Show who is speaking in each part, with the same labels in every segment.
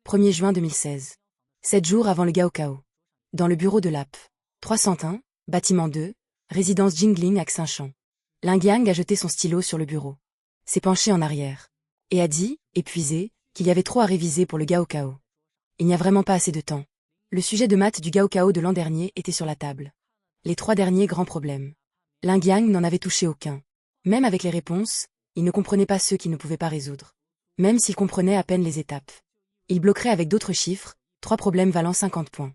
Speaker 1: 1er juin 2016. 7 jours avant le Gaokao. Dans le bureau de l'AP. 301, bâtiment 2, résidence Jingling à Xinchamp. Ling Yang a jeté son stylo sur le bureau. S'est penché en arrière. Et a dit, épuisé, qu'il y avait trop à réviser pour le Gaokao. Il n'y a vraiment pas assez de temps. Le sujet de maths du Gaokao de l'an dernier était sur la table. Les 3 derniers grands problèmes. Ling Yang n'en avait touché aucun. Même avec les réponses, il ne comprenait pas ceux qu'il ne pouvait pas résoudre. Même s'il comprenait à peine les étapes. Il bloquerait avec d'autres chiffres, 3 problèmes valant 50 points.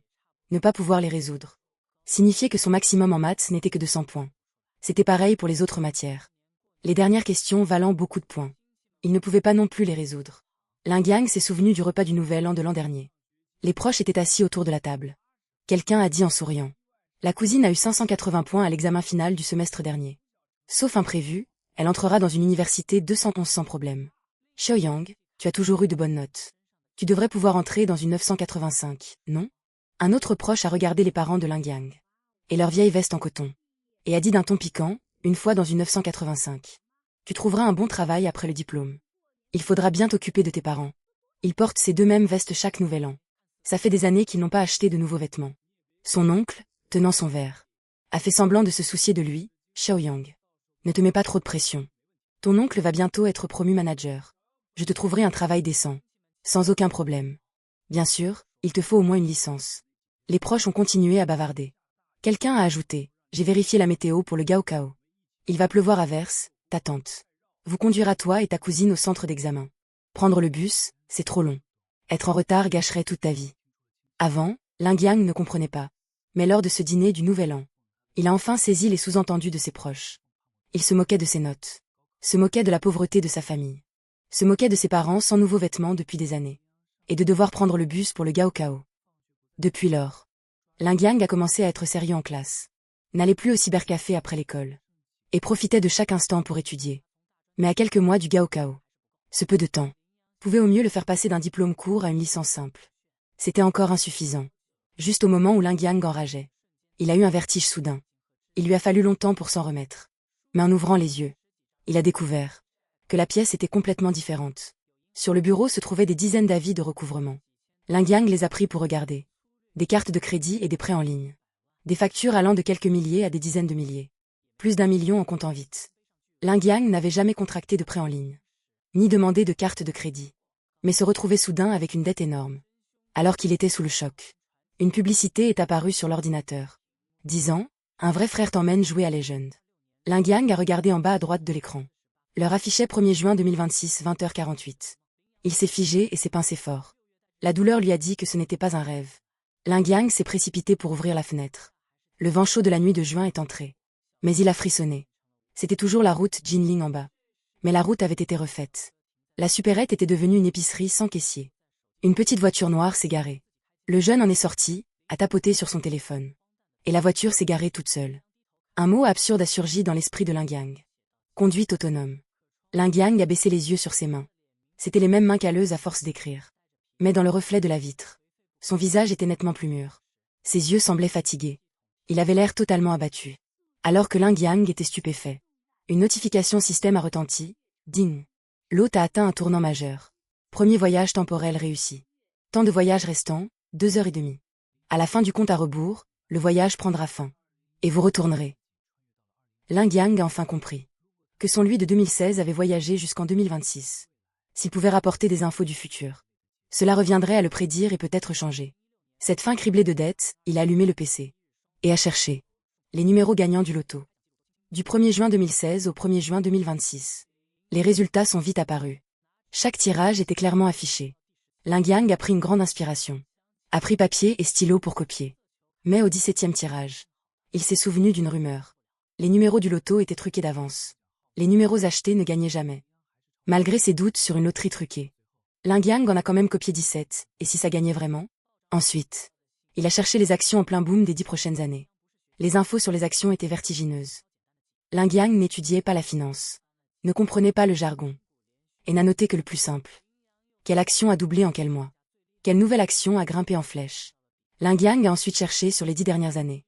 Speaker 1: Ne pas pouvoir les résoudre signifiait que son maximum en maths n'était que de 100 points. C'était pareil pour les autres matières. Les dernières questions valant beaucoup de points. Il ne pouvait pas non plus les résoudre. Ling Yang s'est souvenu du repas du Nouvel An de l'an dernier. Les proches étaient assis autour de la table. Quelqu'un a dit en souriant. La cousine a eu 580 points à l'examen final du semestre dernier. Sauf imprévu, elle entrera dans une université 211 sans problème. Xiaoyang, tu as toujours eu de bonnes notes. Tu devrais pouvoir entrer dans une 985, non? Un autre proche a regardé les parents de Ling Yang. Et leur vieille veste en coton. Et a dit d'un ton piquant, une fois dans une 985. Tu trouveras un bon travail après le diplôme. Il faudra bien t'occuper de tes parents. Ils portent ces 2 mêmes vestes chaque nouvel an. Ça fait des années qu'ils n'ont pas acheté de nouveaux vêtements. Son oncle, tenant son verre, a fait semblant de se soucier de lui, Xiaoyang. Ne te mets pas trop de pression. Ton oncle va bientôt être promu manager. Je te trouverai un travail décent. Sans aucun problème. Bien sûr, il te faut au moins une licence. Les proches ont continué à bavarder. Quelqu'un a ajouté, j'ai vérifié la météo pour le Gaokao. Il va pleuvoir à verse, ta tante. Vous conduira toi et ta cousine au centre d'examen. Prendre le bus, c'est trop long. Être en retard gâcherait toute ta vie. Avant, Ling Yang ne comprenait pas. Mais lors de ce dîner du Nouvel An, il a enfin saisi les sous-entendus de ses proches. Il se moquait de ses notes. Se moquait de la pauvreté de sa famille. Se moquait de ses parents sans nouveaux vêtements depuis des années. Et de devoir prendre le bus pour le Gaokao. Depuis lors, Ling Yang a commencé à être sérieux en classe. N'allait plus au cybercafé après l'école. Et profitait de chaque instant pour étudier. Mais à quelques mois du Gaokao, ce peu de temps pouvait au mieux le faire passer d'un diplôme court à une licence simple. C'était encore insuffisant. Juste au moment où Ling Yang enrageait. Il a eu un vertige soudain. Il lui a fallu longtemps pour s'en remettre. Mais en ouvrant les yeux, il a découvert que la pièce était complètement différente. Sur le bureau se trouvaient des dizaines d'avis de recouvrement. Ling Yang les a pris pour regarder. Des cartes de crédit et des prêts en ligne. Des factures allant de quelques milliers à des dizaines de milliers. Plus d'1 million en comptant vite. Ling Yang n'avait jamais contracté de prêt en ligne. Ni demandé de carte de crédit. Mais se retrouvait soudain avec une dette énorme. Alors qu'il était sous le choc. Une publicité est apparue sur l'ordinateur. Disant, un vrai frère t'emmène jouer à Legend. Ling Yang a regardé en bas à droite de l'écran. L'heure affichait 1er juin 2026, 20h48. Il s'est figé et s'est pincé fort. La douleur lui a dit que ce n'était pas un rêve. Ling Yang s'est précipité pour ouvrir la fenêtre. Le vent chaud de la nuit de juin est entré. Mais il a frissonné. C'était toujours la route Jinling en bas. Mais la route avait été refaite. La supérette était devenue une épicerie sans caissier. Une petite voiture noire s'est garée. Le jeune en est sorti, a tapoté sur son téléphone. Et la voiture s'est garée toute seule. Un mot absurde a surgi dans l'esprit de Ling Yang. Conduite autonome. Ling Yang a baissé les yeux sur ses mains. C'étaient les mêmes mains calleuses à force d'écrire. Mais dans le reflet de la vitre. Son visage était nettement plus mûr. Ses yeux semblaient fatigués. Il avait l'air totalement abattu. Alors que Ling Yang était stupéfait. Une notification système a retenti. Ding. L'hôte a atteint un tournant majeur. Premier voyage temporel réussi. Temps de voyage restant, 2h30. À la fin du compte à rebours, le voyage prendra fin. Et vous retournerez. Ling Yang a enfin compris. Que son lui de 2016 avait voyagé jusqu'en 2026. S'il pouvait rapporter des infos du futur. Cela reviendrait à le prédire et peut-être changer. Cette fin criblée de dettes, il a allumé le PC. Et a cherché. Les numéros gagnants du loto. Du 1er juin 2016 au 1er juin 2026. Les résultats sont vite apparus. Chaque tirage était clairement affiché. Ling Yang a pris une grande inspiration. A pris papier et stylo pour copier. Mais au 17e tirage, il s'est souvenu d'une rumeur. Les numéros du loto étaient truqués d'avance. Les numéros achetés ne gagnaient jamais. Malgré ses doutes sur une loterie truquée. Ling Yang en a quand même copié 17, et si ça gagnait vraiment? Ensuite, il a cherché les actions en plein boom des 10 prochaines années. Les infos sur les actions étaient vertigineuses. Ling Yang n'étudiait pas la finance. Ne comprenait pas le jargon. Et n'a noté que le plus simple. Quelle action a doublé en quel mois? Quelle nouvelle action a grimpé en flèche? Ling Yang a ensuite cherché sur les 10 dernières années.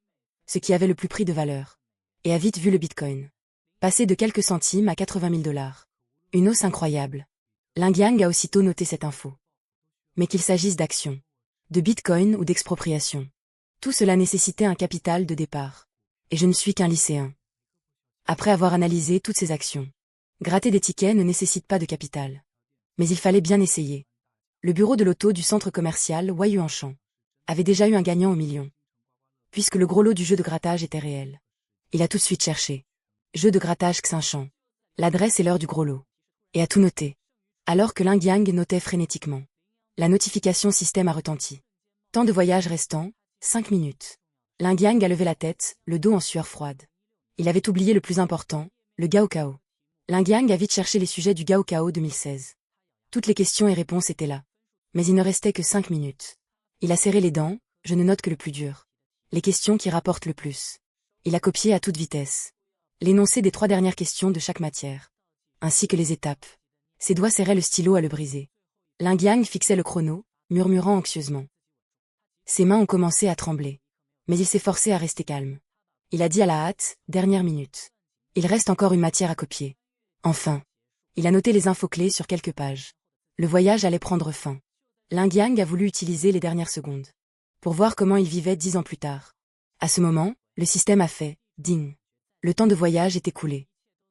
Speaker 1: Ce qui avait le plus pris de valeur. Et a vite vu le Bitcoin. Passer de quelques centimes à 80 000 $. Une hausse incroyable. Ling Yang a aussitôt noté cette info. Mais qu'il s'agisse d'actions, de bitcoin ou d'expropriation. Tout cela nécessitait un capital de départ. Et je ne suis qu'un lycéen. Après avoir analysé toutes ces actions, gratter des tickets ne nécessite pas de capital. Mais il fallait bien essayer. Le bureau de loto du centre commercial Wayu-Anshan avait déjà eu un gagnant au million. Puisque le gros lot du jeu de grattage était réel. Il a tout de suite cherché. Jeu de grattage Xinchan. L'adresse et l'heure du gros lot. Et a tout noté. Alors que Lingyang notait frénétiquement. La notification système a retenti. Temps de voyage restant, 5 minutes. Lingyang a levé la tête, le dos en sueur froide. Il avait oublié le plus important, le Gaokao. Lingyang a vite cherché les sujets du Gaokao 2016. Toutes les questions et réponses étaient là. Mais il ne restait que 5 minutes. Il a serré les dents, je ne note que le plus dur. Les questions qui rapportent le plus. Il a copié à toute vitesse. L'énoncé des 3 dernières questions de chaque matière. Ainsi que les étapes. Ses doigts serraient le stylo à le briser. Lingyang fixait le chrono, murmurant anxieusement. Ses mains ont commencé à trembler. Mais il s'est forcé à rester calme. Il a dit à la hâte, dernière minute. Il reste encore une matière à copier. Enfin. Il a noté les infos clés sur quelques pages. Le voyage allait prendre fin. Lingyang a voulu utiliser les dernières secondes. Pour voir comment il vivait 10 ans plus tard. À ce moment, le système a fait « ding ». Le temps de voyage est écoulé.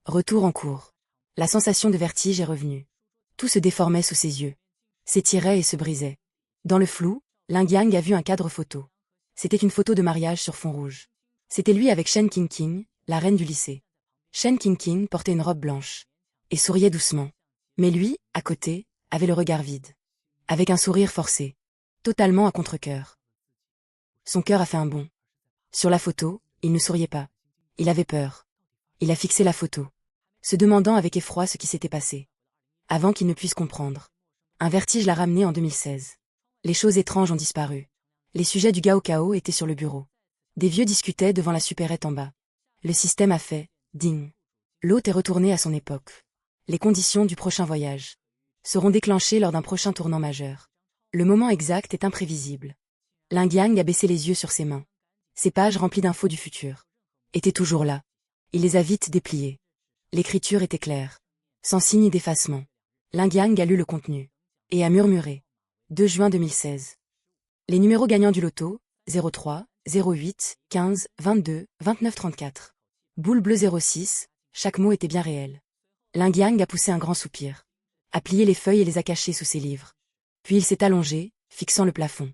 Speaker 1: Retour en cours. La sensation de vertige est revenue. Tout se déformait sous ses yeux. S'étirait et se brisait. Dans le flou, Lingyang a vu un cadre photo. C'était une photo de mariage sur fond rouge. C'était lui avec Shen Qingqing, la reine du lycée. Shen Qingqing portait une robe blanche. Et souriait doucement. Mais lui, à côté, avait le regard vide. Avec un sourire forcé. Totalement à contre-cœur. Son cœur a fait un bond. Sur la photo, il ne souriait pas. Il avait peur. Il a fixé la photo. Se demandant avec effroi ce qui s'était passé. Avant qu'il ne puisse comprendre. Un vertige l'a ramené en 2016. Les choses étranges ont disparu. Les sujets du Gaokao étaient sur le bureau. Des vieux discutaient devant la supérette en bas. Le système a fait « ding ». L'hôte est retourné à son époque. Les conditions du prochain voyage seront déclenchées lors d'un prochain tournant majeur. Le moment exact est imprévisible. Lingyang a baissé les yeux sur ses mains. Ces pages remplies d'infos du futur étaient toujours là. Il les a vite dépliées. L'écriture était claire. Sans signe d'effacement. Lingyang a lu le contenu. Et a murmuré. 2 juin 2016. Les numéros gagnants du loto, 03, 08, 15, 22, 29, 34. Boule bleue 06, chaque mot était bien réel. Lingyang a poussé un grand soupir. A plié les feuilles et les a cachées sous ses livres. Puis il s'est allongé, fixant le plafond.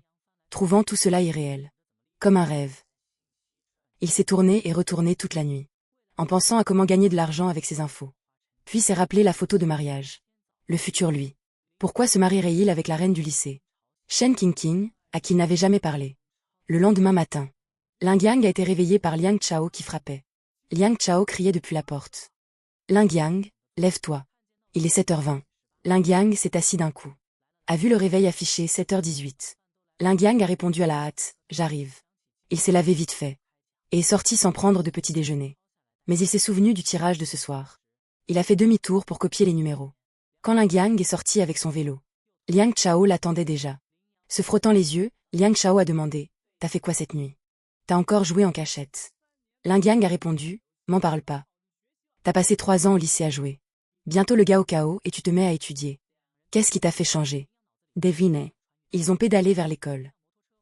Speaker 1: Trouvant tout cela irréel. Comme un rêve. Il s'est tourné et retourné toute la nuit. En pensant à comment gagner de l'argent avec ces infos. Puis s'est rappelé la photo de mariage. Le futur lui. Pourquoi se marierait-il avec la reine du lycée? Shen Qingqing, à qui il n'avait jamais parlé. Le lendemain matin. Lingyang a été réveillé par Liang Chao qui frappait. Liang Chao criait depuis la porte. Lingyang, lève-toi. Il est 7h20. Lingyang s'est assis d'un coup. A vu le réveil affiché 7h18. Lingyang a répondu à la hâte, j'arrive. Il s'est lavé vite fait. Et est sorti sans prendre de petit déjeuner. Mais il s'est souvenu du tirage de ce soir. Il a fait demi-tour pour copier les numéros. Quand Lingyang est sorti avec son vélo. Liang Chao l'attendait déjà. Se frottant les yeux, Liang Chao a demandé, t'as fait quoi cette nuit? T'as encore joué en cachette. Lingyang a répondu, m'en parle pas. T'as passé 3 ans au lycée à jouer. Bientôt le Gaokao et tu te mets à étudier. Qu'est-ce qui t'a fait changer? Devinez. Ils ont pédalé vers l'école.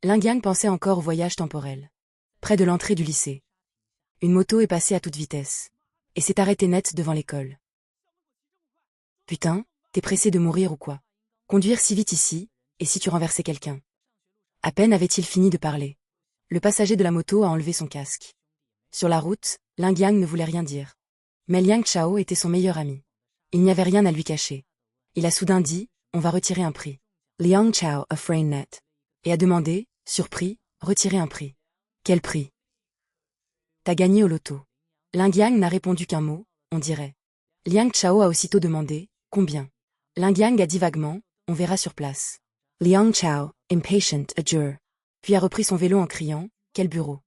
Speaker 1: Lingyang pensait encore au voyage temporel. Près de l'entrée du lycée. Une moto est passée à toute vitesse. Et s'est arrêtée net devant l'école. Putain, t'es pressé de mourir ou quoi? Conduire si vite ici, et si tu renversais quelqu'un? À peine avait-il fini de parler. Le passager de la moto a enlevé son casque. Sur la route, Lingyang ne voulait rien dire. Mais Liang Chao était son meilleur ami. Il n'y avait rien à lui cacher. Il a soudain dit, on va retirer un prix. Liang Chao a Frainet. Et a demandé, surpris, retirer un prix. Quel prix? T'as gagné au loto. Lingyang n'a répondu qu'un mot, on dirait. Liang Chao a aussitôt demandé, combien? Lingyang a dit vaguement, on verra sur place. Liang Chao, impatient, adjure. Puis a repris son vélo en criant, quel bureau?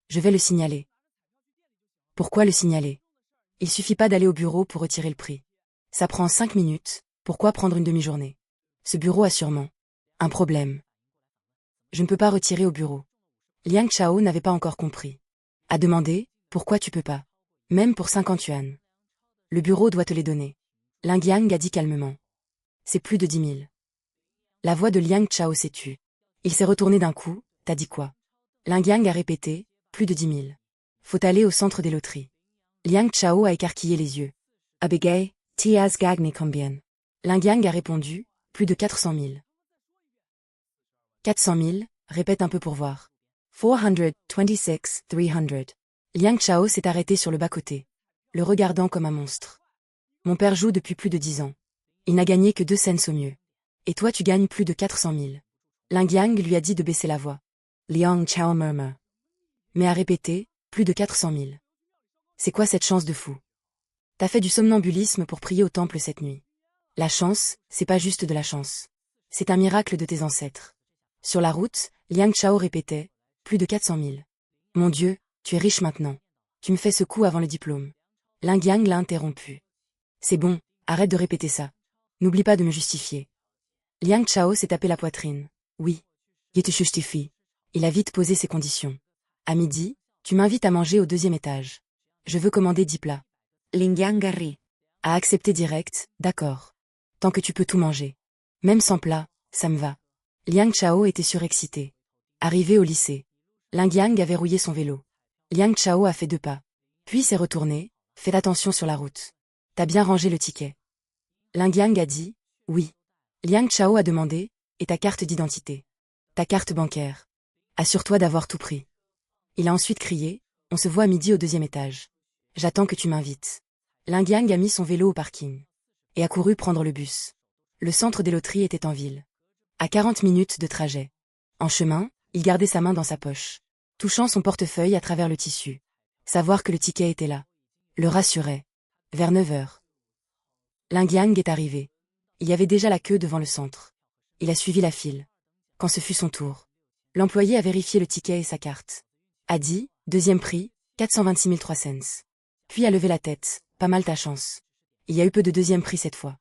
Speaker 1: Je vais le signaler. Pourquoi le signaler? Il suffit pas d'aller au bureau pour retirer le prix. Ça prend 5 minutes, pourquoi prendre une demi-journée? Ce bureau a sûrement un problème. Je ne peux pas retirer au bureau. Liang Chao n'avait pas encore compris. A demandé, pourquoi tu peux pas? Même pour 50 yuan. Le bureau doit te les donner. Lingyang a dit calmement. C'est plus de 10 000. La voix de Liang Chao s'est tue. Il s'est retourné d'un coup, t'as dit quoi? Lingyang a répété, plus de 10 000. Faut aller au centre des loteries. Liang Chao a écarquillé les yeux. Abegay, tias gagné combien? Lingyang a répondu, plus de 400 000. 400 000, répète un peu pour voir. 426, 300. Liang Chao s'est arrêté sur le bas-côté, le regardant comme un monstre. Mon père joue depuis plus de 10 ans. Il n'a gagné que 2 cents au mieux. Et toi tu gagnes plus de 400 000. Lingyang lui a dit de baisser la voix. Liang Chao murmure. Mais a répété, plus de 400 000. C'est quoi cette chance de fou? T'as fait du somnambulisme pour prier au temple cette nuit. La chance, c'est pas juste de la chance. C'est un miracle de tes ancêtres. Sur la route, Liang Chao répétait, plus de 400 000. Mon Dieu, tu es riche maintenant. Tu me fais ce coup avant le diplôme. Lingyang l'a interrompu. C'est bon, arrête de répéter ça. N'oublie pas de me justifier. Liang Chao s'est tapé la poitrine. Oui. Je te justifie. Il a vite posé ses conditions. À midi, tu m'invites à manger au 2e étage. Je veux commander 10 plats. Lingyang a ri. A accepté direct, d'accord. Tant que tu peux tout manger. Même sans plat, ça me va. Liang Chao était surexcité. Arrivé au lycée, Lingyang a verrouillé son vélo. Liang Chao a fait 2 pas. Puis s'est retourné, fais attention sur la route. T'as bien rangé le ticket. Lingyang a dit, oui. Liang Chao a demandé, et ta carte d'identité? Ta carte bancaire. Assure-toi d'avoir tout pris. Il a ensuite crié, on se voit à midi au 2e étage. J'attends que tu m'invites. Lingyang a mis son vélo au parking. Et a couru prendre le bus. Le centre des loteries était en ville. À 40 minutes de trajet. En chemin, il gardait sa main dans sa poche, touchant son portefeuille à travers le tissu. Savoir que le ticket était là le rassurait. Vers 9 heures. Lingyang est arrivé. Il y avait déjà la queue devant le centre. Il a suivi la file. Quand ce fut son tour, l'employé a vérifié le ticket et sa carte. A dit, 2e prix, 426 300. Puis a levé la tête, pas mal ta chance. Il y a eu peu de 2e prix cette fois.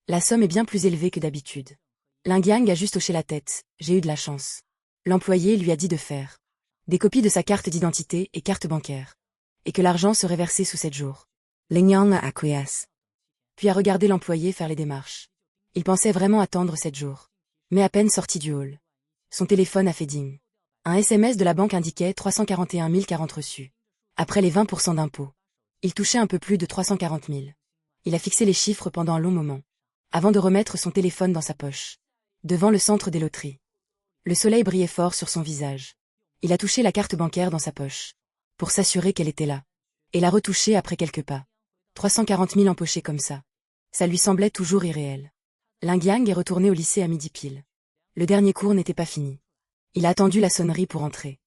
Speaker 1: La somme est bien plus élevée que d'habitude. Lingyang a juste hoché la tête, j'ai eu de la chance. L'employé lui a dit de faire des copies de sa carte d'identité et carte bancaire. Et que l'argent serait versé sous 7 jours. Lingyang a acquiescé. Puis a regardé l'employé faire les démarches. Il pensait vraiment attendre 7 jours. Mais à peine sorti du hall, son téléphone a fait ding. Un SMS de la banque indiquait 341 040 reçus. Après les 20% d'impôts, il touchait un peu plus de 340 000. Il a fixé les chiffres pendant un long moment, avant de remettre son téléphone dans sa poche, devant le centre des loteries. Le soleil brillait fort sur son visage. Il a touché la carte bancaire dans sa poche, pour s'assurer qu'elle était là, et l'a retouchée après quelques pas. 340 000 empochés comme ça. Ça lui semblait toujours irréel. Lingyang est retourné au lycée à midi pile. Le dernier cours n'était pas fini. Il a attendu la sonnerie pour entrer.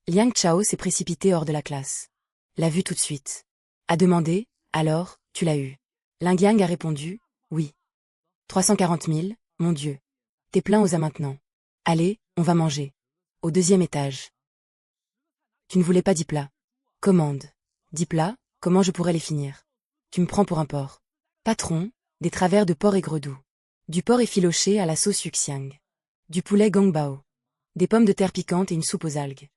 Speaker 1: Liang Chao s'est précipité hors de la classe. L'a vu tout de suite. A demandé, alors, tu l'as eu? Lingyang a répondu, oui. 340 000, mon Dieu. T'es plein aux as maintenant. Allez, on va manger. Au 2e étage. Tu ne voulais pas 10 plats. Commande. 10 plats, comment je pourrais les finir? Tu me prends pour un porc. Patron, des travers de porc aigre doux. Du porc effiloché à la sauce yuxiang. Du poulet gongbao. Des pommes de terre piquantes et une soupe aux algues.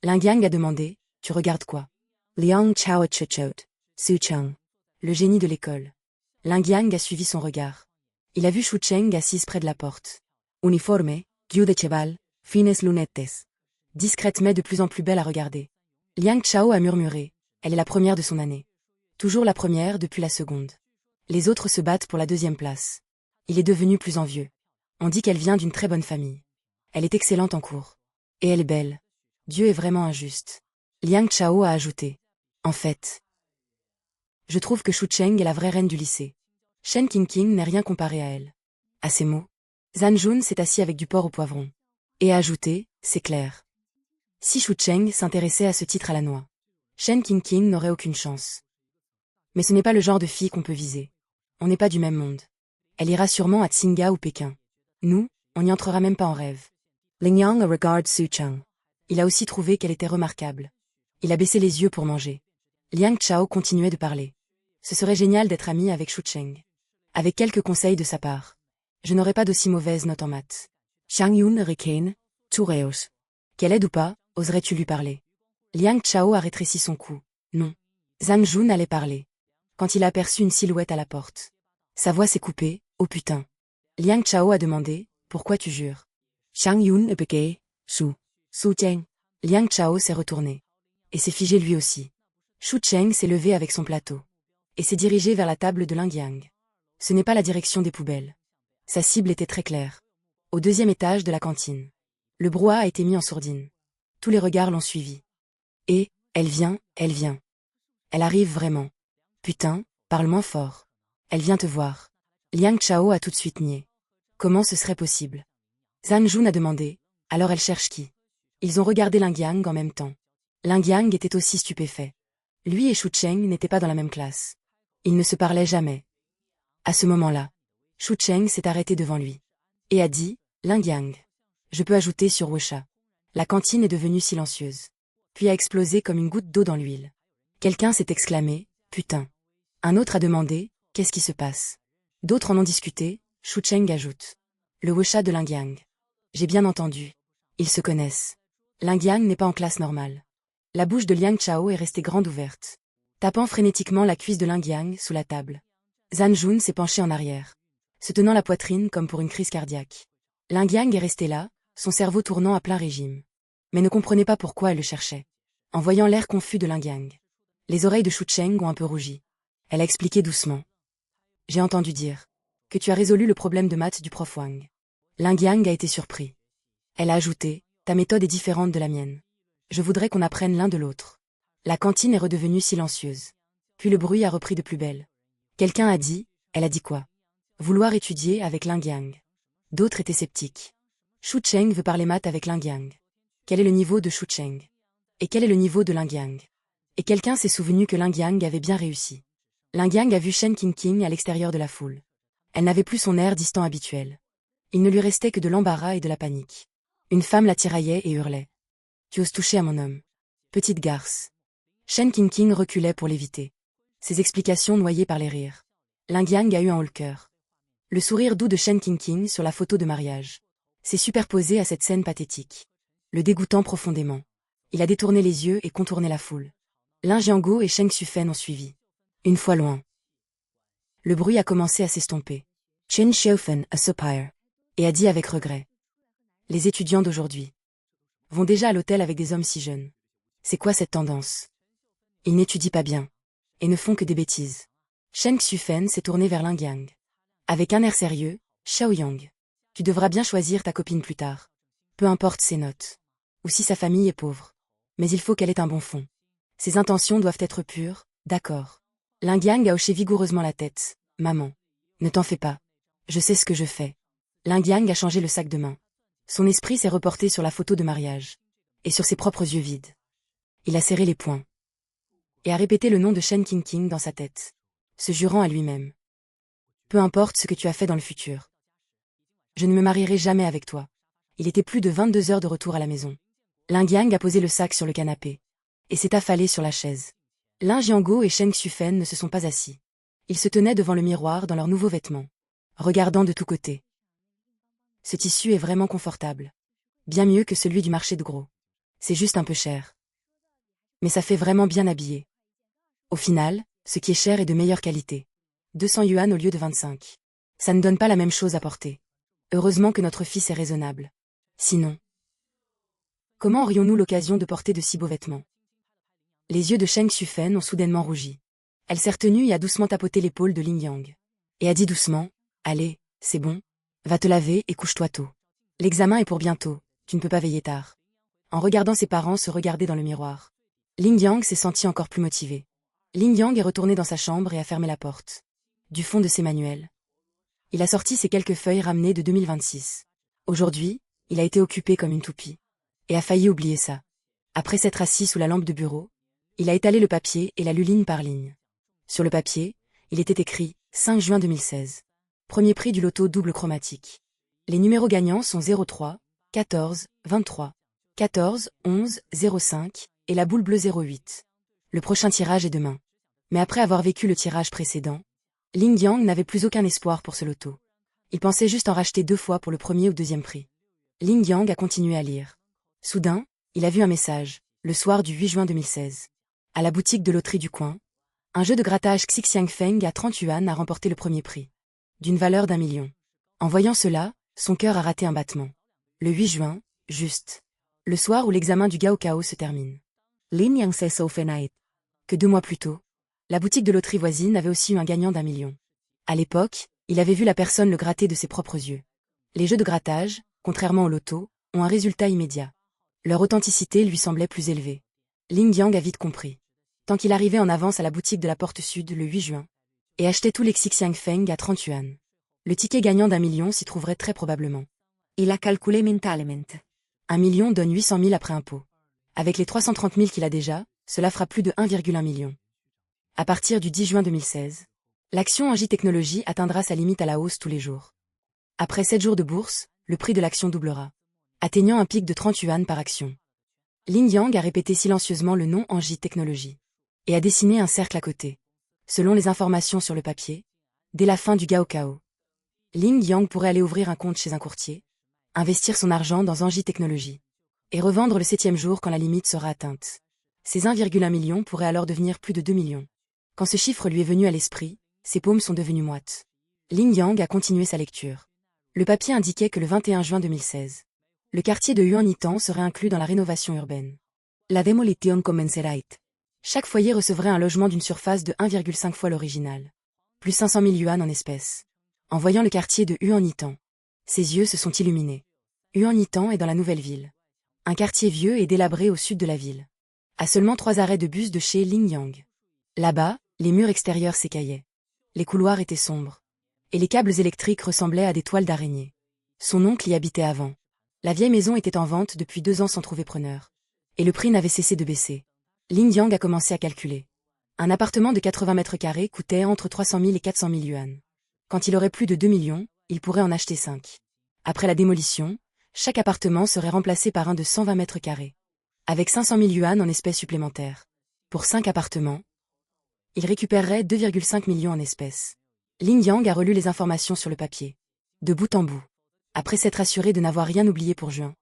Speaker 1: Lingyang a demandé, tu regardes quoi? Liang Chao Chuchot, Su Cheng. Le génie de l'école. Lingyang a suivi son regard. Il a vu Shu Cheng assise près de la porte. Uniforme, guiu de cheval, fines lunettes. Discrète mais de plus en plus belle à regarder. Liang Chao a murmuré, elle est la première de son année. Toujours la première depuis la seconde. Les autres se battent pour la 2e place. Il est devenu plus envieux. On dit qu'elle vient d'une très bonne famille. Elle est excellente en cours. Et elle est belle. Dieu est vraiment injuste. Liang Chao a ajouté. En fait, je trouve que Shu Cheng est la vraie reine du lycée. Shen Qingqing n'est rien comparé à elle. À ces mots, Zhan Jun s'est assis avec du porc au poivron. Et a ajouté, c'est clair. Si Shu Cheng s'intéressait à ce titre à la noix, Shen Qingqing n'aurait aucune chance. Mais ce n'est pas le genre de fille qu'on peut viser. On n'est pas du même monde. Elle ira sûrement à Tsinga ou Pékin. Nous, on n'y entrera même pas en rêve. Lingyang regarde Su Cheng. Il a aussi trouvé qu'elle était remarquable. Il a baissé les yeux pour manger. Liang Chao continuait de parler. Ce serait génial d'être ami avec Shu Cheng. Avec quelques conseils de sa part. Je n'aurais pas d'aussi mauvaise note en maths. Shang Yun ricane, Toureos. Qu'elle aide ou pas, oserais-tu lui parler? Liang Chao a rétréci son cou. Non. Zhan Jun allait parler. Quand il a aperçu une silhouette à la porte. Sa voix s'est coupée, oh putain. Liang Chao a demandé, pourquoi tu jures? Chang Yun est bégayé. Su Cheng. Liang Chao s'est retourné. Et s'est figé lui aussi. Shu Cheng s'est levé avec son plateau. Et s'est dirigé vers la table de Ling Yang. Ce n'est pas la direction des poubelles. Sa cible était très claire. Au deuxième étage de la cantine. Le brouhaha a été mis en sourdine. Tous les regards l'ont suivi. Et, elle vient, elle vient. Elle arrive vraiment. Putain, parle moins fort. Elle vient te voir. Liang Chao a tout de suite nié. Comment ce serait possible? Zhan Jun a demandé, alors elle cherche qui? Ils ont regardé Ling Yang en même temps. Ling Yang était aussi stupéfait. Lui et Shu Cheng n'étaient pas dans la même classe. Ils ne se parlaient jamais. À ce moment-là, Shu Cheng s'est arrêté devant lui. Et a dit, Ling Yang. Je peux ajouter sur Wecha. La cantine est devenue silencieuse. Puis a explosé comme une goutte d'eau dans l'huile. Quelqu'un s'est exclamé, putain. Un autre a demandé, qu'est-ce qui se passe? D'autres en ont discuté, Shu Cheng ajoute. Le Wecha de Ling Yang. J'ai bien entendu. Ils se connaissent. Ling Yang n'est pas en classe normale. La bouche de Liang Chao est restée grande ouverte, tapant frénétiquement la cuisse de Ling Yang sous la table. Zhan Jun s'est penché en arrière, se tenant la poitrine comme pour une crise cardiaque. Ling Yang est resté là, son cerveau tournant à plein régime. Mais ne comprenait pas pourquoi elle le cherchait. En voyant l'air confus de Ling Yang. Les oreilles de Shu Cheng ont un peu rougi. Elle a expliqué doucement. J'ai entendu dire que tu as résolu le problème de maths du prof Wang. Ling Yang a été surpris. Elle a ajouté, ta méthode est différente de la mienne. Je voudrais qu'on apprenne l'un de l'autre. La cantine est redevenue silencieuse. Puis le bruit a repris de plus belle. Quelqu'un a dit, elle a dit quoi? Vouloir étudier avec Ling Yang. D'autres étaient sceptiques. Shu Cheng veut parler maths avec Ling Yang. Quel est le niveau de Shu Cheng? Et quel est le niveau de Ling Yang? Et quelqu'un s'est souvenu que Ling Yang avait bien réussi. Ling Yang a vu Shen Qingqing à l'extérieur de la foule. Elle n'avait plus son air distant habituel. Il ne lui restait que de l'embarras et de la panique. Une femme la tiraillait et hurlait. Tu oses toucher à mon homme. Petite garce. Shen Qingqing reculait pour l'éviter. Ses explications noyées par les rires. Ling Yang a eu un haut-le-cœur. Le sourire doux de Shen Qingqing sur la photo de mariage s'est superposé à cette scène pathétique. Le dégoûtant profondément. Il a détourné les yeux et contourné la foule. Lin Jianguo et Sheng Xufen ont suivi. Une fois loin. Le bruit a commencé à s'estomper. Chen Xiaofen a soupiré. Et a dit avec regret. Les étudiants d'aujourd'hui vont déjà à l'hôtel avec des hommes si jeunes. C'est quoi cette tendance? Ils n'étudient pas bien. Et ne font que des bêtises. Sheng Xufen s'est tourné vers Ling Yang. Avec un air sérieux, Xiaoyang. Tu devras bien choisir ta copine plus tard. Peu importe ses notes. Ou si sa famille est pauvre. Mais il faut qu'elle ait un bon fond. Ses intentions doivent être pures, d'accord. Ling Yang a hoché vigoureusement la tête. Maman. Ne t'en fais pas. Je sais ce que je fais. Ling Yang a changé le sac de main. Son esprit s'est reporté sur la photo de mariage. Et sur ses propres yeux vides. Il a serré les poings. Et a répété le nom de Shen Qingqing dans sa tête. Se jurant à lui-même. Peu importe ce que tu as fait dans le futur. Je ne me marierai jamais avec toi. Il était plus de 22 heures de retour à la maison. Ling Yang a posé le sac sur le canapé. Et s'est affalé sur la chaise. Lin Jianguo et Sheng Xufen ne se sont pas assis. Ils se tenaient devant le miroir dans leurs nouveaux vêtements. Regardant de tous côtés. Ce tissu est vraiment confortable. Bien mieux que celui du marché de gros. C'est juste un peu cher. Mais ça fait vraiment bien habillé. Au final, ce qui est cher est de meilleure qualité. 200 yuan au lieu de 25. Ça ne donne pas la même chose à porter. Heureusement que notre fils est raisonnable. Sinon. Comment aurions-nous l'occasion de porter de si beaux vêtements? Les yeux de Sheng Xufen ont soudainement rougi. Elle s'est retenue et a doucement tapoté l'épaule de Ling Yang. Et a dit doucement, allez, c'est bon. Va te laver et couche-toi tôt. L'examen est pour bientôt, tu ne peux pas veiller tard. En regardant ses parents se regarder dans le miroir. Ling Yang s'est senti encore plus motivé. Ling Yang est retourné dans sa chambre et a fermé la porte. Du fond de ses manuels. Il a sorti ses quelques feuilles ramenées de 2026. Aujourd'hui, il a été occupé comme une toupie. Et a failli oublier ça. Après s'être assis sous la lampe de bureau, il a étalé le papier et l'a lu ligne par ligne. Sur le papier, il était écrit « 5 juin 2016 ». Premier prix du loto double chromatique. Les numéros gagnants sont 03, 14, 23, 14, 11, 05 et la boule bleue 08. Le prochain tirage est demain. Mais après avoir vécu le tirage précédent, Ling Yang n'avait plus aucun espoir pour ce loto. Il pensait juste en racheter 2 fois pour le premier ou deuxième prix. Ling Yang a continué à lire. Soudain, il a vu un message, le soir du 8 juin 2016. À la boutique de loterie du coin, un jeu de grattage Xixiangfeng à 30 yuan a remporté le premier prix. D'une valeur d'1 million. En voyant cela, Son cœur a raté un battement. Le 8 juin, juste. Le soir où l'examen du Gaokao se termine.
Speaker 2: Lin Yang se Soufenait.
Speaker 1: Que 2 mois plus tôt, la boutique de loterie voisine avait aussi eu un gagnant d'1 million. À l'époque, il avait vu la personne le gratter de ses propres yeux. Les jeux de grattage, contrairement au loto, ont un résultat immédiat. Leur authenticité lui semblait plus élevée. Ling Yang a vite compris. Tant qu'il arrivait en avance à la boutique de la porte sud le 8 juin, et achetait tous les Xixiang Feng à 30 yuan. Le ticket gagnant d'1 million s'y trouverait très probablement.
Speaker 2: Il a calculé mentalement.
Speaker 1: 1 million donne 800 000 après impôt. Avec les 330 000 qu'il a déjà, cela fera plus de 1,1 million. À partir du 10 juin 2016, l'action Engie Technologies atteindra sa limite à la hausse tous les jours. Après 7 jours de bourse, le prix de l'action doublera, atteignant un pic de 30 yuan par action. Ling Yang a répété silencieusement le nom Engie Technologies et a dessiné un cercle à côté. Selon les informations sur le papier, dès la fin du Gaokao, Ling Yang pourrait aller ouvrir un compte chez un courtier, investir son argent dans Engie Technologies et revendre le 7e jour quand la limite sera atteinte. Ces 1,1 million pourraient alors devenir plus de 2 millions. Quand ce chiffre lui est venu à l'esprit, ses paumes sont devenues moites. Ling Yang a continué sa lecture. Le papier indiquait que le 21 juin 2016, le quartier de Yuanitan serait inclus dans la rénovation urbaine.
Speaker 2: La demolition commencerait.
Speaker 1: Chaque foyer recevrait un logement d'une surface de 1,5 fois l'original. Plus 500 000 yuan en espèces. En voyant le quartier de Yuanitan, ses yeux se sont illuminés. Yuanitan est dans la nouvelle ville. Un quartier vieux et délabré au sud de la ville. À seulement 3 arrêts de bus de chez Ling Yang. Là-bas, les murs extérieurs s'écaillaient. Les couloirs étaient sombres. Et les câbles électriques ressemblaient à des toiles d'araignée. Son oncle y habitait avant. La vieille maison était en vente depuis 2 ans sans trouver preneur. Et le prix n'avait cessé de baisser. Ling Yang a commencé à calculer. Un appartement de 80 mètres carrés coûtait entre 300 000 et 400 000 yuan. Quand il aurait plus de 2 millions, il pourrait en acheter 5. Après la démolition, chaque appartement serait remplacé par un de 120 mètres carrés. Avec 500 000 yuan en espèces supplémentaires. Pour 5 appartements, il récupérerait 2,5 millions en espèces. Ling Yang a relu les informations sur le papier. De bout en bout. Après s'être assuré de n'avoir rien oublié pour juin,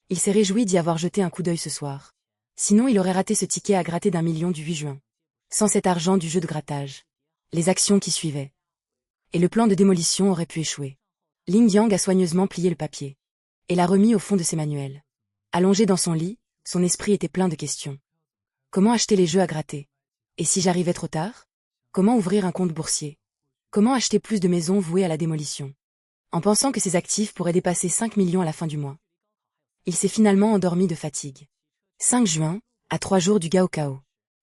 Speaker 1: il s'est réjoui d'y avoir jeté un coup d'œil ce soir. Sinon il aurait raté ce ticket à gratter d'1 million du 8 juin. Sans cet argent du jeu de grattage. Les actions qui suivaient. Et le plan de démolition aurait pu échouer. Ling Yang a soigneusement plié le papier. Et l'a remis au fond de ses manuels. Allongé dans son lit, son esprit était plein de questions. Comment acheter les jeux à gratter? Et si j'arrivais trop tard? Comment ouvrir un compte boursier? Comment acheter plus de maisons vouées à la démolition? En pensant que ses actifs pourraient dépasser 5 millions à la fin du mois. Il s'est finalement endormi de fatigue. 5 juin, à 3 jours du Gaokao.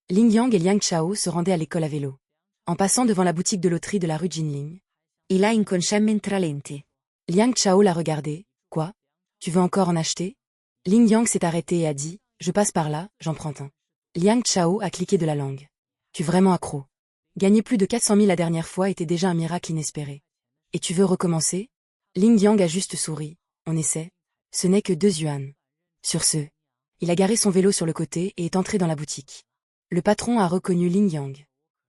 Speaker 1: Ling Yang et Liang Chao se rendaient à l'école à vélo. En passant devant la boutique de loterie de la rue Jinling,
Speaker 2: Il a inconsciemment ralenti.
Speaker 1: Liang Chao l'a regardé. Quoi? Tu veux encore en acheter? Ling Yang s'est arrêté et a dit, je passe par là, j'emprunte un. Liang Chao a cliqué de la langue. Tu vraiment accro. Gagner plus de 400 000 la dernière fois était déjà un miracle inespéré. Et tu veux recommencer? Ling Yang a juste souri. On essaie. Ce n'est que 2 yuan. Sur ce, il a garé son vélo sur le côté et est entré dans la boutique. Le patron a reconnu Ling Yang.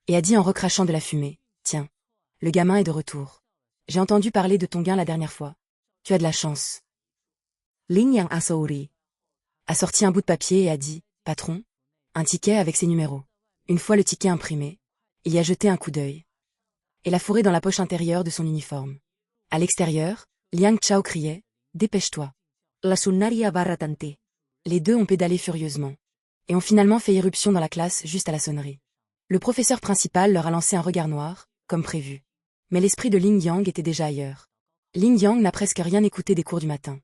Speaker 1: Et a dit en recrachant de la fumée, tiens, le gamin est de retour. J'ai entendu parler de ton gain la dernière fois. Tu as de la chance.
Speaker 2: Ling Yang a souri.
Speaker 1: A sorti un bout de papier et a dit, patron, un ticket avec ses numéros. Une fois le ticket imprimé, il y a jeté un coup d'œil. Et l'a fourré dans la poche intérieure de son uniforme. À l'extérieur, Liang Chao criait, dépêche-toi.
Speaker 2: La sunnaria va retenter.
Speaker 1: Les deux ont pédalé furieusement. Et ont finalement fait irruption dans la classe juste à la sonnerie. Le professeur principal leur a lancé un regard noir, comme prévu. Mais l'esprit de Ling Yang était déjà ailleurs. Ling Yang n'a presque rien écouté des cours du matin.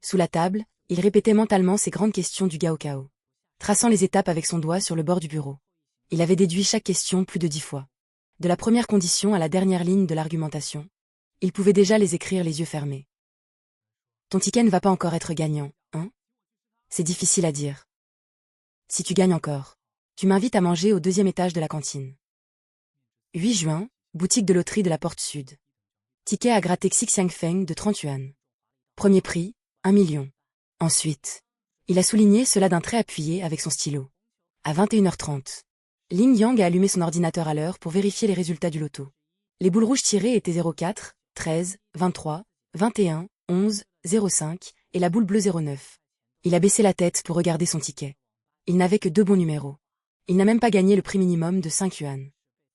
Speaker 1: Sous la table, il répétait mentalement ses grandes questions du Gaokao. Traçant les étapes avec son doigt sur le bord du bureau. Il avait déduit chaque question plus de 10 fois. De la première condition à la dernière ligne de l'argumentation. Il pouvait déjà les écrire les yeux fermés. Ton ticket ne va pas encore être gagnant, hein? C'est difficile à dire. Si tu gagnes encore, tu m'invites à manger au 2e étage de la cantine. 8 juin, boutique de loterie de la Porte Sud. Ticket à gratter Xixiang Feng de 30 yuan. Premier prix, 1 million. Ensuite, il a souligné cela d'un trait appuyé avec son stylo. À 21h30, Ling Yang a allumé son ordinateur à l'heure pour vérifier les résultats du loto. Les boules rouges tirées étaient 04, 13, 23, 21, 11, 05 et la boule bleue 09. Il a baissé la tête pour regarder son ticket. Il n'avait que 2 bons numéros. Il n'a même pas gagné le prix minimum de 5 yuan.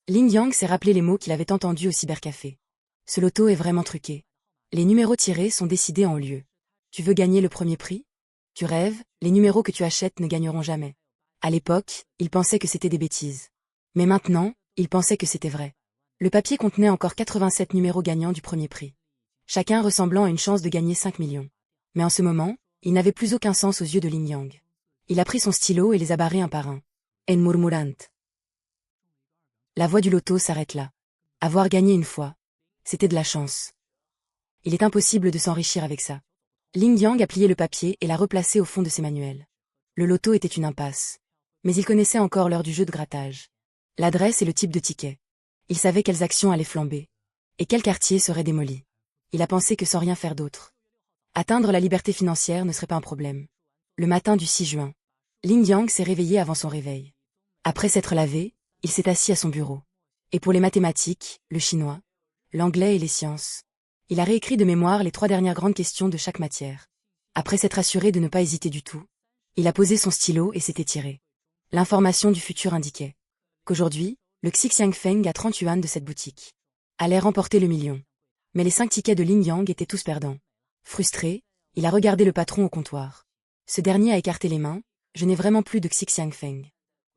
Speaker 1: Ling Yang s'est rappelé les mots qu'il avait entendus au cybercafé. Ce loto est vraiment truqué. Les numéros tirés sont décidés en haut lieu. Tu veux gagner le premier prix? Tu rêves, les numéros que tu achètes ne gagneront jamais. À l'époque, il pensait que c'était des bêtises. Mais maintenant, il pensait que c'était vrai. Le papier contenait encore 87 numéros gagnants du premier prix. Chacun ressemblant à une chance de gagner 5 millions. Mais en ce moment, il n'avait plus aucun sens aux yeux de Ling Yang. Il a pris son stylo et les a barrés un par un. En murmurant. La voix du loto s'arrête là. Avoir gagné une fois, c'était de la chance. Il est impossible de s'enrichir avec ça. Ling Yang a plié le papier et l'a replacé au fond de ses manuels. Le loto était une impasse. Mais il connaissait encore l'heure du jeu de grattage. L'adresse et le type de ticket. Il savait quelles actions allaient flamber. Et quel quartier serait démoli. Il a pensé que sans rien faire d'autre. Atteindre la liberté financière ne serait pas un problème. Le matin du 6 juin, Ling Yang s'est réveillé avant son réveil. Après s'être lavé, il s'est assis à son bureau. Et pour les mathématiques, le chinois, l'anglais et les sciences, il a réécrit de mémoire les 3 dernières grandes questions de chaque matière. Après s'être assuré de ne pas hésiter du tout, il a posé son stylo et s'est étiré. L'information du futur indiquait qu'aujourd'hui, le Xixiang Feng a 30 yuan de cette boutique allait remporter le million. Mais les 5 tickets de Ling Yang étaient tous perdants. Frustré, il a regardé le patron au comptoir. Ce dernier a écarté les mains. Je n'ai vraiment plus de Xixiang Feng.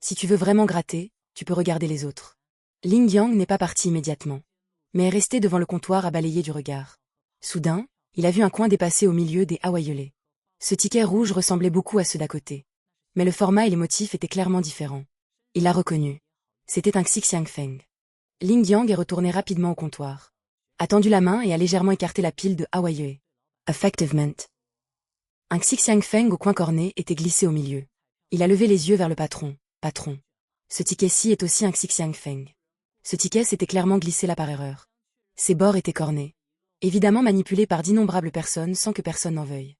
Speaker 1: Si tu veux vraiment gratter, tu peux regarder les autres. Ling Yang n'est pas parti immédiatement, mais est resté devant le comptoir à balayer du regard. Soudain, il a vu un coin dépassé au milieu des hawaïolés. Ce ticket rouge ressemblait beaucoup à ceux d'à côté. Mais le format et les motifs étaient clairement différents. Il l'a reconnu. C'était un Xixiang Feng. Ling Yang est retourné rapidement au comptoir. A tendu la main et a légèrement écarté la pile de hawaïolés. Effectivement. Un Xixiang Feng au coin corné était glissé au milieu. Il a levé les yeux vers le patron. Patron. Ce ticket-ci est aussi un Xixiang Feng. Ce ticket s'était clairement glissé là par erreur. Ses bords étaient cornés. Évidemment manipulés par d'innombrables personnes sans que personne n'en veuille.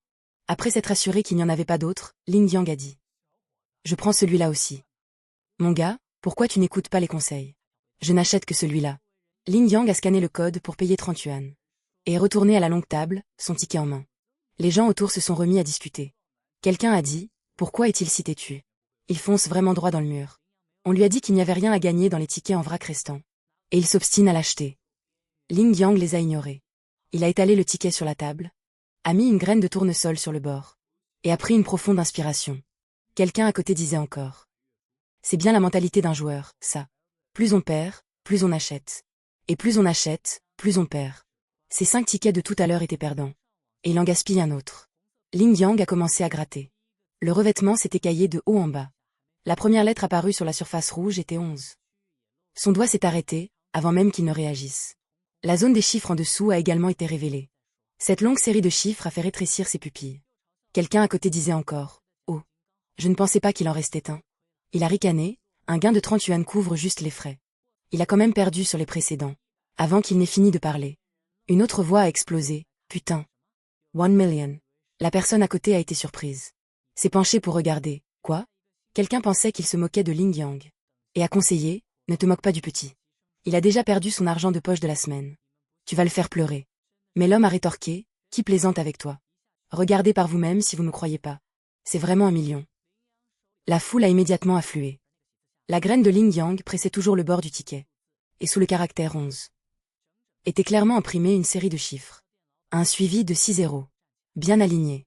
Speaker 1: Après s'être assuré qu'il n'y en avait pas d'autres, Ling Yang a dit. Je prends celui-là aussi. Mon gars, pourquoi tu n'écoutes pas les conseils? Je n'achète que celui-là. Ling Yang a scanné le code pour payer 30 yuan. Et est retourné à la longue table, son ticket en main. Les gens autour se sont remis à discuter. Quelqu'un a dit, pourquoi est-il si têtu? Il fonce vraiment droit dans le mur. On lui a dit qu'il n'y avait rien à gagner dans les tickets en vrac restants. Et il s'obstine à l'acheter. Ling Yang les a ignorés. Il a étalé le ticket sur la table, a mis une graine de tournesol sur le bord, et a pris une profonde inspiration. Quelqu'un à côté disait encore. C'est bien la mentalité d'un joueur, ça. Plus on perd, plus on achète. Et plus on achète, plus on perd. Ces 5 tickets de tout à l'heure étaient perdants. Et il en gaspille un autre. Ling Yang a commencé à gratter. Le revêtement s'est écaillé de haut en bas. La première lettre apparue sur la surface rouge était 11. Son doigt s'est arrêté, avant même qu'il ne réagisse. La zone des chiffres en dessous a également été révélée. Cette longue série de chiffres a fait rétrécir ses pupilles. Quelqu'un à côté disait encore. Oh. Je ne pensais pas qu'il en restait un. Il a ricané, un gain de 30 yuan couvre juste les frais. Il a quand même perdu sur les précédents. Avant qu'il n'ait fini de parler. Une autre voix a explosé. Putain. 1 million. La personne à côté a été surprise. S'est penchée pour regarder. Quoi? Quelqu'un pensait qu'il se moquait de Ling Yang. Et a conseillé, ne te moque pas du petit. Il a déjà perdu son argent de poche de la semaine. Tu vas le faire pleurer. Mais l'homme a rétorqué, qui plaisante avec toi? Regardez par vous-même si vous ne me croyez pas. C'est vraiment 1 million. La foule a immédiatement afflué. La graine de Ling Yang pressait toujours le bord du ticket. Et sous le caractère 11. Était clairement imprimée une série de chiffres. Un suivi de 6 zéros. Bien aligné.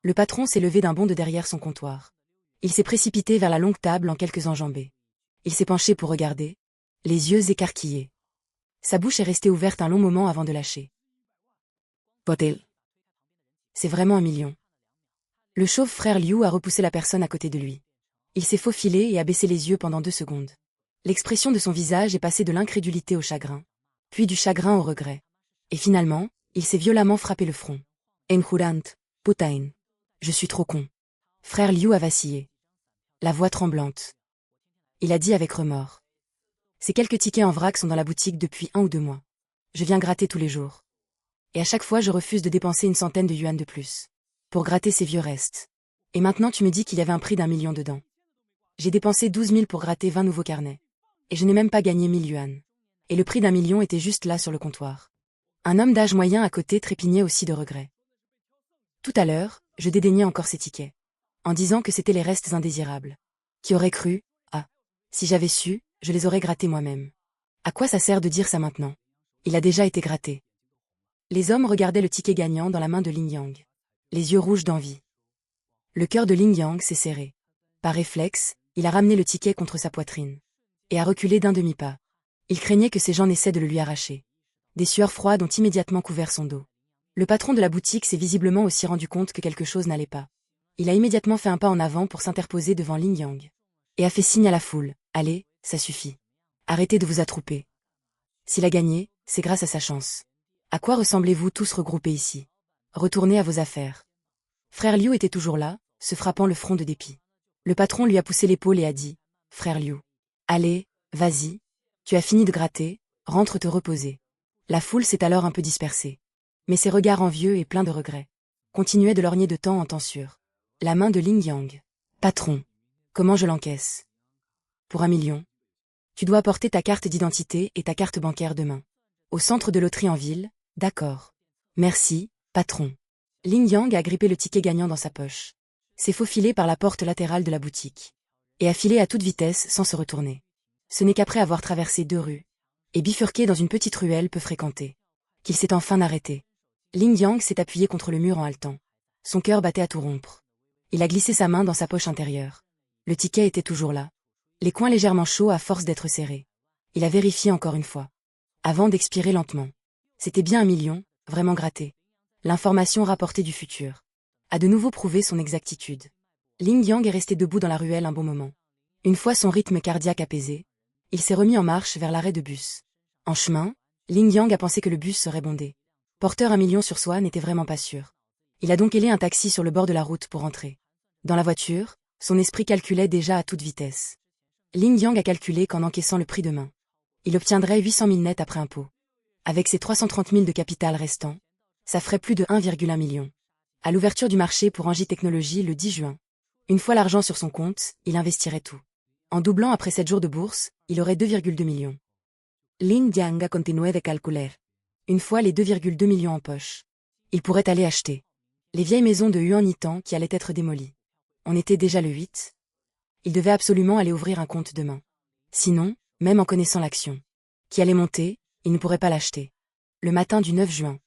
Speaker 1: Le patron s'est levé d'un bond de derrière son comptoir. Il s'est précipité vers la longue table en quelques enjambées. Il s'est penché pour regarder, les yeux écarquillés. Sa bouche est restée ouverte un long moment avant de lâcher. Potel. C'est vraiment 1 million. Le chauve frère Liu a repoussé la personne à côté de lui. Il s'est faufilé et a baissé les yeux pendant 2 secondes. L'expression de son visage est passée de l'incrédulité au chagrin, puis du chagrin au regret. Et finalement, il s'est violemment frappé le front. Enjurant, putain. Je suis trop con. Frère Liu a vacillé. La voix tremblante. Il a dit avec remords. Ces quelques tickets en vrac sont dans la boutique depuis 1 ou 2 mois. Je viens gratter tous les jours. Et à chaque fois je refuse de dépenser une centaine de yuan de plus. Pour gratter ces vieux restes. Et maintenant tu me dis qu'il y avait un prix d'1 million dedans. J'ai dépensé 12 000 pour gratter 20 nouveaux carnets. Et je n'ai même pas gagné 1000 yuan. Et le prix d'1 million était juste là sur le comptoir. Un homme d'âge moyen à côté trépignait aussi de regret. Tout à l'heure, je dédaignais encore ces tickets. En disant que c'étaient les restes indésirables. Qui aurait cru? Ah. Si j'avais su, je les aurais grattés moi-même. À quoi ça sert de dire ça maintenant? Il a déjà été gratté. Les hommes regardaient le ticket gagnant dans la main de Lin Yang. Les yeux rouges d'envie. Le cœur de Lin Yang s'est serré. Par réflexe, il a ramené le ticket contre sa poitrine. Et a reculé d'un demi-pas. Il craignait que ces gens n'essaient de le lui arracher. Des sueurs froides ont immédiatement couvert son dos. Le patron de la boutique s'est visiblement aussi rendu compte que quelque chose n'allait pas. Il a immédiatement fait un pas en avant pour s'interposer devant Lin Yang. Et a fait signe à la foule. Allez, ça suffit. Arrêtez de vous attrouper. S'il a gagné, c'est grâce à sa chance. À quoi ressemblez-vous tous regroupés ici? Retournez à vos affaires. Frère Liu était toujours là, se frappant le front de dépit. Le patron lui a poussé l'épaule et a dit, Frère Liu. Allez, vas-y. Tu as fini de gratter, rentre te reposer. La foule s'est alors un peu dispersée. Mais ses regards envieux et pleins de regrets continuaient de lorgner de temps en temps sur la main de Lin Yang. Patron. Comment je l'encaisse? Pour 1 million. Tu dois apporter ta carte d'identité et ta carte bancaire demain. Au centre de loterie en ville, d'accord. Merci, patron. Lin Yang a grippé le ticket gagnant dans sa poche. S'est faufilé par la porte latérale de la boutique. Et a filé à toute vitesse sans se retourner. Ce n'est qu'après avoir traversé 2 rues et bifurqué dans une petite ruelle peu fréquentée qu'il s'est enfin arrêté. Lin Yang s'est appuyé contre le mur en haletant. Son cœur battait à tout rompre. Il a glissé sa main dans sa poche intérieure. Le ticket était toujours là. Les coins légèrement chauds à force d'être serrés. Il a vérifié encore une fois. Avant d'expirer lentement. C'était bien 1 million, vraiment gratté. L'information rapportée du futur a de nouveau prouvé son exactitude. Lin Yang est resté debout dans la ruelle un bon moment. Une fois son rythme cardiaque apaisé, il s'est remis en marche vers l'arrêt de bus. En chemin, Lin Yang a pensé que le bus serait bondé. Porteur 1 million sur soi n'était vraiment pas sûr. Il a donc hélé un taxi sur le bord de la route pour entrer. Dans la voiture, son esprit calculait déjà à toute vitesse. Lin Yang a calculé qu'en encaissant le prix demain, il obtiendrait 800 000 net après impôt. Avec ses 330 000 de capital restant, ça ferait plus de 1,1 million. À l'ouverture du marché pour Engie Technologies le 10 juin. Une fois l'argent sur son compte, il investirait tout. En doublant après 7 jours de bourse, il aurait 2,2 millions.
Speaker 2: Lin Yang a continué de calculer.
Speaker 1: Une fois les 2,2 millions en poche, il pourrait aller acheter les vieilles maisons de Huan-Yitan qui allaient être démolies. On était déjà le 8. Il devait absolument aller ouvrir un compte demain. Sinon, même en connaissant l'action qui allait monter, il ne pourrait pas l'acheter. Le matin du 9 juin,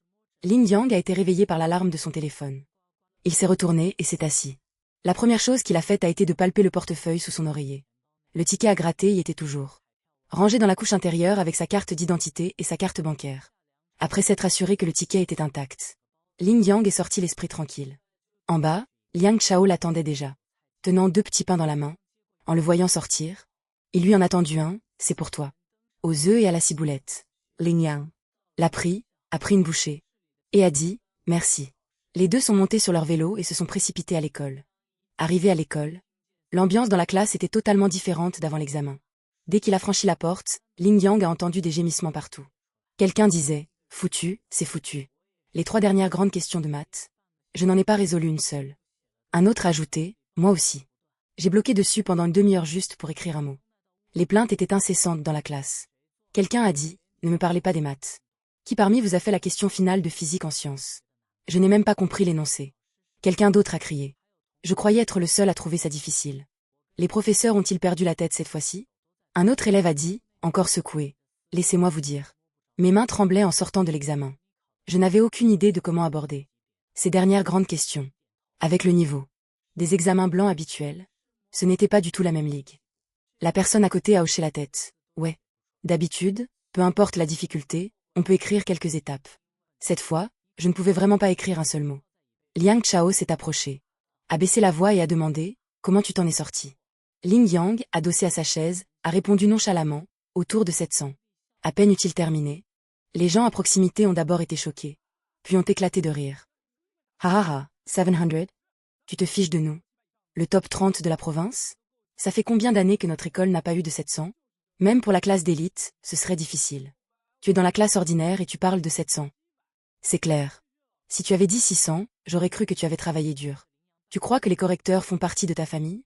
Speaker 1: Lin Yang a été réveillé par l'alarme de son téléphone. Il s'est retourné et s'est assis. La première chose qu'il a faite a été de palper le portefeuille sous son oreiller. Le ticket à gratter y était toujours. Rangé dans la couche intérieure avec sa carte d'identité et sa carte bancaire. Après s'être assuré que le ticket était intact, Lin Yang est sorti l'esprit tranquille. En bas, Liang Chao l'attendait déjà. Tenant 2 petits pains dans la main. En le voyant sortir, il lui en a tendu un, c'est pour toi. Aux œufs et à la ciboulette.
Speaker 2: Lin Yang
Speaker 1: L'a pris, a pris une bouchée. Et a dit, merci. Les deux sont montés sur leur vélo et se sont précipités à l'école. Arrivé à l'école, l'ambiance dans la classe était totalement différente d'avant l'examen. Dès qu'il a franchi la porte, Lin Yang a entendu des gémissements partout. Quelqu'un disait, foutu, c'est foutu. Les 3 dernières grandes questions de maths. Je n'en ai pas résolu une seule. Un autre a ajouté, moi aussi. J'ai bloqué dessus pendant une demi-heure juste pour écrire un mot. Les plaintes étaient incessantes dans la classe. Quelqu'un a dit, ne me parlez pas des maths. Qui parmi vous a fait la question finale de physique en sciences? Je n'ai même pas compris l'énoncé. Quelqu'un d'autre a crié. Je croyais être le seul à trouver ça difficile. Les professeurs ont-ils perdu la tête cette fois-ci? Un autre élève a dit, encore secoué. Laissez-moi vous dire. Mes mains tremblaient en sortant de l'examen. Je n'avais aucune idée de comment aborder ces dernières grandes questions. Avec le niveau des examens blancs habituels, ce n'était pas du tout la même ligue. La personne à côté a hoché la tête. Ouais. D'habitude, peu importe la difficulté, on peut écrire quelques étapes. Cette fois, je ne pouvais vraiment pas écrire un seul mot. Liang Chao s'est approché, a baissé la voix et a demandé, comment tu t'en es sorti? Lin Yang, adossé à sa chaise, a répondu nonchalamment, autour de 700. À peine eut-il terminé. Les gens à proximité ont d'abord été choqués, puis ont éclaté de rire. Ha ha ha, 700? Tu te fiches de nous? Le top 30 de la province? Ça fait combien d'années que notre école n'a pas eu de 700? Même pour la classe d'élite, ce serait difficile. Tu es dans la classe ordinaire et tu parles de 700. C'est clair. Si tu avais dit 600, j'aurais cru que tu avais travaillé dur. Tu crois que les correcteurs font partie de ta famille?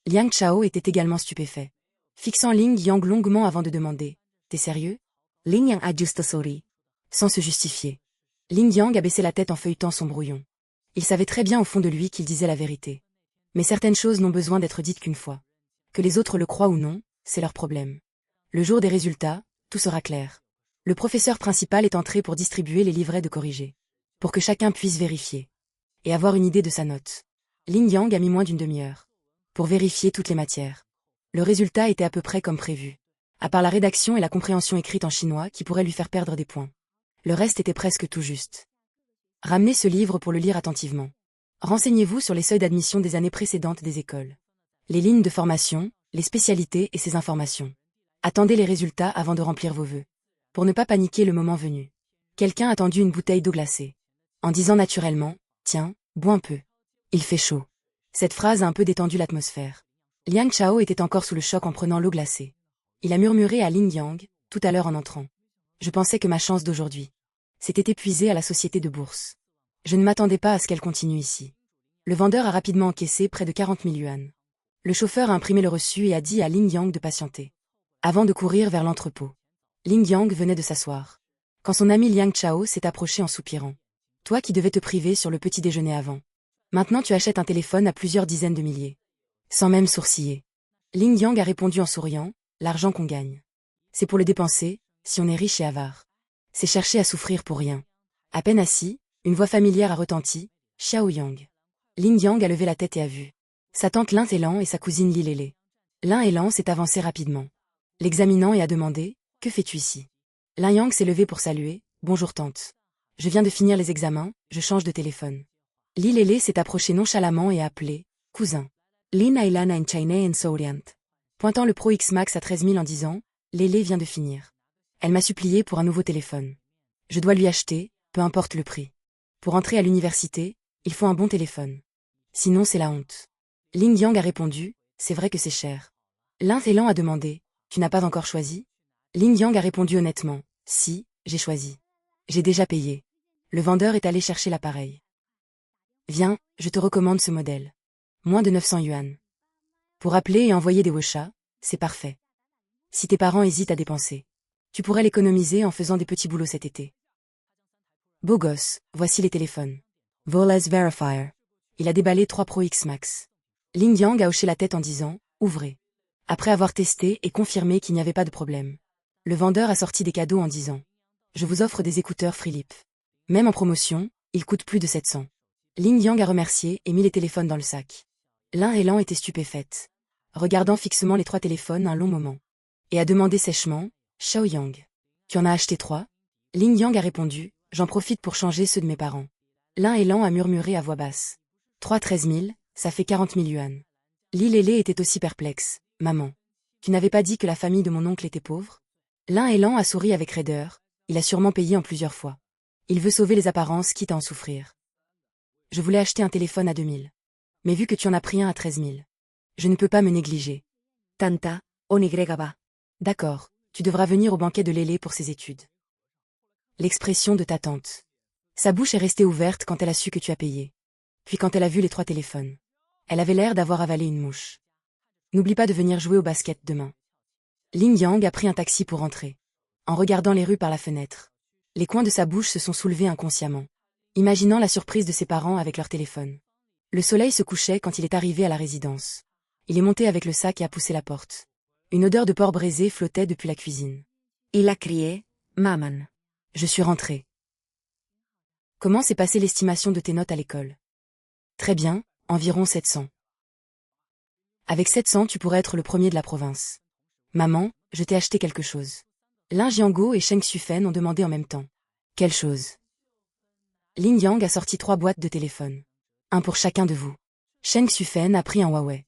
Speaker 1: Liang Chao était également stupéfait. Fixant Lin Yang longuement avant de demander. T'es sérieux?
Speaker 2: Lin Yang a juste souri.
Speaker 1: Sans se justifier. Lin Yang a baissé la tête en feuilletant son brouillon. Il savait très bien au fond de lui qu'il disait la vérité. Mais certaines choses n'ont besoin d'être dites qu'une fois. Que les autres le croient ou non, c'est leur problème. Le jour des résultats, tout sera clair. Le professeur principal est entré pour distribuer les livrets de corrigés. Pour que chacun puisse vérifier. Et avoir une idée de sa note. Lin Yang a mis moins d'une demi-heure. Pour vérifier toutes les matières. Le résultat était à peu près comme prévu. À part la rédaction et la compréhension écrite en chinois qui pourraient lui faire perdre des points. Le reste était presque tout juste. Ramenez ce livre pour le lire attentivement. Renseignez-vous sur les seuils d'admission des années précédentes des écoles. Les lignes de formation, les spécialités et ces informations. Attendez les résultats avant de remplir vos vœux. Pour ne pas paniquer le moment venu. Quelqu'un a tendu une bouteille d'eau glacée. En disant naturellement, tiens, bois un peu. Il fait chaud. Cette phrase a un peu détendu l'atmosphère. Liang Chao était encore sous le choc en prenant l'eau glacée. Il a murmuré à Lin Yang, tout à l'heure en entrant. Je pensais que ma chance d'aujourd'hui s'était épuisée à la société de bourse. Je ne m'attendais pas à ce qu'elle continue ici. Le vendeur a rapidement encaissé près de 40 000 yuan. Le chauffeur a imprimé le reçu et a dit à Lin Yang de patienter. Avant de courir vers l'entrepôt. Lin Yang venait de s'asseoir. Quand son ami Liang Chao s'est approché en soupirant. Toi qui devais te priver sur le petit déjeuner avant. Maintenant tu achètes un téléphone à plusieurs dizaines de milliers. Sans même sourciller. Lin Yang a répondu en souriant, l'argent qu'on gagne. C'est pour le dépenser, si on est riche et avare. C'est chercher à souffrir pour rien. À peine assis, une voix familière a retenti, Xiao Yang. Lin Yang a levé la tête et a vu. Sa tante Lin Télan et sa cousine Li Lélé. Lin Lan s'est avancé rapidement. L'examinant et a demandé, que fais-tu ici? Lin Yang s'est levé pour saluer, bonjour tante. Je viens de finir les examens, je change de téléphone. Li Lélé s'est approché nonchalamment et a appelé, cousin.
Speaker 2: Lin Ailan en China en Souriant.
Speaker 1: Pointant le Pro X Max à 13 000 en disant, Lélé vient de finir. Elle m'a supplié pour un nouveau téléphone. Je dois lui acheter, peu importe le prix. Pour entrer à l'université, il faut un bon téléphone. Sinon c'est la honte. Lin Yang a répondu, c'est vrai que c'est cher. Lin Télan a demandé, tu n'as pas encore choisi? Lin Yang a répondu honnêtement, si, j'ai choisi. J'ai déjà payé. Le vendeur est allé chercher l'appareil. Viens, je te recommande ce modèle. Moins de 900 yuan. Pour appeler et envoyer des WhatsApp, c'est parfait. Si tes parents hésitent à dépenser, tu pourrais l'économiser en faisant des petits boulots cet été. Beau gosse, voici les téléphones.
Speaker 2: Volas Verifier.
Speaker 1: Il a déballé 3 Pro X Max. Lin Yang a hoché la tête en disant, ouvrez. Après avoir testé et confirmé qu'il n'y avait pas de problème. Le vendeur a sorti des cadeaux en disant, je vous offre des écouteurs Philips. Même en promotion, ils coûtent plus de 700. Lin Yang a remercié et mis les téléphones dans le sac. Lin Lan était stupéfaite. Regardant fixement les 3 téléphones un long moment. Et a demandé sèchement, Xiao Yang. Tu en as acheté 3? Lin Yang a répondu, j'en profite pour changer ceux de mes parents. Lin Lan a murmuré à voix basse. 3 13 000, ça fait 40 000 yuan. Li Lélé était aussi perplexe. Maman. Tu n'avais pas dit que la famille de mon oncle était pauvre? Lin Lan a souri avec raideur, il a sûrement payé en plusieurs fois. Il veut sauver les apparences quitte à en souffrir. Je voulais acheter un téléphone à 2000. Mais vu que tu en as pris un à 13 000. Je ne peux pas me négliger.
Speaker 2: Tanta, Onigrega.
Speaker 1: D'accord, tu devras venir au banquet de Lélé pour ses études. L'expression de ta tante. Sa bouche est restée ouverte quand elle a su que tu as payé. Puis quand elle a vu les 3 téléphones. Elle avait l'air d'avoir avalé une mouche. N'oublie pas de venir jouer au basket demain. Lin Yang a pris un taxi pour rentrer. En regardant les rues par la fenêtre. Les coins de sa bouche se sont soulevés inconsciemment. Imaginant la surprise de ses parents avec leur téléphone. Le soleil se couchait quand il est arrivé à la résidence. Il est monté avec le sac et a poussé la porte. Une odeur de porc braisé flottait depuis la cuisine.
Speaker 2: Il a crié, Maman.
Speaker 1: Je suis rentré. Comment s'est passée l'estimation de tes notes à l'école? Très bien, environ 700. Avec 700 tu pourrais être le premier de la province. Maman, je t'ai acheté quelque chose. Lin Jiango et Sheng Xufen ont demandé en même temps. Quelle chose? Lin Yang a sorti 3 boîtes de téléphone. Un pour chacun de vous. Sheng Xufen a pris un Huawei.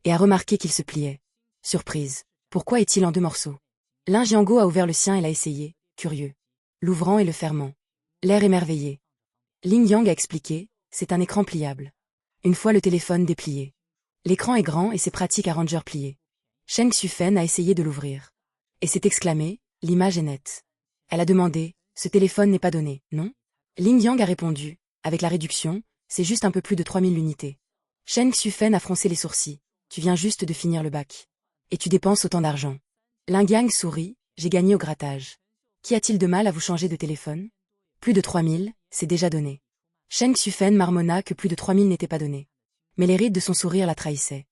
Speaker 1: Et a remarqué qu'il se pliait. Surprise. Pourquoi est-il en 2 morceaux? Lin Jiango a ouvert le sien et l'a essayé, curieux. L'ouvrant et le fermant. L'air émerveillé. Lin Yang a expliqué, c'est un écran pliable. Une fois le téléphone déplié. L'écran est grand et c'est pratique à ranger plié. Sheng Xufen a essayé de l'ouvrir. Et s'est exclamé, l'image est nette. Elle a demandé, ce téléphone n'est pas donné, non? Lin Yang a répondu, avec la réduction, c'est juste un peu plus de 3000 unités. Sheng Xufen a froncé les sourcils. Tu viens juste de finir le bac. Et tu dépenses autant d'argent. Lin Yang sourit, j'ai gagné au grattage. Qu'y a-t-il de mal à vous changer de téléphone? Plus de 3000, c'est déjà donné. Sheng Xufen marmonna que plus de 3000 n'étaient pas donnés. Mais les rides de son sourire la trahissaient.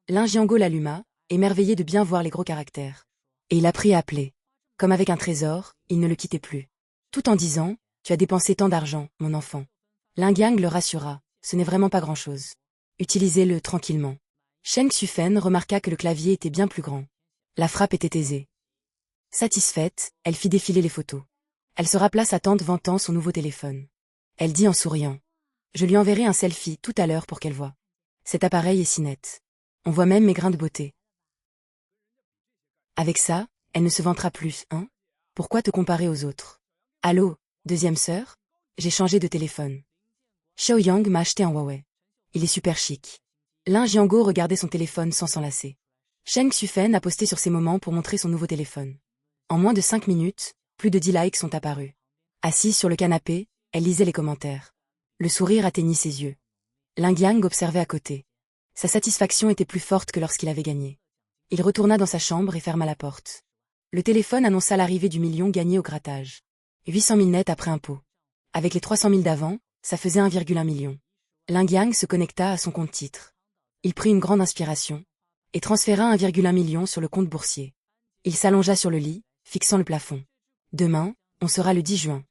Speaker 1: Lin Jiango l'alluma, émerveillé de bien voir les gros caractères. Et il apprit à appeler. Comme avec un trésor, il ne le quittait plus. Tout en disant, tu as dépensé tant d'argent, mon enfant. Ling Yang le rassura, ce n'est vraiment pas grand-chose. Utilisez-le tranquillement. Cheng Xufen remarqua que le clavier était bien plus grand. La frappe était aisée. Satisfaite, elle fit défiler les photos. Elle se rappela sa tante vantant son nouveau téléphone. Elle dit en souriant. Je lui enverrai un selfie tout à l'heure pour qu'elle voie. Cet appareil est si net. On voit même mes grains de beauté. Avec ça, elle ne se vantera plus, hein? Pourquoi te comparer aux autres? Allô, deuxième sœur? J'ai changé de téléphone. Xiao Yang m'a acheté un Huawei. Il est super chic. Lin Jianguo regardait son téléphone sans s'enlacer. Cheng Xufen a posté sur ses moments pour montrer son nouveau téléphone. En moins de 5 minutes, plus de 10 likes sont apparus. Assise sur le canapé, elle lisait les commentaires. Le sourire atteignit ses yeux. Ling Yang observait à côté. Sa satisfaction était plus forte que lorsqu'il avait gagné. Il retourna dans sa chambre et ferma la porte. Le téléphone annonça l'arrivée du million gagné au grattage. 800 000 nets après impôt. Avec les 300 000 d'avant, ça faisait 1,1 million. Ling Yang se connecta à son compte titre. Il prit une grande inspiration et transféra 1,1 million sur le compte boursier. Il s'allongea sur le lit, fixant le plafond. Demain, on sera le 10 juin.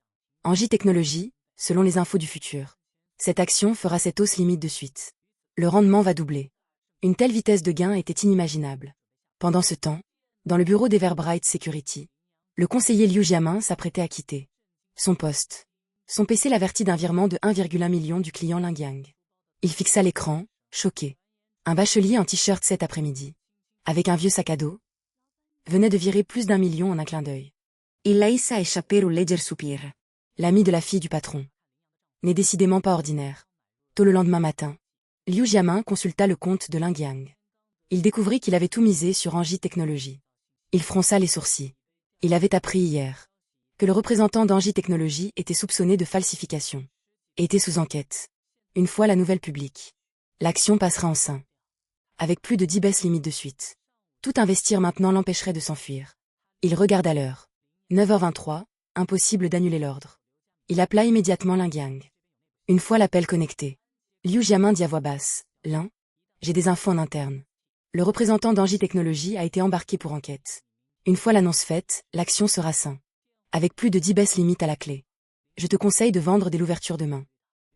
Speaker 1: Engie Technologies, selon les infos du futur. Cette action fera cette hausse limite de suite. Le rendement va doubler. Une telle vitesse de gain était inimaginable. Pendant ce temps, dans le bureau d'Everbright Security, le conseiller Liu Jiamin s'apprêtait à quitter son poste. Son PC l'avertit d'un virement de 1,1 million du client Ling Yang. Il fixa l'écran, choqué. Un bachelier en t-shirt cet après-midi, avec un vieux sac à dos, venait de virer plus d'1 million en un clin d'œil.
Speaker 2: Il laissa échapper un léger soupir.
Speaker 1: L'ami de la fille du patron. N'est décidément pas ordinaire. Tôt le lendemain matin, Liu Jiamin consulta le compte de Ling Yang. Il découvrit qu'il avait tout misé sur Engie Technologies. Il fronça les sourcils. Il avait appris hier que le représentant d'Engie Technologies était soupçonné de falsification et était sous enquête. Une fois la nouvelle publique, l'action passera en sein. Avec plus de 10 baisses limites de suite. Tout investir maintenant l'empêcherait de s'enfuir. Il regarda l'heure. 9h23, impossible d'annuler l'ordre. Il appela immédiatement Ling Yang. Une fois l'appel connecté, Liu Jiamin dit à voix basse, « Lin, j'ai des infos en interne. Le représentant d'Engie Technologies a été embarqué pour enquête. Une fois l'annonce faite, l'action sera sain. Avec plus de 10 baisses limites à la clé. Je te conseille de vendre dès l'ouverture demain. »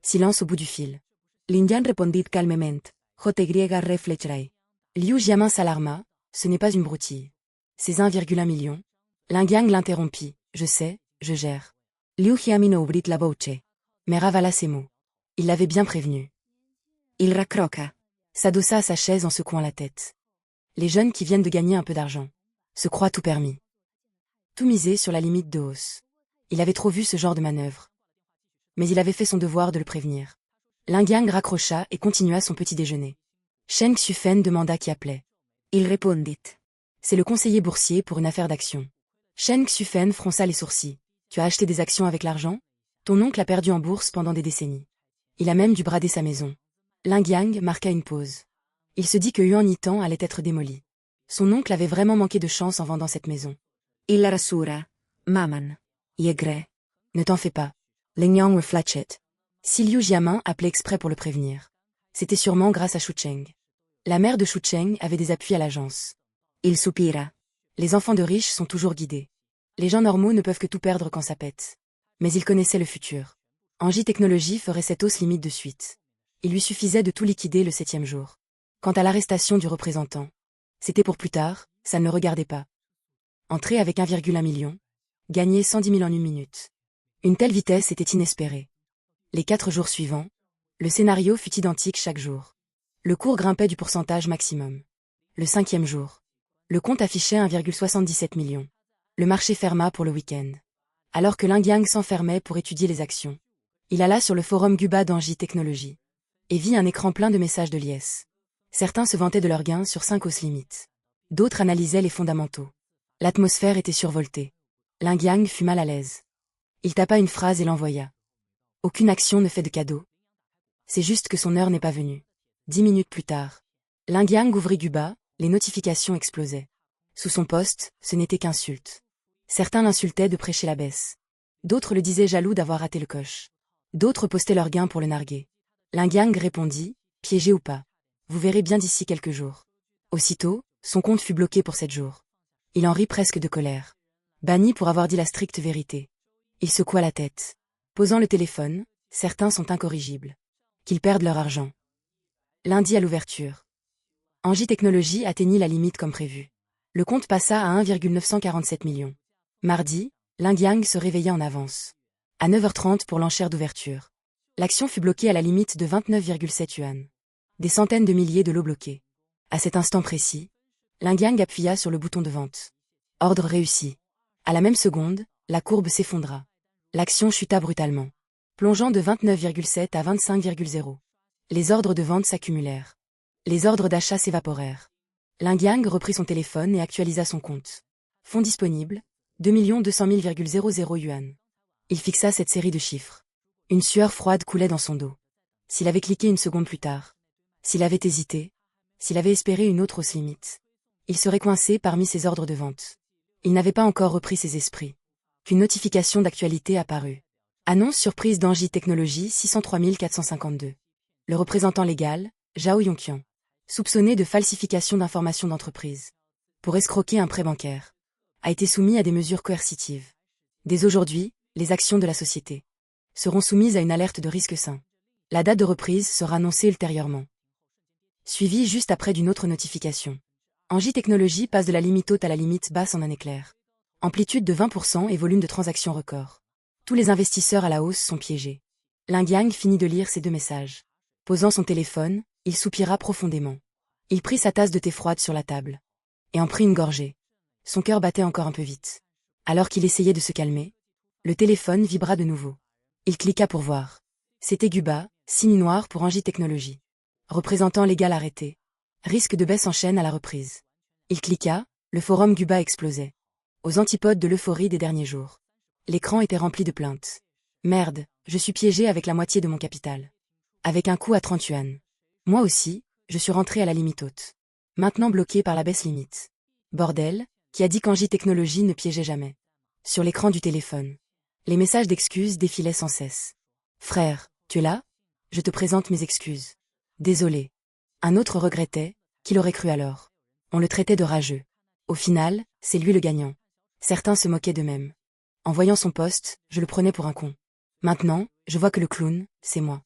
Speaker 1: Silence au bout du fil.
Speaker 2: Ling Yang répondit calmement. JY reflecherai.
Speaker 1: Liu Jiamin s'alarma, ce n'est pas une broutille. C'est 1,1 million. Ling Yang l'interrompit, je sais, je gère.
Speaker 2: Liu Jiamin ouvrit la bouche.
Speaker 1: Mais ravala ses mots. Il l'avait bien prévenu.
Speaker 2: Il raccroqua.
Speaker 1: S'adossa à sa chaise en secouant la tête. Les jeunes qui viennent de gagner un peu d'argent se croient tout permis. Tout misé sur la limite de hausse. Il avait trop vu ce genre de manœuvre. Mais il avait fait son devoir de le prévenir. Ling Yang raccrocha et continua son petit déjeuner. Cheng Xufen demanda qui appelait.
Speaker 2: Il répondit.
Speaker 1: C'est le conseiller boursier pour une affaire d'action. Cheng Xufen fronça les sourcils. Tu as acheté des actions avec l'argent? Ton oncle a perdu en bourse pendant des décennies. Il a même dû brader sa maison. Ling Yang marqua une pause. Il se dit que Yuan Yitan allait être démoli. Son oncle avait vraiment manqué de chance en vendant cette maison.
Speaker 2: Il la rassura. Maman.
Speaker 1: Yegre. Ne t'en fais pas. Ling Yang refletchit. Si Liu Jiamin appelait exprès pour le prévenir. C'était sûrement grâce à Shu Cheng. La mère de Shu Cheng avait des appuis à l'agence.
Speaker 2: Il soupira.
Speaker 1: Les enfants de riches sont toujours guidés. Les gens normaux ne peuvent que tout perdre quand ça pète. Mais il connaissait le futur. Engie Technologies ferait cette hausse limite de suite. Il lui suffisait de tout liquider le 7e jour. Quant à l'arrestation du représentant, c'était pour plus tard, ça ne le regardait pas. Entrer avec 1,1 million. Gagner 110 000 en une minute. Une telle vitesse était inespérée. Les 4 jours suivants, le scénario fut identique chaque jour. Le cours grimpait du pourcentage maximum. Le 5e jour, le compte affichait 1,77 million. Le marché ferma pour le week-end. Alors que Ling Yang s'enfermait pour étudier les actions, il alla sur le forum Guba d'Engie Technologies et vit un écran plein de messages de liesse. Certains se vantaient de leurs gains sur 5 hausses limites. D'autres analysaient les fondamentaux. L'atmosphère était survoltée. Ling Yang fut mal à l'aise. Il tapa une phrase et l'envoya. Aucune action ne fait de cadeau. C'est juste que son heure n'est pas venue. 10 minutes plus tard, Ling Yang ouvrit Guba, les notifications explosaient. Sous son poste, ce n'était qu'insulte. Certains l'insultaient de prêcher la baisse. D'autres le disaient jaloux d'avoir raté le coche. D'autres postaient leurs gains pour le narguer. Ling Yang répondit, piégé ou pas. Vous verrez bien d'ici quelques jours. Aussitôt, son compte fut bloqué pour 7 jours. Il en rit presque de colère. banni pour avoir dit la stricte vérité. Il secoua la tête. Posant le téléphone, certains sont incorrigibles. Qu'ils perdent leur argent. Lundi à l'ouverture. Engie Technologies atteignit la limite comme prévu. Le compte passa à 1,947 millions. Mardi, Lingyang se réveilla en avance. À 9h30 pour l'enchère d'ouverture. L'action fut bloquée à la limite de 29,7 yuan. Des centaines de milliers de lots bloqués. À cet instant précis, Lingyang appuya sur le bouton de vente. Ordre réussi. À la même seconde, la courbe s'effondra. L'action chuta brutalement, plongeant de 29,7 à 25,0. Les ordres de vente s'accumulèrent. Les ordres d'achat s'évaporèrent. Lingyang reprit son téléphone et actualisa son compte. Fonds disponibles, 2 200 000,00 yuan. Il fixa cette série de chiffres. Une sueur froide coulait dans son dos. S'il avait cliqué une seconde plus tard, s'il avait hésité, s'il avait espéré une autre hausse limite, il serait coincé parmi ses ordres de vente. Il n'avait pas encore repris ses esprits. Qu'une notification d'actualité apparut. Annonce surprise d'Engie Technologies 603 452. Le représentant légal, Zhao Yongqian, soupçonné de falsification d'informations d'entreprise, pour escroquer un prêt bancaire, a été soumis à des mesures coercitives. Dès aujourd'hui, les actions de la société seront soumises à une alerte de risque sain. La date de reprise sera annoncée ultérieurement. Suivie juste après d'une autre notification. Engie Technologies passe de la limite haute à la limite basse en un éclair. Amplitude de 20% et volume de transactions record. Tous les investisseurs à la hausse sont piégés. Lingyang finit de lire ces deux messages. Posant son téléphone, il soupira profondément. Il prit sa tasse de thé froide sur la table. Et en prit une gorgée. Son cœur battait encore un peu vite. Alors qu'il essayait de se calmer, le téléphone vibra de nouveau. Il cliqua pour voir. C'était Guba, signe noir pour Engie Technologies. Représentant légal arrêté. Risque de baisse en chaîne à la reprise. Il cliqua, le forum Guba explosait. Aux antipodes de l'euphorie des derniers jours. L'écran était rempli de plaintes. Merde, je suis piégé avec la moitié de mon capital. Avec un coût à 30 yuan. Moi aussi, je suis rentré à la limite haute. Maintenant bloqué par la baisse limite. Bordel, qui a dit qu'Engie Technologies ne piégeait jamais. Sur l'écran du téléphone. Les messages d'excuses défilaient sans cesse. Frère, tu es là? Je te présente mes excuses. Désolé. Un autre regrettait, qu'il aurait cru alors. On le traitait de rageux. Au final, c'est lui le gagnant. Certains se moquaient d'eux-mêmes. En voyant son poste, je le prenais pour un con. Maintenant, je vois que le clown, c'est moi.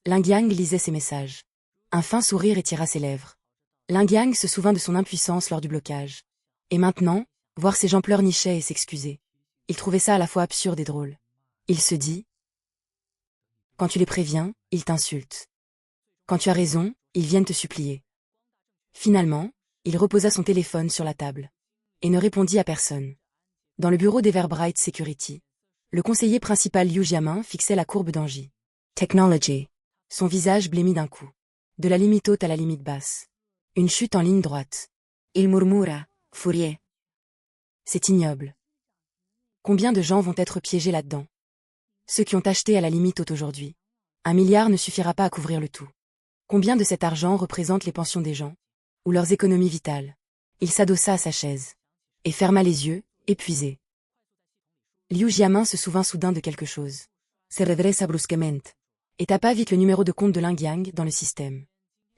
Speaker 1: Lingyang lisait ses messages. Un fin sourire étira ses lèvres. Lingyang se souvint de son impuissance lors du blocage. Et maintenant, voir ces gens pleurnicher et s'excuser. Il trouvait ça à la fois absurde et drôle. Il se dit. Quand tu les préviens, ils t'insultent. Quand tu as raison, ils viennent te supplier. Finalement, il reposa son téléphone sur la table. Et ne répondit à personne. Dans le bureau d'Everbright Security, le conseiller principal Liu Jiamin fixait la courbe d'Engie Technology. Son visage blêmit d'un coup. De la limite haute à la limite basse. Une chute en ligne droite. Il murmura, furieux. C'est ignoble. Combien de gens vont être piégés là-dedans? Ceux qui ont acheté à la limite haute aujourd'hui. 1 milliard ne suffira pas à couvrir le tout. Combien de cet argent représente les pensions des gens? Ou leurs économies vitales? Il s'adossa à sa chaise. Et ferma les yeux, épuisé. Liu Jiamin se souvint soudain de quelque chose. Se redressa brusquement. Et tapa vite le numéro de compte de Lingyang dans le système.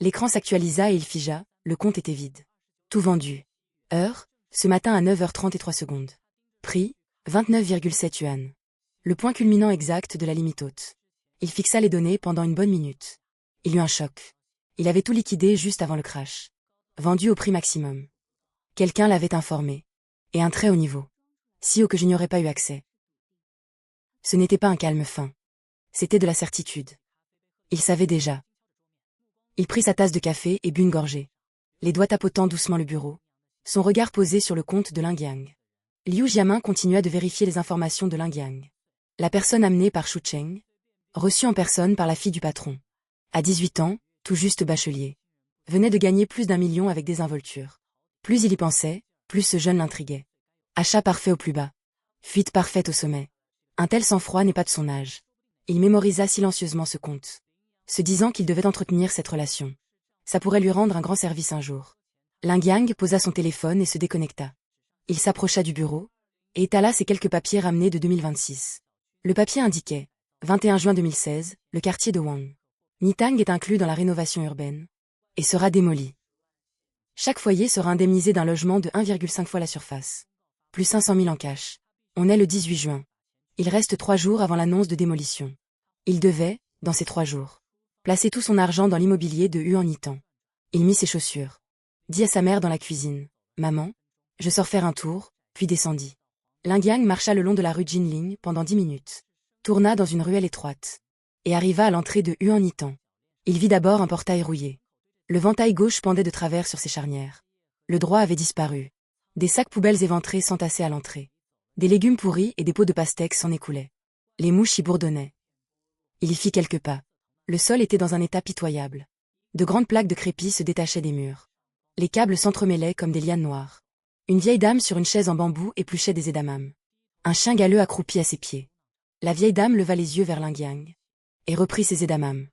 Speaker 1: L'écran s'actualisa et il figea, le compte était vide. Tout vendu. Heure, ce matin à 9h33. Prix, 29,7 yuan. Le point culminant exact de la limite haute. Il fixa les données pendant une bonne minute. Il eut un choc. Il avait tout liquidé juste avant le crash. Vendu au prix maximum. Quelqu'un l'avait informé. Et un très haut niveau. Si haut que je n'y aurais pas eu accès. Ce n'était pas un calme fin. C'était de la certitude. Il savait déjà. Il prit sa tasse de café et but une gorgée. Les doigts tapotant doucement le bureau. Son regard posé sur le compte de Lingyang. Liu Jiamin continua de vérifier les informations de Lingyang. La personne amenée par Shu Cheng. Reçue en personne par la fille du patron. À 18 ans, tout juste bachelier. Venait de gagner plus d'1 million avec désinvolture. Plus il y pensait, plus ce jeune l'intriguait. Achat parfait au plus bas. Fuite parfaite au sommet. Un tel sang-froid n'est pas de son âge. Il mémorisa silencieusement ce compte. Se disant qu'il devait entretenir cette relation. Ça pourrait lui rendre un grand service un jour. Lingyang posa son téléphone et se déconnecta. Il s'approcha du bureau, et étala ses quelques papiers ramenés de 2026. Le papier indiquait, 21 juin 2016, le quartier de Wang. Nitang est inclus dans la rénovation urbaine, et sera démoli. Chaque foyer sera indemnisé d'un logement de 1,5 fois la surface. Plus 500 000 en cash. On est le 18 juin. Il reste 3 jours avant l'annonce de démolition. Il devait, dans ces 3 jours, placer tout son argent dans l'immobilier de Huan-Itan. Il mit ses chaussures. Dit à sa mère dans la cuisine, « Maman, je sors faire un tour », puis descendit. Lingyang marcha le long de la rue Jinling pendant 10 minutes. Tourna dans une ruelle étroite. Et arriva à l'entrée de Huan-Itan. Il vit d'abord un portail rouillé. Le ventail gauche pendait de travers sur ses charnières. Le droit avait disparu. Des sacs poubelles éventrés s'entassaient à l'entrée. Des légumes pourris et des pots de pastèques s'en écoulaient. Les mouches y bourdonnaient. Il y fit quelques pas. Le sol était dans un état pitoyable. De grandes plaques de crépi se détachaient des murs. Les câbles s'entremêlaient comme des lianes noires. Une vieille dame sur une chaise en bambou épluchait des édamames. Un chien galeux accroupi à ses pieds. La vieille dame leva les yeux vers Lingyang et reprit ses édamames.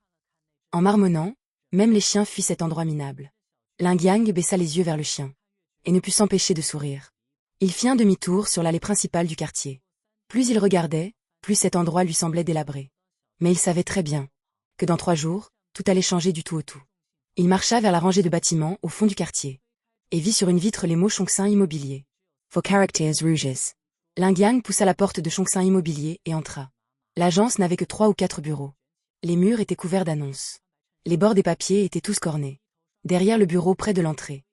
Speaker 1: En marmonnant, même les chiens fuient cet endroit minable. Lingyang baissa les yeux vers le chien et ne put s'empêcher de sourire. Il fit un demi-tour sur l'allée principale du quartier. Plus il regardait, plus cet endroit lui semblait délabré. Mais il savait très bien que dans 3 jours, tout allait changer du tout au tout. Il marcha vers la rangée de bâtiments au fond du quartier et vit sur une vitre les mots Chongqing Immobilier. For characters rouges. Lingyang poussa la porte de Chongqing Immobilier et entra. L'agence n'avait que 3 ou 4 bureaux. Les murs étaient couverts d'annonces. Les bords des papiers étaient tous cornés. Derrière le bureau près de l'entrée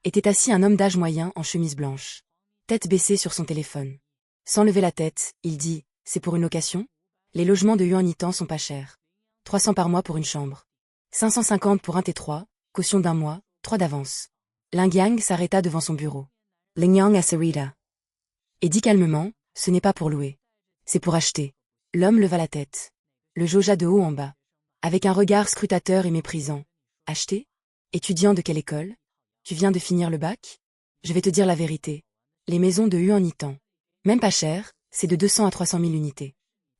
Speaker 1: était assis un homme d'âge moyen en chemise blanche, tête baissée sur son téléphone. Sans lever la tête, il dit « C'est pour une location ? Les logements de Huan-Itan sont pas chers. 300 par mois pour une chambre. 550 pour un T3, caution d'1 mois, 3 d'avance. » Lingyang s'arrêta devant son bureau. Lingyang Asarita. Et dit calmement, « Ce n'est pas pour louer. C'est pour acheter. » L'homme leva la tête. Le jaugea de haut en bas. Avec un regard scrutateur et méprisant. « Acheter ? Étudiant de quelle école ? Tu viens de finir le bac ? Je vais te dire la vérité. Les maisons de Huan-Itan. Même pas cher, c'est de 200 à 300 000 unités.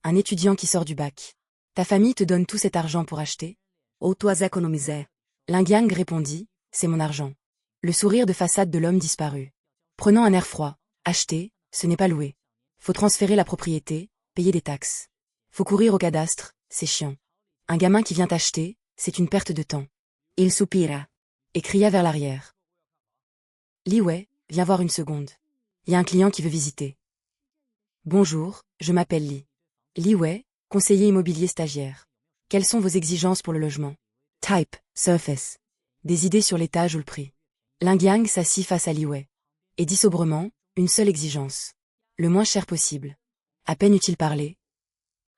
Speaker 1: Un étudiant qui sort du bac. Ta famille te donne tout cet argent pour acheter ? Oh, toi économiser. Lingyang répondit, c'est mon argent. Le sourire de façade de l'homme disparut. Prenant un air froid, acheter, ce n'est pas louer. Faut transférer la propriété, payer des taxes. Faut courir au cadastre, c'est chiant. Un gamin qui vient acheter, c'est une perte de temps. Il soupira. Et cria vers l'arrière. Li Wei, viens voir une seconde. Y a un client qui veut visiter. Bonjour, je m'appelle Li. Li Wei, conseiller immobilier stagiaire. Quelles sont vos exigences pour le logement? Type, surface. Des idées sur l'étage ou le prix. Lingyang s'assit face à Li Wei. Et dit sobrement, une seule exigence. Le moins cher possible. À peine eut-il parlé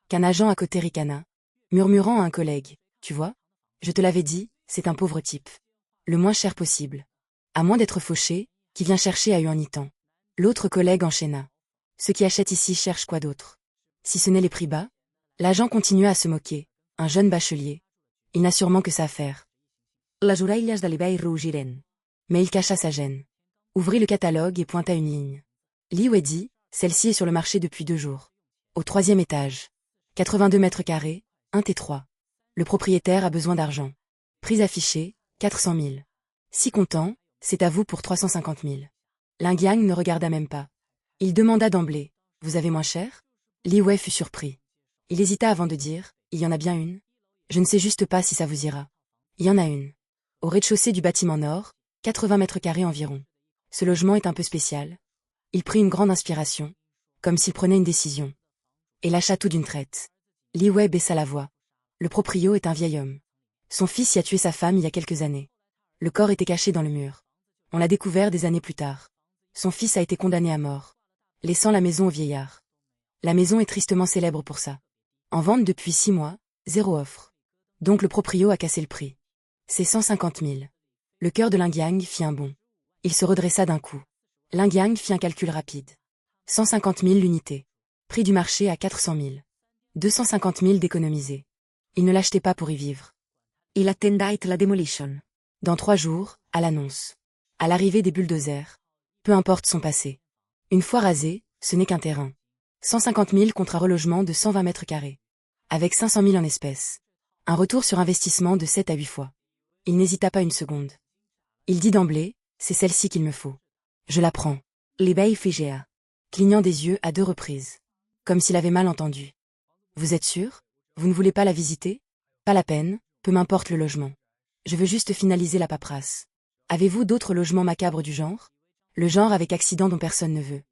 Speaker 1: qu'un agent à côté ricana, murmurant à un collègue, tu vois? Je te l'avais dit, c'est un pauvre type. Le moins cher possible. À moins d'être fauché, qui vient chercher à Huan-Itan. L'autre collègue enchaîna. Ceux qui achètent ici cherchent quoi d'autre? Si ce n'est les prix bas? L'agent continua à se moquer. Un jeune bachelier. Il n'a sûrement que ça à faire. Les orelles de l'Ibeille rougiren. Mais il cacha sa gêne. Ouvrit le catalogue et pointa une ligne. Li Wei dit, celle-ci est sur le marché depuis 2 jours. Au 3e étage. 82 mètres carrés, un T3. Le propriétaire a besoin d'argent. Prix affiché, 400 000. Si content, c'est à vous pour 350 000. Lingyang ne regarda même pas. Il demanda d'emblée, vous avez moins cher? Li Wei fut surpris. Il hésita avant de dire, il y en a bien une? Je ne sais juste pas si ça vous ira. Il y en a une. Au rez-de-chaussée du bâtiment nord, 80 mètres carrés environ. Ce logement est un peu spécial. Il prit une grande inspiration, comme s'il prenait une décision. Et lâcha tout d'une traite. Li Wei baissa la voix. Le proprio est un vieil homme. Son fils y a tué sa femme il y a quelques années. Le corps était caché dans le mur. On l'a découvert des années plus tard. Son fils a été condamné à mort, laissant la maison au vieillard. La maison est tristement célèbre pour ça. En vente depuis 6 mois, 0 offre. Donc le proprio a cassé le prix. C'est 150 000. Le cœur de Lingyang fit un bond. Il se redressa d'un coup. Lingyang fit un calcul rapide. 150 000 l'unité. Prix du marché à 400 000. 250 000 d'économiser. Il ne l'achetait pas pour y vivre. Il attendait la demolition. Dans 3 jours, à l'annonce. À l'arrivée des bulldozers. Peu importe son passé. Une fois rasé, ce n'est qu'un terrain. 150 000 contre un relogement de 120 mètres carrés. Avec 500 000 en espèces. Un retour sur investissement de 7 à 8 fois. Il n'hésita pas une seconde. Il dit d'emblée, c'est celle-ci qu'il me faut. Je la prends. L'Ibeille figea. Clignant des yeux à 2 reprises. Comme s'il avait mal entendu. Vous êtes sûr? Vous ne voulez pas la visiter? Pas la peine, peu m'importe le logement. Je veux juste finaliser la paperasse. Avez-vous d'autres logements macabres du genre? Le genre avec accident dont personne ne veut.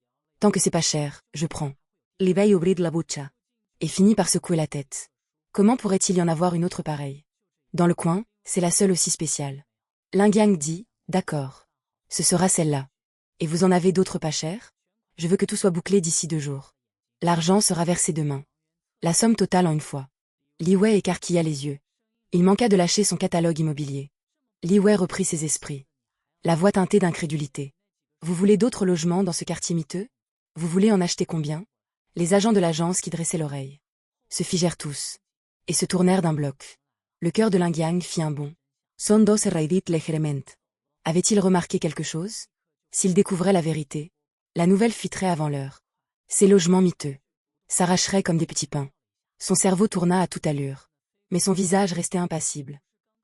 Speaker 1: Tant que c'est pas cher, je prends.
Speaker 2: Li vei obrir la butxa.
Speaker 1: Et finit par secouer la tête. Comment pourrait-il y en avoir une autre pareille? Dans le coin, c'est la seule aussi spéciale. Lingyang dit, d'accord. Ce sera celle-là. Et vous en avez d'autres pas chères? Je veux que tout soit bouclé d'ici 2 jours. L'argent sera versé demain. La somme totale en une fois. Li Wei écarquilla les yeux. Il manqua de lâcher son catalogue immobilier. Li Wei reprit ses esprits. La voix teintée d'incrédulité. Vous voulez d'autres logements dans ce quartier miteux? Vous voulez en acheter combien? Les agents de l'agence qui dressaient l'oreille se figèrent tous et se tournèrent d'un bloc. Le cœur de Lingyang fit un bond.
Speaker 2: Son dos erraidit legerement.
Speaker 1: Avait-il remarqué quelque chose? S'il découvrait la vérité, la nouvelle fuiterait avant l'heure. Ces logements miteux s'arracheraient comme des petits pains. Son cerveau tourna à toute allure. Mais son visage restait impassible.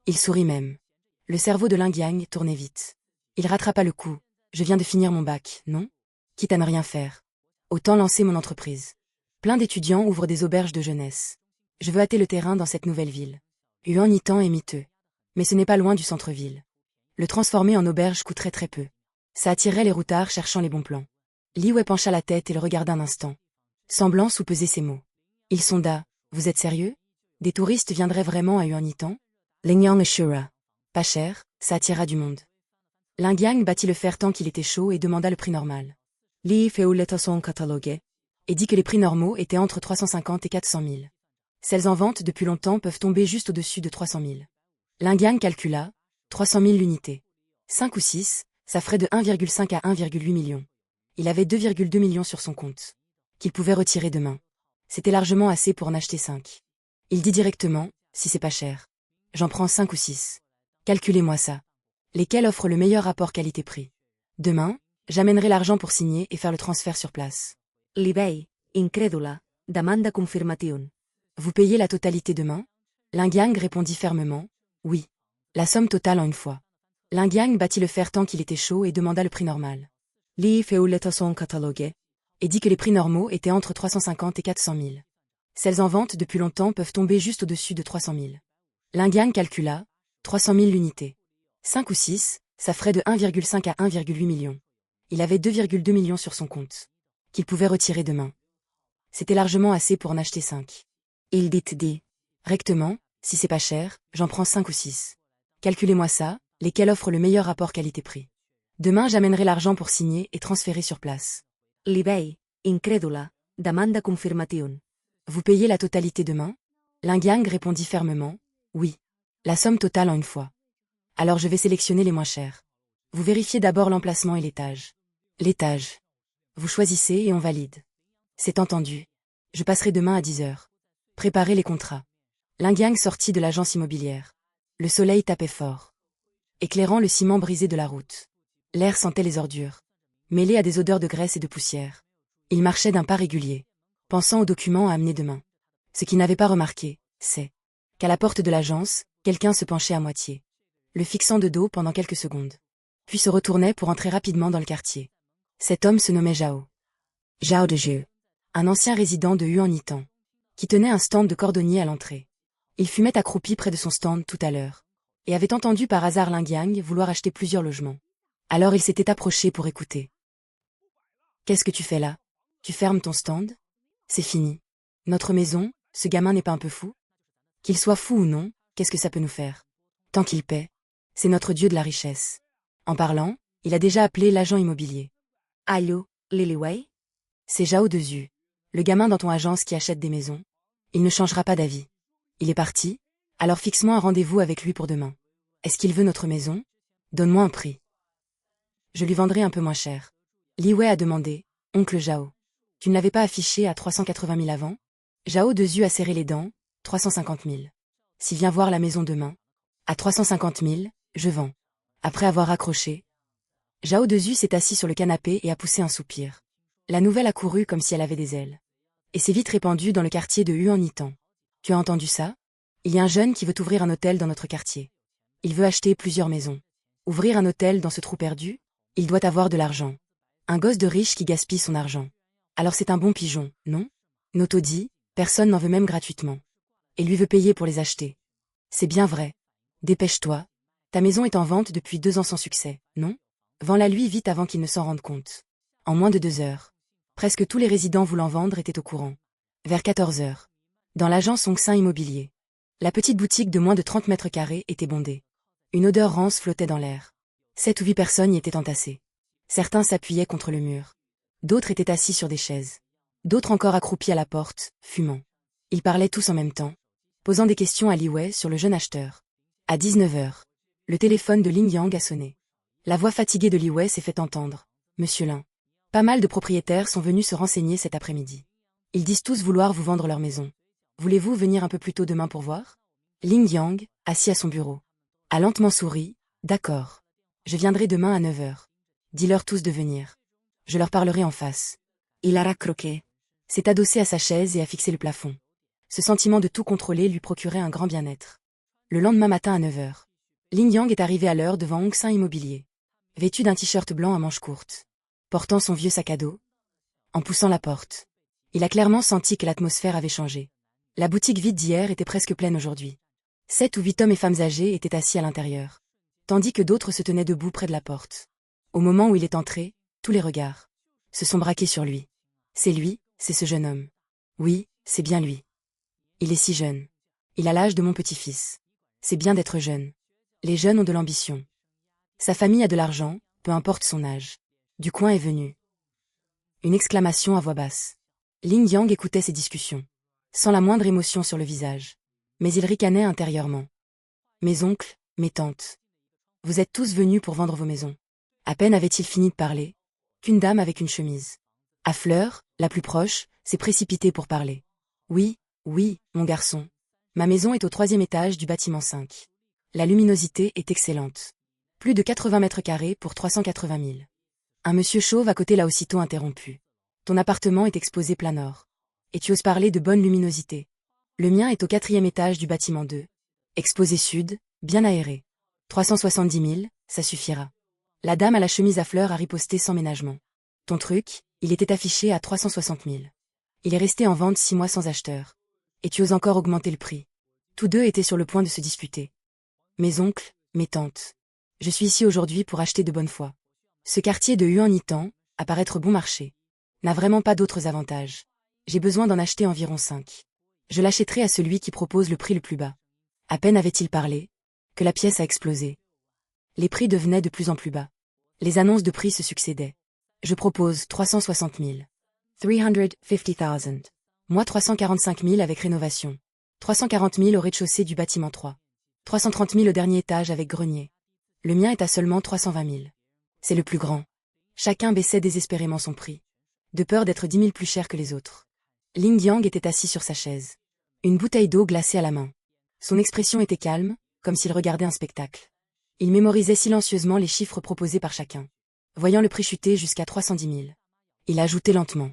Speaker 1: Il sourit même. Le cerveau de Lingyang tournait vite. Il rattrapa le coup. Je viens de finir mon bac, non? Quitte à ne rien faire. Autant lancer mon entreprise. Plein d'étudiants ouvrent des auberges de jeunesse. Je veux hâter le terrain dans cette nouvelle ville. Yuan Yitan est miteux. Mais ce n'est pas loin du centre-ville. Le transformer en auberge coûterait très peu. Ça attirerait les routards cherchant les bons plans. Li Wei pencha la tête et le regarda un instant, semblant sous-peser ses mots. Il sonda. Vous êtes sérieux? Des touristes viendraient vraiment à Yuan Yitan?
Speaker 2: Lingyang assura.
Speaker 1: Pas cher, ça attirera du monde. Lingyang battit le fer tant qu'il était chaud et demanda le prix normal.
Speaker 2: Li feuleta son catalogue.
Speaker 1: Et dit que les prix normaux étaient entre 350 et 400 000. Celles en vente depuis longtemps peuvent tomber juste au-dessus de 300 000. Lingyang calcula. 300 000 l'unité. 5 ou 6, ça ferait de 1,5 à 1,8 million. Il avait 2,2 millions sur son compte, qu'il pouvait retirer demain. C'était largement assez pour en acheter 5. Il dit directement, si c'est pas cher. J'en prends 5 ou 6. Calculez-moi ça. Lesquels offrent le meilleur rapport qualité-prix? Demain, j'amènerai l'argent pour signer et faire le transfert sur place.
Speaker 2: Li vei, incrédula, demanda confirmation.
Speaker 1: Vous payez la totalité demain? Lingyang répondit fermement, oui. La somme totale en une fois. Lingyang battit le fer tant qu'il était chaud et demanda le prix normal.
Speaker 2: Li feuleta son catalogue.
Speaker 1: Et dit que les prix normaux étaient entre 350 et 400 000. Celles en vente depuis longtemps peuvent tomber juste au-dessus de 300 000. Lingyang calcula. 300 000 l'unité. 5 ou 6, ça ferait de 1,5 à 1,8 million. Il avait 2,2 millions sur son compte, qu'il pouvait retirer demain. C'était largement assez pour en acheter 5.
Speaker 2: Il dit.
Speaker 1: Rectement, si c'est pas cher, j'en prends 5 ou 6. Calculez-moi ça, lesquels offrent le meilleur rapport qualité-prix. Demain j'amènerai l'argent pour signer et transférer sur place.
Speaker 2: Li vei, incrédula, demanda confirmation.
Speaker 1: Vous payez la totalité demain? Lingyang répondit fermement, oui. La somme totale en une fois. Alors je vais sélectionner les moins chers. Vous vérifiez d'abord l'emplacement et l'étage. L'étage. Vous choisissez et on valide. C'est entendu. Je passerai demain à 10 heures. Préparez les contrats. Lingyang sortit de l'agence immobilière. Le soleil tapait fort, éclairant le ciment brisé de la route. L'air sentait les ordures, mêlé à des odeurs de graisse et de poussière. Il marchait d'un pas régulier, pensant aux documents à amener demain. Ce qu'il n'avait pas remarqué, c'est qu'à la porte de l'agence, quelqu'un se penchait à moitié, le fixant de dos pendant quelques secondes, puis se retournait pour entrer rapidement dans le quartier. Cet homme se nommait Zhao. Zhao de Jeu, un ancien résident de Yuan Yitan, qui tenait un stand de cordonnier à l'entrée. Il fumait accroupi près de son stand tout à l'heure, et avait entendu par hasard Lingyang vouloir acheter plusieurs logements. Alors il s'était approché pour écouter. Qu'est-ce que tu fais là? Tu fermes ton stand? C'est fini. Notre maison, ce gamin n'est pas un peu fou? Qu'il soit fou ou non, qu'est-ce que ça peut nous faire? Tant qu'il paie, c'est notre dieu de la richesse. En parlant, il a déjà appelé l'agent immobilier.
Speaker 2: Allô, Li Wei?
Speaker 1: C'est Zhao Dezu, le gamin dans ton agence qui achète des maisons. Il ne changera pas d'avis. Il est parti? Alors fixe-moi un rendez-vous avec lui pour demain. Est-ce qu'il veut notre maison? Donne-moi un prix. Je lui vendrai un peu moins cher. Li Wei a demandé, oncle Zhao. Tu ne l'avais pas affiché à 380 000 avant? Zhao Dezu a serré les dents, 350 000. S'il vient voir la maison demain, à 350 000, je vends. Après avoir raccroché, Zhao Dezu s'est assis sur le canapé et a poussé un soupir. La nouvelle a couru comme si elle avait des ailes. Et s'est vite répandue dans le quartier de Yuan Yitan. Tu as entendu ça? Il y a un jeune qui veut ouvrir un hôtel dans notre quartier. Il veut acheter plusieurs maisons. Ouvrir un hôtel dans ce trou perdu? Il doit avoir de l'argent. Un gosse de riche qui gaspille son argent. Alors c'est un bon pigeon, non? Noto dit, personne n'en veut même gratuitement. Et lui veut payer pour les acheter. C'est bien vrai. Dépêche-toi. Ta maison est en vente depuis 2 ans sans succès, non? Vends-la lui vite avant qu'il ne s'en rende compte. En moins de 2 heures. Presque tous les résidents voulant vendre étaient au courant. Vers 14 heures. Dans l'agence Ongsin Immobilier. La petite boutique de moins de 30 mètres carrés était bondée. Une odeur rance flottait dans l'air. 7 ou 8 personnes y étaient entassées. Certains s'appuyaient contre le mur. D'autres étaient assis sur des chaises. D'autres encore accroupis à la porte, fumant. Ils parlaient tous en même temps, posant des questions à Li Wei sur le jeune acheteur. À 19 heures, le téléphone de Ling Yang a sonné. La voix fatiguée de Li Wei s'est fait entendre. Monsieur Lin. Pas mal de propriétaires sont venus se renseigner cet après-midi. Ils disent tous vouloir vous vendre leur maison. Voulez-vous venir un peu plus tôt demain pour voir? Ling Yang, assis à son bureau, a lentement souri. D'accord. Je viendrai demain à 9 heures. Dis-leur tous de venir. Je leur parlerai en face.
Speaker 2: Il a raccroqué.
Speaker 1: S'est adossé à sa chaise et a fixé le plafond. Ce sentiment de tout contrôler lui procurait un grand bien-être. Le lendemain matin à 9 heures, Ling Yang est arrivé à l'heure devant Ongsin Immobilier. Vêtu d'un t-shirt blanc à manches courtes. Portant son vieux sac à dos. En poussant la porte. Il a clairement senti que l'atmosphère avait changé. La boutique vide d'hier était presque pleine aujourd'hui. 7 ou 8 hommes et femmes âgés étaient assis à l'intérieur. Tandis que d'autres se tenaient debout près de la porte. Au moment où il est entré, tous les regards se sont braqués sur lui. C'est lui, c'est ce jeune homme. Oui, c'est bien lui. Il est si jeune. Il a l'âge de mon petit-fils. C'est bien d'être jeune. Les jeunes ont de l'ambition. Sa famille a de l'argent, peu importe son âge. Du coin est venu. Une exclamation à voix basse. Ling Yang écoutait ces discussions, sans la moindre émotion sur le visage. Mais il ricanait intérieurement. Mes oncles, mes tantes. Vous êtes tous venus pour vendre vos maisons. À peine avait-il fini de parler, qu'une dame avec une chemise à fleurs, la plus proche, s'est précipitée pour parler. Oui, oui, mon garçon. Ma maison est au 3e étage du bâtiment 5. La luminosité est excellente. Plus de 80 mètres carrés pour 380 000. Un monsieur chauve à côté l'a aussitôt interrompu. Ton appartement est exposé plein nord. Et tu oses parler de bonne luminosité. Le mien est au 4e étage du bâtiment 2. Exposé sud, bien aéré. 370 000, ça suffira. La dame à la chemise à fleurs a riposté sans ménagement. Ton truc, il était affiché à 360 000. Il est resté en vente 6 mois sans acheteur. Et tu oses encore augmenter le prix. Tous deux étaient sur le point de se disputer. Mes oncles, mes tantes. Je suis ici aujourd'hui pour acheter de bonne foi. Ce quartier de Huan-Yitan, à paraître bon marché, n'a vraiment pas d'autres avantages. J'ai besoin d'en acheter environ 5. Je l'achèterai à celui qui propose le prix le plus bas. À peine avait-il parlé, que la pièce a explosé. Les prix devenaient de plus en plus bas. Les annonces de prix se succédaient. Je propose 360 000.
Speaker 2: 350 000.
Speaker 1: Moi 345 000 avec rénovation. 340 000 au rez-de-chaussée du bâtiment 3. 330 000 au dernier étage avec grenier. Le mien est à seulement 320 000. C'est le plus grand. Chacun baissait désespérément son prix. De peur d'être 10 000 plus cher que les autres. Ling Yang était assis sur sa chaise. Une bouteille d'eau glacée à la main. Son expression était calme, comme s'il regardait un spectacle. Il mémorisait silencieusement les chiffres proposés par chacun. Voyant le prix chuter jusqu'à 310 000. Il ajoutait lentement.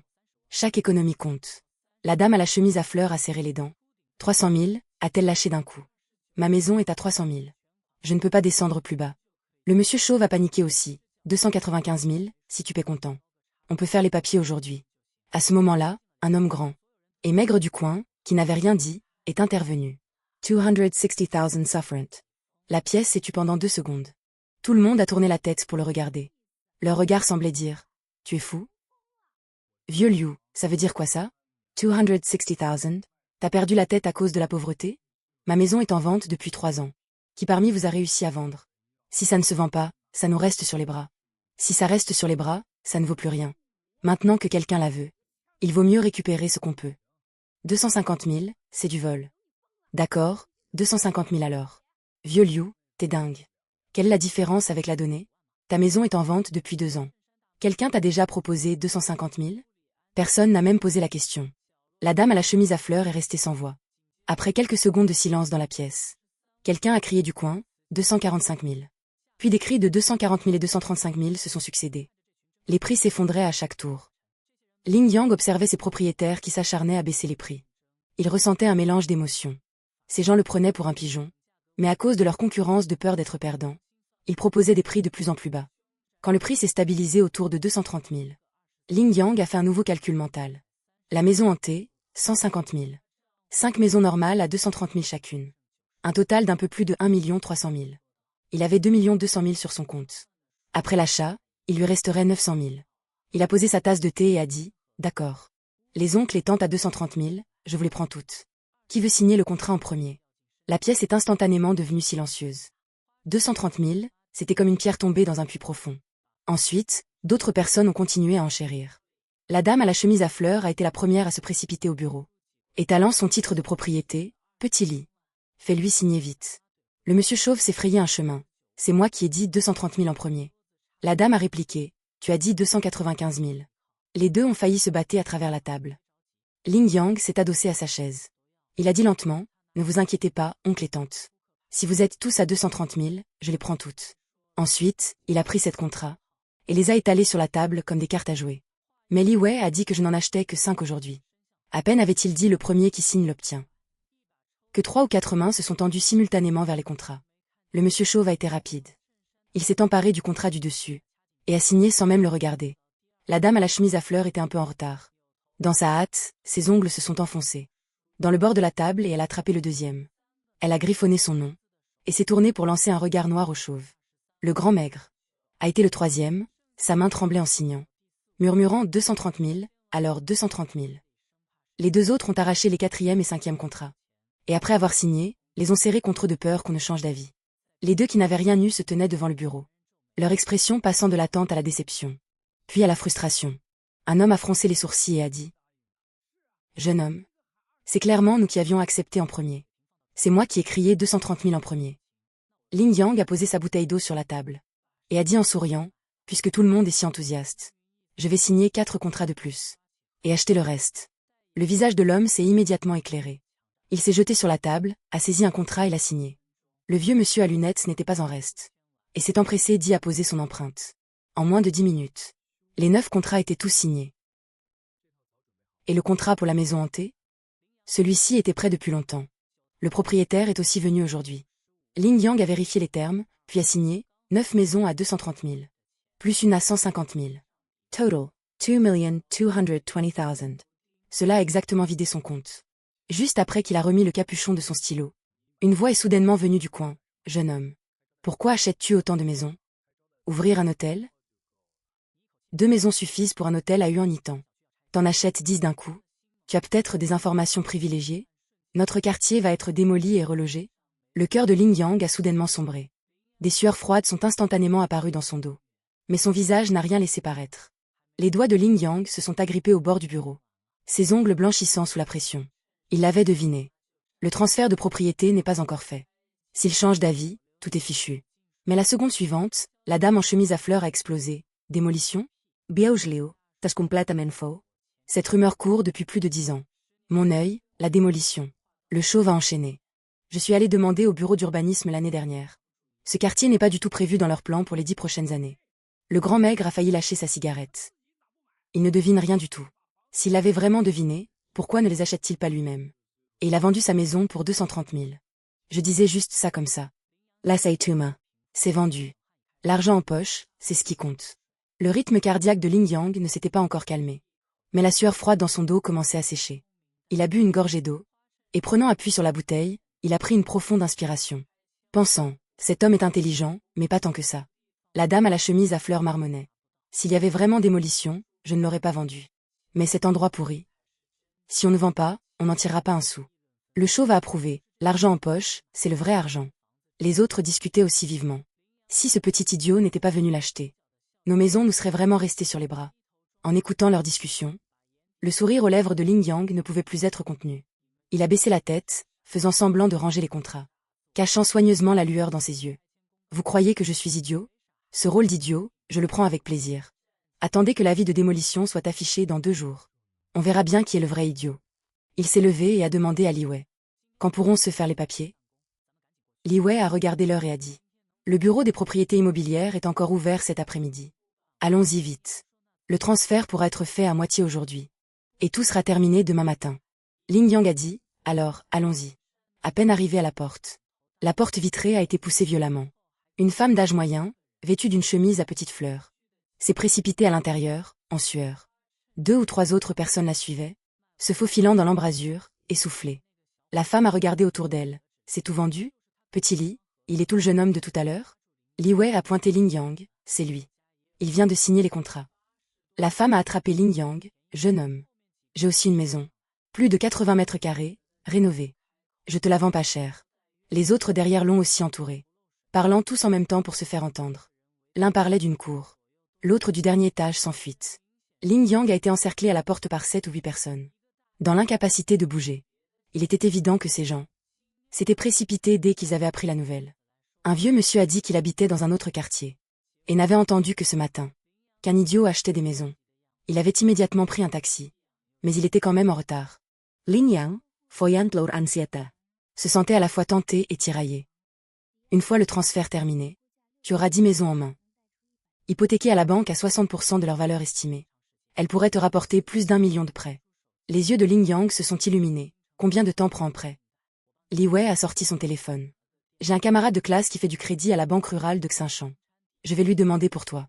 Speaker 1: Chaque économie compte. La dame à la chemise à fleurs a serré les dents. 300 000, a-t-elle lâché d'un coup. Ma maison est à 300 000. Je ne peux pas descendre plus bas. Le monsieur chauve a paniqué aussi. 295 000, si tu es content. On peut faire les papiers aujourd'hui. À ce moment-là, un homme grand et maigre du coin, qui n'avait rien dit, est intervenu.
Speaker 2: 260,000 sufferant.
Speaker 1: La pièce s'est tue pendant 2 secondes. Tout le monde a tourné la tête pour le regarder. Leur regard semblait dire « Tu es fou ?» Vieux Liu, ça veut dire quoi ça?
Speaker 2: 260,000.
Speaker 1: T'as perdu la tête à cause de la pauvreté? Ma maison est en vente depuis 3 ans. Qui parmi vous a réussi à vendre? Si ça ne se vend pas, ça nous reste sur les bras. Si ça reste sur les bras, ça ne vaut plus rien. Maintenant que quelqu'un la veut, il vaut mieux récupérer ce qu'on peut. 250 000, c'est du vol. D'accord, 250 000 alors. Vieux Liu, t'es dingue. Quelle est la différence avec la donnée? Ta maison est en vente depuis 2 ans. Quelqu'un t'a déjà proposé 250 000? Personne n'a même posé la question. La dame à la chemise à fleurs est restée sans voix. Après quelques secondes de silence dans la pièce, quelqu'un a crié du coin, 245 000. Puis des cris de 240 000 et 235 000 se sont succédés. Les prix s'effondraient à chaque tour. Ling Yang observait ses propriétaires qui s'acharnaient à baisser les prix. Il ressentait un mélange d'émotions. Ces gens le prenaient pour un pigeon, mais à cause de leur concurrence de peur d'être perdants, ils proposaient des prix de plus en plus bas. Quand le prix s'est stabilisé autour de 230 000, Ling Yang a fait un nouveau calcul mental. La maison hantée, 150 000. 5 maisons normales à 230 000 chacune. Un total d'un peu plus de 1 300 000. Il avait 2 200 000 sur son compte. Après l'achat, il lui resterait 900 000. Il a posé sa tasse de thé et a dit D'accord. Les oncles et tantes à 230 000, je vous les prends toutes. Qui veut signer le contrat en premier? La pièce est instantanément devenue silencieuse. 230 000, c'était comme une pierre tombée dans un puits profond. Ensuite, d'autres personnes ont continué à enchérir. La dame à la chemise à fleurs a été la première à se précipiter au bureau. Étalant son titre de propriété, petit lit. Fais-lui signer vite. Le monsieur chauve s'est frayé un chemin. C'est moi qui ai dit 230 000 en premier. La dame a répliqué. Tu as dit 295 000. Les deux ont failli se battre à travers la table. Ling Yang s'est adossé à sa chaise. Il a dit lentement, ne vous inquiétez pas, oncle et tante. Si vous êtes tous à 230 000, je les prends toutes. Ensuite, il a pris 7 contrats et les a étalés sur la table comme des cartes à jouer. Mais Li Wei a dit que je n'en achetais que 5 aujourd'hui. À peine avait-il dit le premier qui signe l'obtient. Que 3 ou 4 mains se sont tendues simultanément vers les contrats. Le monsieur chauve a été rapide. Il s'est emparé du contrat du dessus et a signé sans même le regarder. La dame à la chemise à fleurs était un peu en retard. Dans sa hâte, ses ongles se sont enfoncés dans le bord de la table et elle a attrapé le deuxième. Elle a griffonné son nom et s'est tournée pour lancer un regard noir au chauve. Le grand maigre a été le troisième, sa main tremblait en signant. Murmurant 230 000, alors 230 000. Les deux autres ont arraché les 4e et 5e contrats. Et après avoir signé, les ont serrés contre eux de peur qu'on ne change d'avis. Les deux qui n'avaient rien eu se tenaient devant le bureau. Leur expression passant de l'attente à la déception. Puis à la frustration. Un homme a froncé les sourcils et a dit. Jeune homme. C'est clairement nous qui avions accepté en premier. C'est moi qui ai crié 230 000 en premier. Ling Yang a posé sa bouteille d'eau sur la table. Et a dit en souriant, puisque tout le monde est si enthousiaste. Je vais signer 4 contrats de plus. Et acheter le reste. Le visage de l'homme s'est immédiatement éclairé. Il s'est jeté sur la table, a saisi un contrat et l'a signé. Le vieux monsieur à lunettes n'était pas en reste. Et s'est empressé d'y apposer son empreinte. En moins de 10 minutes. Les 9 contrats étaient tous signés. Et le contrat pour la maison hantée? Celui-ci était prêt depuis longtemps. Le propriétaire est aussi venu aujourd'hui. Ling Yang a vérifié les termes, puis a signé 9 maisons à 230 000. Plus une à 150 000. Total, 2 220 000. Cela a exactement vidé son compte. Juste après qu'il a remis le capuchon de son stylo. Une voix est soudainement venue du coin. Jeune homme. Pourquoi achètes-tu autant de maisons? Ouvrir un hôtel? 2 maisons suffisent pour un hôtel à Huan-Yitan. T'en achètes 10 d'un coup? Tu as peut-être des informations privilégiées? Notre quartier va être démoli et relogé? Le cœur de Ling Yang a soudainement sombré. Des sueurs froides sont instantanément apparues dans son dos. Mais son visage n'a rien laissé paraître. Les doigts de Ling Yang se sont agrippés au bord du bureau. Ses ongles blanchissant sous la pression. Il l'avait deviné. Le transfert de propriété n'est pas encore fait. S'il change d'avis, tout est fichu. Mais la seconde suivante, la dame en chemise à fleurs a explosé. Démolition? Biaujleo, tas complètement faux. Cette rumeur court depuis plus de 10 ans. Mon œil, la démolition. Le chauve a enchaîné. Je suis allé demander au bureau d'urbanisme l'année dernière. Ce quartier n'est pas du tout prévu dans leur plan pour les 10 prochaines années. Le grand maigre a failli lâcher sa cigarette. Il ne devine rien du tout. S'il avait vraiment deviné, pourquoi ne les achète-t-il pas lui-même? Et il a vendu sa maison pour 230 000. Je disais juste ça comme ça. La Saituma. C'est vendu. L'argent en poche, c'est ce qui compte. Le rythme cardiaque de Ling Yang ne s'était pas encore calmé. Mais la sueur froide dans son dos commençait à sécher. Il a bu une gorgée d'eau. Et prenant appui sur la bouteille, il a pris une profonde inspiration. Pensant, cet homme est intelligent, mais pas tant que ça. La dame à la chemise à fleurs marmonnait. S'il y avait vraiment démolition, je ne l'aurais pas vendu. Mais cet endroit pourri. Si on ne vend pas, on n'en tirera pas un sou. Le chauve a approuvé. L'argent en poche, c'est le vrai argent. Les autres discutaient aussi vivement. Si ce petit idiot n'était pas venu l'acheter. Nos maisons nous seraient vraiment restées sur les bras. En écoutant leur discussion, le sourire aux lèvres de Ling Yang ne pouvait plus être contenu. Il a baissé la tête, faisant semblant de ranger les contrats. Cachant soigneusement la lueur dans ses yeux. Vous croyez que je suis idiot? Ce rôle d'idiot, je le prends avec plaisir. Attendez que l'avis de démolition soit affiché dans 2 jours. On verra bien qui est le vrai idiot. Il s'est levé et a demandé à Li Wei. Quand pourront se faire les papiers? Li Wei a regardé l'heure et a dit. Le bureau des propriétés immobilières est encore ouvert cet après-midi. Allons-y vite. Le transfert pourra être fait à moitié aujourd'hui. Et tout sera terminé demain matin. Ling Yang a dit, alors, allons-y. À peine arrivé à la porte. La porte vitrée a été poussée violemment. Une femme d'âge moyen, vêtue d'une chemise à petites fleurs, s'est précipitée à l'intérieur, en sueur. 2 ou 3 autres personnes la suivaient, se faufilant dans l'embrasure, essoufflées. La femme a regardé autour d'elle. C'est tout vendu? Petit Li, il est tout le jeune homme de tout à l'heure? Li Wei a pointé Ling Yang, c'est lui. Il vient de signer les contrats. La femme a attrapé Ling Yang, jeune homme. J'ai aussi une maison. Plus de 80 mètres carrés, rénovée. Je te la vends pas cher. Les autres derrière l'ont aussi entouré. Parlant tous en même temps pour se faire entendre. L'un parlait d'une cour. L'autre du dernier étage sans fuite. Ling Yang a été encerclé à la porte par 7 ou 8 personnes. Dans l'incapacité de bouger. Il était évident que ces gens s'étaient précipités dès qu'ils avaient appris la nouvelle. Un vieux monsieur a dit qu'il habitait dans un autre quartier. Et n'avait entendu que ce matin qu'un idiot achetait des maisons. Il avait immédiatement pris un taxi. Mais il était quand même en retard.
Speaker 2: Ling Yang, foyant leur ansieta.
Speaker 1: Se sentait à la fois tenté et tiraillé. Une fois le transfert terminé, tu auras 10 maisons en main. Hypothéquées à la banque à 60% de leur valeur estimée. Elles pourraient te rapporter plus d'1 million de prêts. Les yeux de Ling Yang se sont illuminés. Combien de temps prend un prêt? Li Wei a sorti son téléphone. J'ai un camarade de classe qui fait du crédit à la banque rurale de Xinchan. Je vais lui demander pour toi.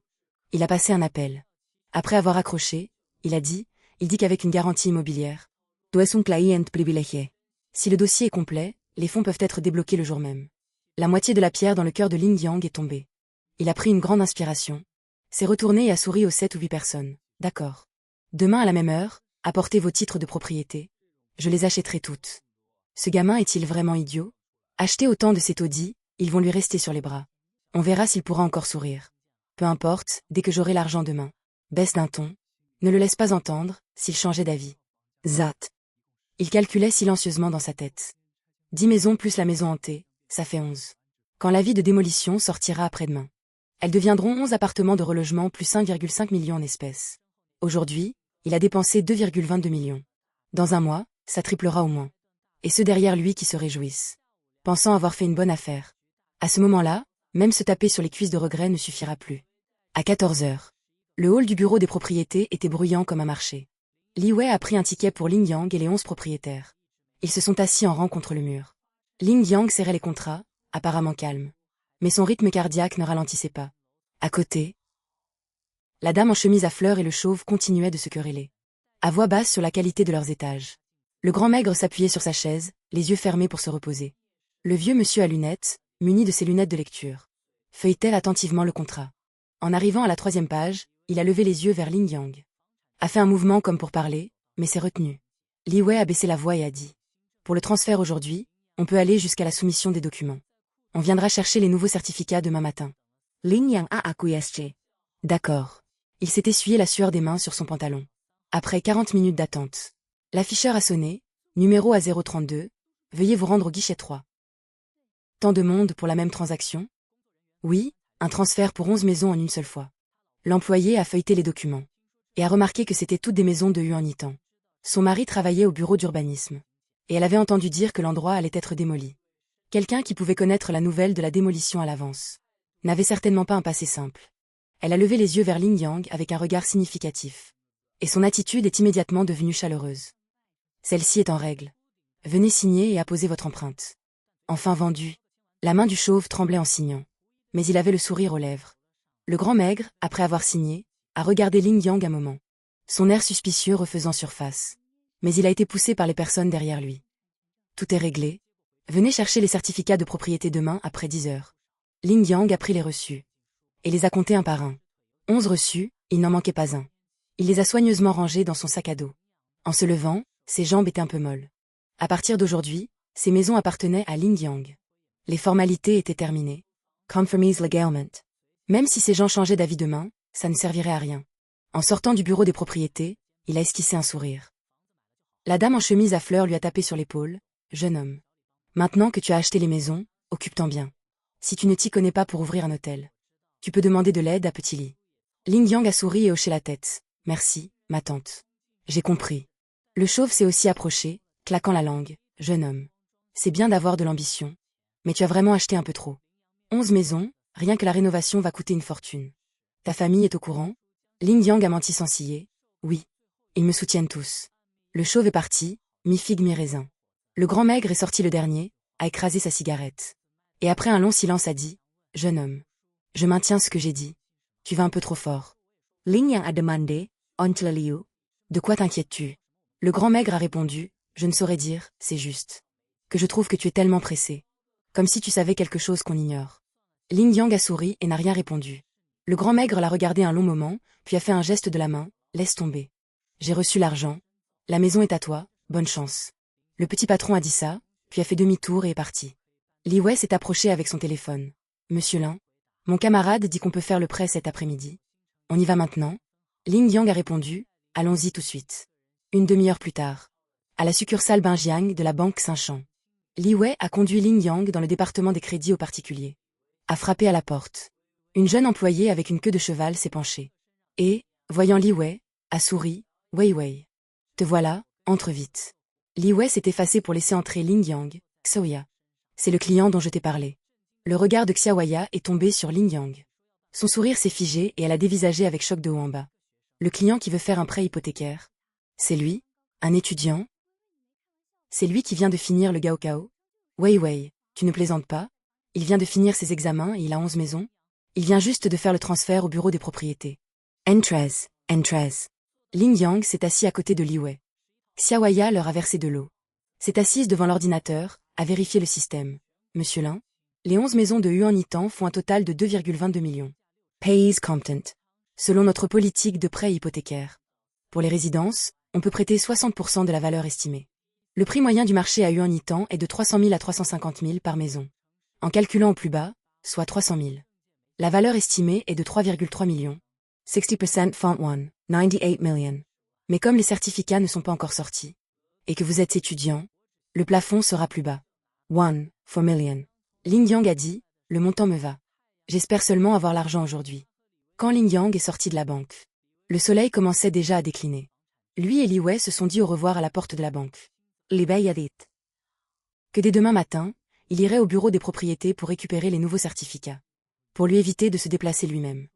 Speaker 1: Il a passé un appel. Après avoir accroché, il dit qu'avec une garantie immobilière.
Speaker 2: Tu es un client privilégié.
Speaker 1: Si le dossier est complet, les fonds peuvent être débloqués le jour même. La moitié de la pierre dans le cœur de Ling Yang est tombée. Il a pris une grande inspiration. S'est retourné et a souri aux 7 ou 8 personnes. D'accord. Demain à la même heure, apportez vos titres de propriété. Je les achèterai toutes. Ce gamin est-il vraiment idiot? Acheter autant de ces taudis, ils vont lui rester sur les bras. On verra s'il pourra encore sourire. Peu importe, dès que j'aurai l'argent demain. Baisse d'un ton. Ne le laisse pas entendre, s'il changeait d'avis. Zat. Il calculait silencieusement dans sa tête. 10 maisons plus la maison hantée, ça fait 11. Quand l'avis de démolition sortira après-demain. Elles deviendront 11 appartements de relogement plus 5,5 millions en espèces. Aujourd'hui, il a dépensé 2,22 millions. Dans un mois, ça triplera au moins. Et ceux derrière lui qui se réjouissent. Pensant avoir fait une bonne affaire. À ce moment-là, même se taper sur les cuisses de regret ne suffira plus. À 14 heures. Le hall du bureau des propriétés était bruyant comme un marché. Li Wei a pris un ticket pour Ling Yang et les 11 propriétaires. Ils se sont assis en rang contre le mur. Ling Yang serrait les contrats, apparemment calme. Mais son rythme cardiaque ne ralentissait pas. À côté, la dame en chemise à fleurs et le chauve continuaient de se quereller. À voix basse sur la qualité de leurs étages. Le grand maigre s'appuyait sur sa chaise, les yeux fermés pour se reposer. Le vieux monsieur à lunettes, muni de ses lunettes de lecture, feuilletait attentivement le contrat. En arrivant à la 3e page, il a levé les yeux vers Ling Yang. A fait un mouvement comme pour parler, mais s'est retenu. Li Wei a baissé la voix et a dit. Pour le transfert aujourd'hui, on peut aller jusqu'à la soumission des documents. On viendra chercher les nouveaux certificats demain matin.
Speaker 2: Ling Yang a acquiescé.
Speaker 1: D'accord. Il s'est essuyé la sueur des mains sur son pantalon. Après 40 minutes d'attente. L'afficheur a sonné, numéro à 032, veuillez vous rendre au guichet 3. Tant de monde pour la même transaction? Oui, un transfert pour 11 maisons en une seule fois. L'employé a feuilleté les documents. Et a remarqué que c'étaient toutes des maisons de Huanitan. Son mari travaillait au bureau d'urbanisme. Et elle avait entendu dire que l'endroit allait être démoli. Quelqu'un qui pouvait connaître la nouvelle de la démolition à l'avance. N'avait certainement pas un passé simple. Elle a levé les yeux vers Ling Yang avec un regard significatif. Et son attitude est immédiatement devenue chaleureuse. Celle-ci est en règle. Venez signer et apposer votre empreinte. Enfin vendu. La main du chauve tremblait en signant. Mais il avait le sourire aux lèvres. Le grand maigre, après avoir signé, a regardé Ling Yang un moment. Son air suspicieux refaisant surface. Mais il a été poussé par les personnes derrière lui. Tout est réglé. Venez chercher les certificats de propriété demain après 10 heures. Ling Yang a pris les reçus. Et les a comptés un par un. 11 reçus, il n'en manquait pas un. Il les a soigneusement rangés dans son sac à dos. En se levant, ses jambes étaient un peu molles. À partir d'aujourd'hui, ces maisons appartenaient à Ling Yang. Les formalités étaient terminées. Conformis legalement. Même si ces gens changeaient d'avis demain, ça ne servirait à rien. En sortant du bureau des propriétés, il a esquissé un sourire. La dame en chemise à fleurs lui a tapé sur l'épaule. Jeune homme. Maintenant que tu as acheté les maisons, occupe-t'en bien. Si tu ne t'y connais pas pour ouvrir un hôtel, tu peux demander de l'aide à Petit Lit. Ling Yang a souri et hoché la tête. Merci, ma tante. J'ai compris. Le chauve s'est aussi approché, claquant la langue. Jeune homme. C'est bien d'avoir de l'ambition. Mais tu as vraiment acheté un peu trop. 11 maisons, rien que la rénovation va coûter une fortune. Ta famille est au courant? Ling Yang a menti sans ciller. Oui. Ils me soutiennent tous. Le chauve est parti, mi-figue mi-raisin. Le grand maigre est sorti le dernier, a écrasé sa cigarette. Et après un long silence a dit, jeune homme. Je maintiens ce que j'ai dit. Tu vas un peu trop fort.
Speaker 2: Ling Yang a demandé, oncle Liu.
Speaker 1: De quoi t'inquiètes-tu? Le grand maigre a répondu, je ne saurais dire, c'est juste. Que je trouve que tu es tellement pressé. Comme si tu savais quelque chose qu'on ignore. Ling Yang a souri et n'a rien répondu. Le grand maigre l'a regardé un long moment, puis a fait un geste de la main, laisse tomber. J'ai reçu l'argent. La maison est à toi, bonne chance. Le petit patron a dit ça, puis a fait demi-tour et est parti. Li Wei s'est approché avec son téléphone. Monsieur Lin, mon camarade dit qu'on peut faire le prêt cet après-midi. On y va maintenant? Ling Yang a répondu, allons-y tout de suite. Une demi-heure plus tard. À la succursale Binjiang de la banque Saint-Champ. Li Wei a conduit Ling Yang dans le département des crédits aux particuliers. A frappé à la porte. Une jeune employée avec une queue de cheval s'est penchée. Et, voyant Li Wei, a souri, Wei Wei. Te voilà, entre vite. Li Wei s'est effacé pour laisser entrer Ling Yang, Xiaoya. C'est le client dont je t'ai parlé. Le regard de Xiaoya est tombé sur Ling Yang. Son sourire s'est figé et elle a dévisagé avec choc de haut en bas. Le client qui veut faire un prêt hypothécaire. C'est lui? Un étudiant? C'est lui qui vient de finir le Gaokao? Wei Wei, tu ne plaisantes pas? Il vient de finir ses examens et il a 11 maisons? Il vient juste de faire le transfert au bureau des propriétés. Entrez. Ling Yang s'est assis à côté de Li Wei. Xiaoya leur a versé de l'eau. S'est assise devant l'ordinateur, a vérifié le système. Monsieur Lin, les 11 maisons de Yuan Yitan font un total de 2,22 millions. Pays content. Selon notre politique de prêt hypothécaire. Pour les résidences, on peut prêter 60% de la valeur estimée. Le prix moyen du marché à Yuan Yitan est de 300 000 à 350 000 par maison. En calculant au plus bas, soit 300 000. La valeur estimée est de 3,3 millions. 60% Font 1, 98 million. Mais comme les certificats ne sont pas encore sortis, et que vous êtes étudiant, le plafond sera plus bas. 1, 4 million. Ling Yang a dit, le montant me va. J'espère seulement avoir l'argent aujourd'hui. Quand Ling Yang est sorti de la banque, le soleil commençait déjà à décliner. Lui et Li Wei se sont dit au revoir à la porte de la banque. Li Wei a dit que dès demain matin, il irait au bureau des propriétés pour récupérer les nouveaux certificats. Pour lui éviter de se déplacer lui-même.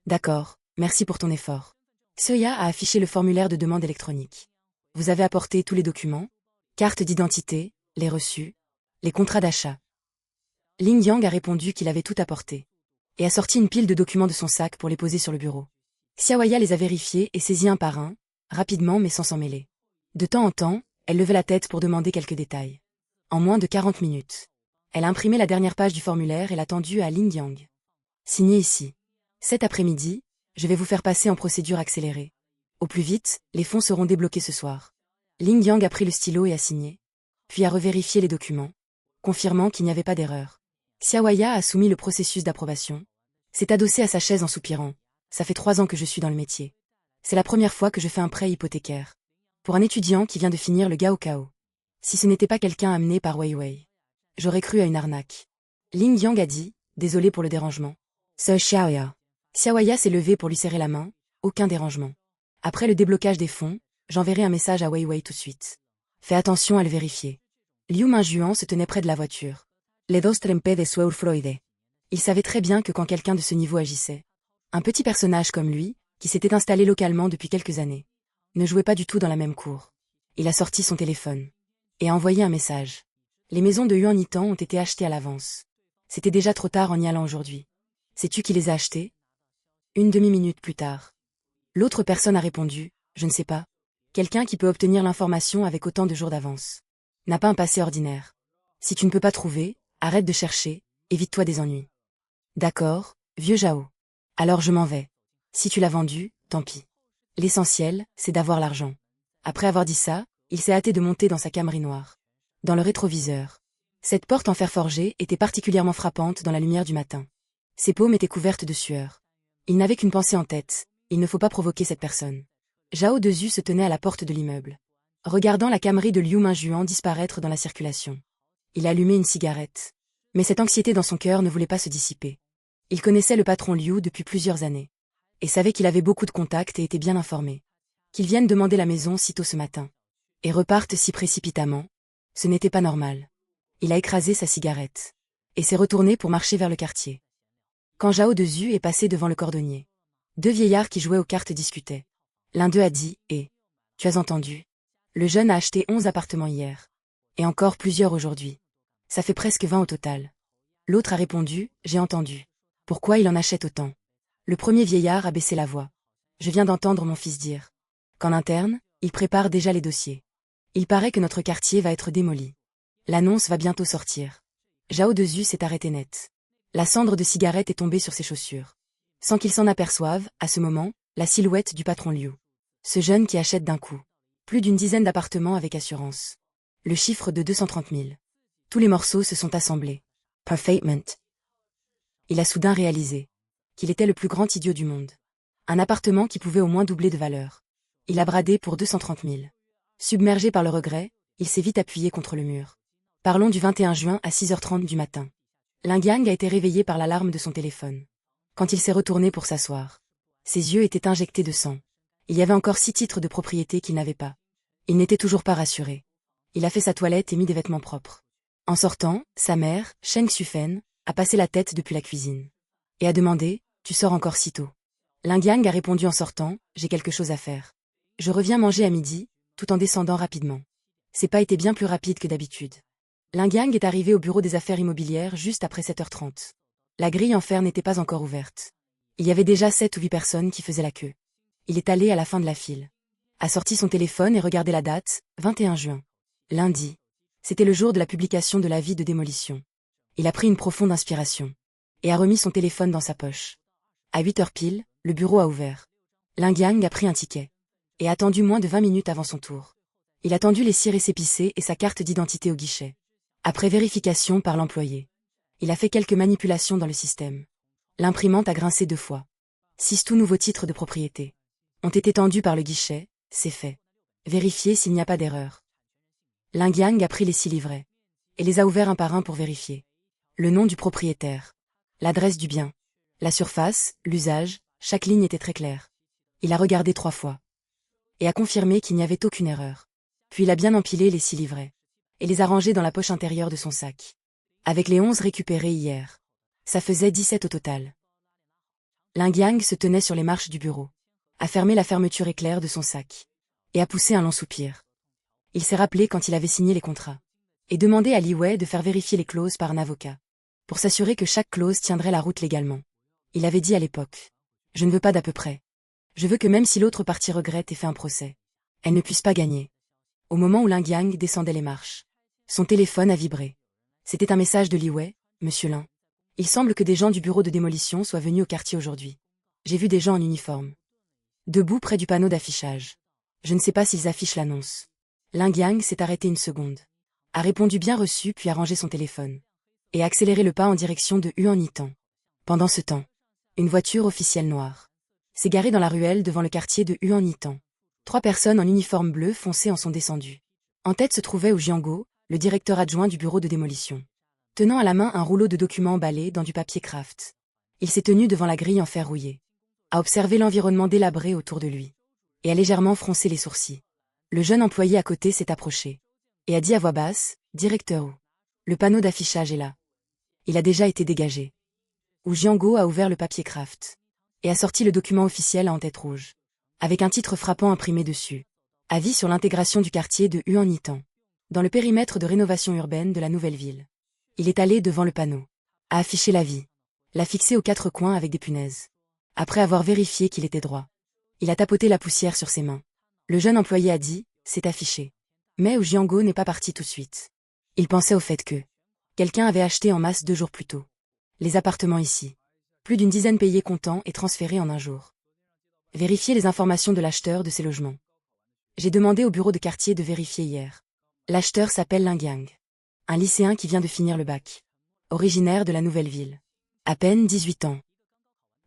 Speaker 1: D'accord, merci pour ton effort. Xiaoya a affiché le formulaire de demande électronique. Vous avez apporté tous les documents? Carte d'identité, les reçus, les contrats d'achat. Ling Yang a répondu qu'il avait tout apporté. Et a sorti une pile de documents de son sac pour les poser sur le bureau. Xiaoya les a vérifiés et saisis un par un, rapidement mais sans s'en mêler. De temps en temps, elle levait la tête pour demander quelques détails. En moins de 40 minutes. Elle a imprimé la dernière page du formulaire et l'a tendue à Ling Yang. Signé ici. Cet après-midi, je vais vous faire passer en procédure accélérée. Au plus vite, les fonds seront débloqués ce soir. Ling Yang a pris le stylo et a signé. Puis a revérifié les documents, confirmant qu'il n'y avait pas d'erreur. Xiaoya a soumis le processus d'approbation. S'est adossé à sa chaise en soupirant. Ça fait 3 ans que je suis dans le métier. C'est la première fois que je fais un prêt hypothécaire. Pour un étudiant qui vient de finir le Gaokao. Si ce n'était pas quelqu'un amené par Wei Wei. J'aurais cru à une arnaque. Ling Yang a dit, désolé pour le dérangement. Sir Xiaoya. Xiaoya s'est levé pour lui serrer la main, aucun dérangement. Après le déblocage des fonds, j'enverrai un message à Wei Wei tout de suite. Fais attention à le vérifier. Liu Minjuan se tenait près de la voiture. Les dos trempés de sueur froide. Il savait très bien que quand quelqu'un de ce niveau agissait, un petit personnage comme lui, qui s'était installé localement depuis quelques années, ne jouait pas du tout dans la même cour. Il a sorti son téléphone. Et a envoyé un message. Les maisons de Yuan Yitan ont été achetées à l'avance. C'était déjà trop tard en y allant aujourd'hui. Sais-tu qui les a achetées? Une demi-minute plus tard. L'autre personne a répondu, je ne sais pas. Quelqu'un qui peut obtenir l'information avec autant de jours d'avance. N'a pas un passé ordinaire. Si tu ne peux pas trouver, arrête de chercher, évite-toi des ennuis. D'accord, vieux Jao. Alors je m'en vais. Si tu l'as vendu, tant pis. L'essentiel, c'est d'avoir l'argent. Après avoir dit ça, il s'est hâté de monter dans sa Camry noire. Dans le rétroviseur. Cette porte en fer forgé était particulièrement frappante dans la lumière du matin. Ses paumes étaient couvertes de sueur. Il n'avait qu'une pensée en tête, il ne faut pas provoquer cette personne. Zhao Dezu se tenait à la porte de l'immeuble, regardant la Camry de Liu Minjuan disparaître dans la circulation. Il allumait une cigarette. Mais cette anxiété dans son cœur ne voulait pas se dissiper. Il connaissait le patron Liu depuis plusieurs années. Et savait qu'il avait beaucoup de contacts et était bien informé. Qu'il vienne demander la maison si tôt ce matin. Et repartent si précipitamment. Ce n'était pas normal. Il a écrasé sa cigarette. Et s'est retourné pour marcher vers le quartier. Quand Zhao Dezu est passé devant le cordonnier. 2 vieillards qui jouaient aux cartes discutaient. L'un d'eux a dit, tu as entendu? Le jeune a acheté 11 appartements hier. Et encore plusieurs aujourd'hui. Ça fait presque 20 au total. L'autre a répondu, j'ai entendu. Pourquoi il en achète autant? Le premier vieillard a baissé la voix. Je viens d'entendre mon fils dire qu'en interne, il prépare déjà les dossiers. Il paraît que notre quartier va être démoli. L'annonce va bientôt sortir. Zhao Dezu s'est arrêté net. La cendre de cigarette est tombée sur ses chaussures. Sans qu'il s'en aperçoive, à ce moment, la silhouette du patron Liu Ce jeune qui achète d'un coup. Plus d'une dizaine d'appartements avec assurance. Le chiffre de 230 000. Tous les morceaux se sont assemblés. Perfectment. Il a soudain réalisé qu'il était le plus grand idiot du monde. Un appartement qui pouvait au moins doubler de valeur. Il a bradé pour 230 000. Submergé par le regret, il s'est vite appuyé contre le mur. Parlons du 21 juin à 6h30 du matin. Lingyang a été réveillé par l'alarme de son téléphone. Quand il s'est retourné pour s'asseoir, ses yeux étaient injectés de sang. Il y avait encore 6 titres de propriété qu'il n'avait pas. Il n'était toujours pas rassuré. Il a fait sa toilette et mis des vêtements propres. En sortant, sa mère, Cheng Xufen, a passé la tête depuis la cuisine. Et a demandé, « Tu sors encore si tôt ?» Lingyang a répondu en sortant, « J'ai quelque chose à faire. Je reviens manger à midi, tout en descendant rapidement. » C'est pas été bien plus rapide que d'habitude. Lingyang est arrivé au bureau des affaires immobilières juste après 7h30. La grille en fer n'était pas encore ouverte. Il y avait déjà 7 ou 8 personnes qui faisaient la queue. Il est allé à la fin de la file. A sorti son téléphone et regardé la date, 21 juin. Lundi. C'était le jour de la publication de l'avis de démolition. Il a pris une profonde inspiration. Et a remis son téléphone dans sa poche. À 8h pile, le bureau a ouvert. Lingyang a pris un ticket. Et a attendu moins de 20 minutes avant son tour. Il a tendu les 6 récépissés et sa carte d'identité au guichet. Après vérification par l'employé. Il a fait quelques manipulations dans le système. L'imprimante a grincé 2 fois. 6 tout nouveaux titres de propriété ont été tendus par le guichet, c'est fait. Vérifier s'il n'y a pas d'erreur. Lingyang a pris les 6 livrets. Et les a ouverts un par un pour vérifier. Le nom du propriétaire. L'adresse du bien. La surface, l'usage, chaque ligne était très claire. Il a regardé 3 fois. Et a confirmé qu'il n'y avait aucune erreur. Puis il a bien empilé les 6 livrets. Et les a rangés dans la poche intérieure de son sac. Avec les 11 récupérés hier. Ça faisait 17 au total. Lingyang se tenait sur les marches du bureau. A fermé la fermeture éclair de son sac. Et a poussé un long soupir. Il s'est rappelé quand il avait signé les contrats. Et demandé à Li Wei de faire vérifier les clauses par un avocat. Pour s'assurer que chaque clause tiendrait la route légalement. Il avait dit à l'époque. Je ne veux pas d'à peu près. Je veux que même si l'autre partie regrette et fait un procès, elle ne puisse pas gagner. Au moment où Lingyang descendait les marches. Son téléphone a vibré. C'était un message de Li Wei, Monsieur Lin. Il semble que des gens du bureau de démolition soient venus au quartier aujourd'hui. J'ai vu des gens en uniforme. Debout près du panneau d'affichage. Je ne sais pas s'ils affichent l'annonce. Lingyang s'est arrêté une seconde. A répondu bien reçu puis a rangé son téléphone. Et a accéléré le pas en direction de Huan-Yitan. Pendant ce temps, une voiture officielle noire s'est garée dans la ruelle devant le quartier de Huan-Yitan. 3 personnes en uniforme bleu foncé en sont descendues. En tête se trouvait Wu Jianguo, le directeur adjoint du bureau de démolition. Tenant à la main un rouleau de documents emballés dans du papier craft. Il s'est tenu devant la grille en fer rouillé. A observé l'environnement délabré autour de lui. Et a légèrement froncé les sourcils. Le jeune employé à côté s'est approché. Et a dit à voix basse, « Directeur Wu. Le panneau d'affichage est là. » Il a déjà été dégagé. Wu Jianguo a ouvert le papier craft. Et a sorti le document officiel en tête rouge. Avec un titre frappant imprimé dessus. Avis sur l'intégration du quartier de Huan-Yitan. Dans le périmètre de rénovation urbaine de la nouvelle ville. Il est allé devant le panneau. A affiché l'avis. L'a fixé aux 4 coins avec des punaises. Après avoir vérifié qu'il était droit. Il a tapoté la poussière sur ses mains. Le jeune employé a dit, c'est affiché. Mais Wu Jianguo n'est pas parti tout de suite. Il pensait au fait que quelqu'un avait acheté en masse 2 jours plus tôt. Les appartements ici. Plus d'une dizaine payés comptant et transférés en un jour. Vérifier les informations de l'acheteur de ces logements. J'ai demandé au bureau de quartier de vérifier hier. L'acheteur s'appelle Lingyang. Un lycéen qui vient de finir le bac. Originaire de la nouvelle ville. À peine 18 ans.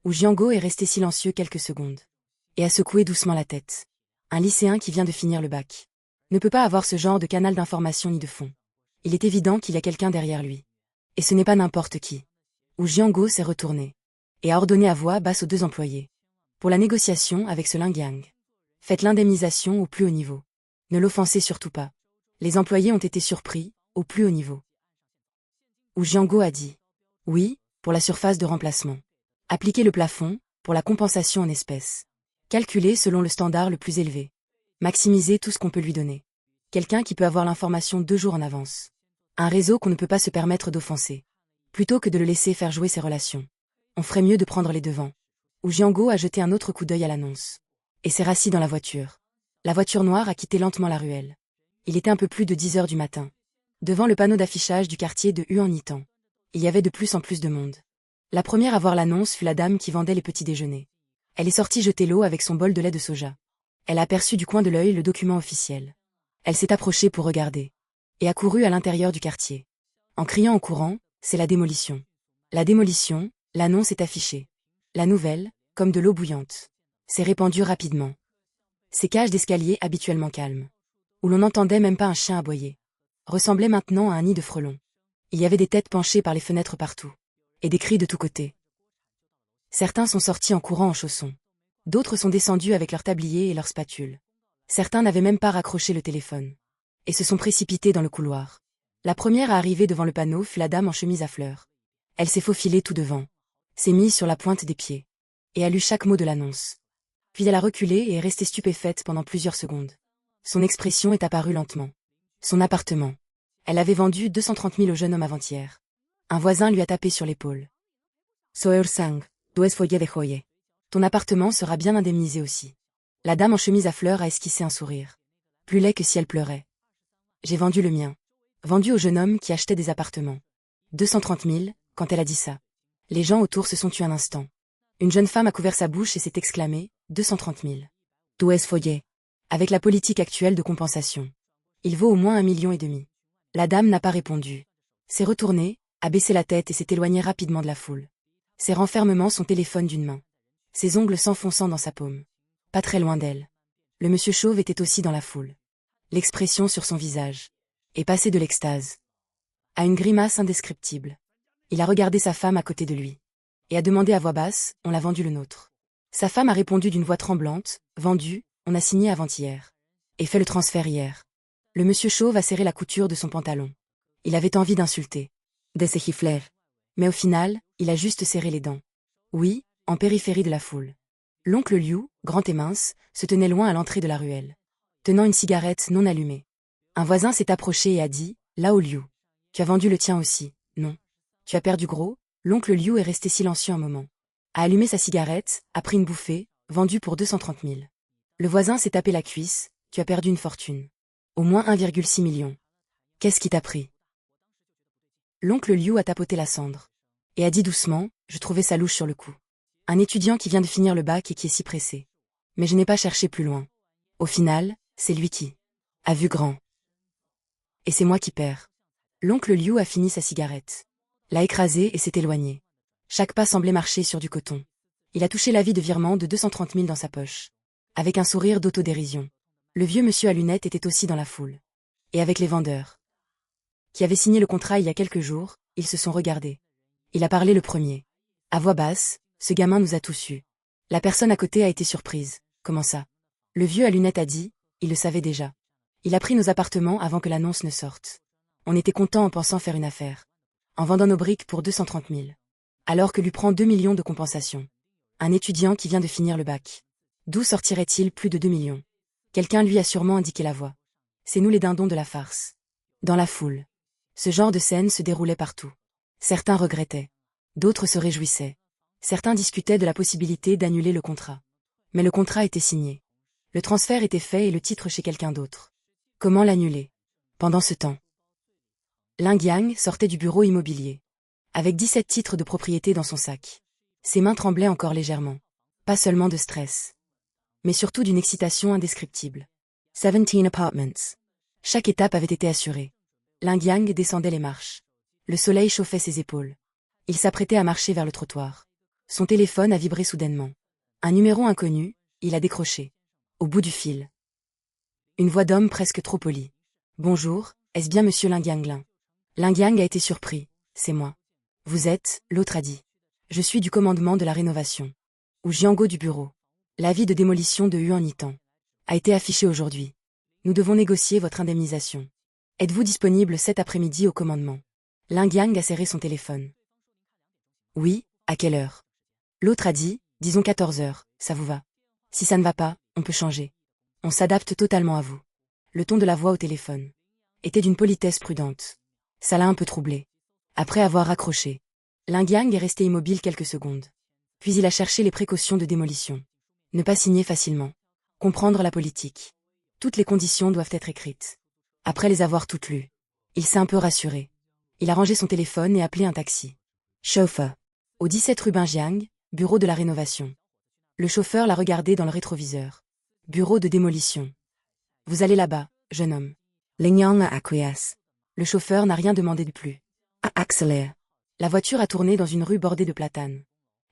Speaker 1: Wu Jianguo est resté silencieux quelques secondes. Et a secoué doucement la tête. Un lycéen qui vient de finir le bac. Ne peut pas avoir ce genre de canal d'information ni de fond. Il est évident qu'il y a quelqu'un derrière lui. Et ce n'est pas n'importe qui. Wu Jianguo s'est retourné. Et a ordonné à voix basse aux 2 employés. Pour la négociation avec ce Lingyang. Faites l'indemnisation au plus haut niveau. Ne l'offensez surtout pas. Les employés ont été surpris, au plus haut niveau. Wu Jianguo a dit. Oui, pour la surface de remplacement. Appliquez le plafond, pour la compensation en espèces. Calculez selon le standard le plus élevé. Maximisez tout ce qu'on peut lui donner. Quelqu'un qui peut avoir l'information 2 jours en avance. Un réseau qu'on ne peut pas se permettre d'offenser. Plutôt que de le laisser faire jouer ses relations. On ferait mieux de prendre les devants. Wu Jianguo a jeté un autre coup d'œil à l'annonce. Et s'est rassis dans la voiture. La voiture noire a quitté lentement la ruelle. Il était un peu plus de 10h du matin. Devant le panneau d'affichage du quartier de Huan-Yitan. Il y avait de plus en plus de monde. La première à voir l'annonce fut la dame qui vendait les petits déjeuners. Elle est sortie jeter l'eau avec son bol de lait de soja. Elle a aperçu du coin de l'œil le document officiel. Elle s'est approchée pour regarder. Et a couru à l'intérieur du quartier. En criant en courant, c'est la démolition. La démolition, l'annonce est affichée. La nouvelle, comme de l'eau bouillante, s'est répandue rapidement. Ces cages d'escalier habituellement calmes, où l'on n'entendait même pas un chien aboyer, ressemblaient maintenant à un nid de frelons. Il y avait des têtes penchées par les fenêtres partout, et des cris de tous côtés. Certains sont sortis en courant en chaussons. D'autres sont descendus avec leurs tabliers et leurs spatules. Certains n'avaient même pas raccroché le téléphone, et se sont précipités dans le couloir. La première à arriver devant le panneau fut la dame en chemise à fleurs. Elle s'est faufilée tout devant, s'est mise sur la pointe des pieds, et a lu chaque mot de l'annonce. Puis elle a reculé et est restée stupéfaite pendant plusieurs secondes. Son expression est apparue lentement. Son appartement. Elle avait vendu 230 000 au jeune homme avant-hier. Un voisin lui a tapé sur l'épaule. Soeur Sang, tu es foyer de joye. Ton appartement sera bien indemnisé aussi. La dame en chemise à fleurs a esquissé un sourire. Plus laid que si elle pleurait. J'ai vendu le mien. Vendu au jeune homme qui achetait des appartements. 230 000, quand elle a dit ça. Les gens autour se sont tus un instant. Une jeune femme a couvert sa bouche et s'est exclamée, 230 000. Tu es foyer. Avec la politique actuelle de compensation. Il vaut au moins 1,5 million. La dame n'a pas répondu. S'est retournée, a baissé la tête et s'est éloignée rapidement de la foule. S'est renfermement son téléphone d'une main. Ses ongles s'enfonçant dans sa paume. Pas très loin d'elle. Le monsieur chauve était aussi dans la foule. L'expression sur son visage est passée de l'extase à une grimace indescriptible. Il a regardé sa femme à côté de lui. Et a demandé à voix basse, on l'a vendu le nôtre. Sa femme a répondu d'une voix tremblante, vendu, on a signé avant-hier. Et fait le transfert hier. Le monsieur chauve a serré la couture de son pantalon. Il avait envie d'insulter. De se gifler. Mais au final, il a juste serré les dents. Oui, en périphérie de la foule. L'oncle Liu, grand et mince, se tenait loin à l'entrée de la ruelle, tenant une cigarette non allumée. Un voisin s'est approché et a dit, là-haut Liu. Tu as vendu le tien aussi, non? Tu as perdu gros? L'oncle Liu est resté silencieux un moment. A allumé sa cigarette, a pris une bouffée, vendu pour 230 000. Le voisin s'est tapé la cuisse, tu as perdu une fortune. Au moins 1,6 million. Qu'est-ce qui t'a pris? L'oncle Liu a tapoté la cendre. Et a dit doucement, je trouvais ça louche sur le coup. Un étudiant qui vient de finir le bac et qui est si pressé. Mais je n'ai pas cherché plus loin. Au final, c'est lui qui a vu grand. Et c'est moi qui perds. L'oncle Liu a fini sa cigarette. L'a écrasée et s'est éloigné. Chaque pas semblait marcher sur du coton. Il a touché l'avis de virement de 230 000 dans sa poche. Avec un sourire d'autodérision. Le vieux monsieur à lunettes était aussi dans la foule. Et avec les vendeurs qui avaient signé le contrat il y a quelques jours, ils se sont regardés. Il a parlé le premier. À voix basse, ce gamin nous a tous eus. La personne à côté a été surprise. Comment ça? Le vieux à lunettes a dit, il le savait déjà. Il a pris nos appartements avant que l'annonce ne sorte. On était content en pensant faire une affaire. En vendant nos briques pour 230 000. Alors que lui prend 2 millions de compensation. Un étudiant qui vient de finir le bac. D'où sortirait-il plus de 2 millions? Quelqu'un lui a sûrement indiqué la voie. C'est nous les dindons de la farce. Dans la foule. Ce genre de scène se déroulait partout. Certains regrettaient. D'autres se réjouissaient. Certains discutaient de la possibilité d'annuler le contrat. Mais le contrat était signé. Le transfert était fait et le titre chez quelqu'un d'autre. Comment l'annuler? Pendant ce temps, Ling Yang sortait du bureau immobilier. Avec 17 titres de propriété dans son sac. Ses mains tremblaient encore légèrement. Pas seulement de stress. Mais surtout d'une excitation indescriptible. 17 apartments. Chaque étape avait été assurée. Ling Yang descendait les marches. Le soleil chauffait ses épaules. Il s'apprêtait à marcher vers le trottoir. Son téléphone a vibré soudainement. Un numéro inconnu, il a décroché. Au bout du fil. Une voix d'homme presque trop polie. Bonjour, est-ce bien monsieur Ling Yang? Ling Yang a été surpris. C'est moi. Vous êtes, l'autre a dit. Je suis du commandement de la rénovation. Ou Jiango du bureau. L'avis de démolition de Yuan Yitan a été affiché aujourd'hui. Nous devons négocier votre indemnisation. Êtes-vous disponible cet après-midi au commandement? Ling Yang a serré son téléphone. Oui, à quelle heure? L'autre a dit, disons 14 heures, ça vous va? Si ça ne va pas, on peut changer. On s'adapte totalement à vous. Le ton de la voix au téléphone était d'une politesse prudente. Ça l'a un peu troublé. Après avoir raccroché, Ling Yang est resté immobile quelques secondes. Puis il a cherché les précautions de démolition. Ne pas signer facilement. Comprendre la politique. Toutes les conditions doivent être écrites. Après les avoir toutes lues, il s'est un peu rassuré. Il a rangé son téléphone et appelé un taxi. Chauffeur. Au 17 rue Binjiang, bureau de la rénovation. Le chauffeur l'a regardé dans le rétroviseur. Bureau de démolition. Vous allez là-bas, jeune homme.
Speaker 2: Linyang acquiesce.
Speaker 1: Le chauffeur n'a rien demandé de plus.
Speaker 2: Accélère.
Speaker 1: La voiture a tourné dans une rue bordée de platanes.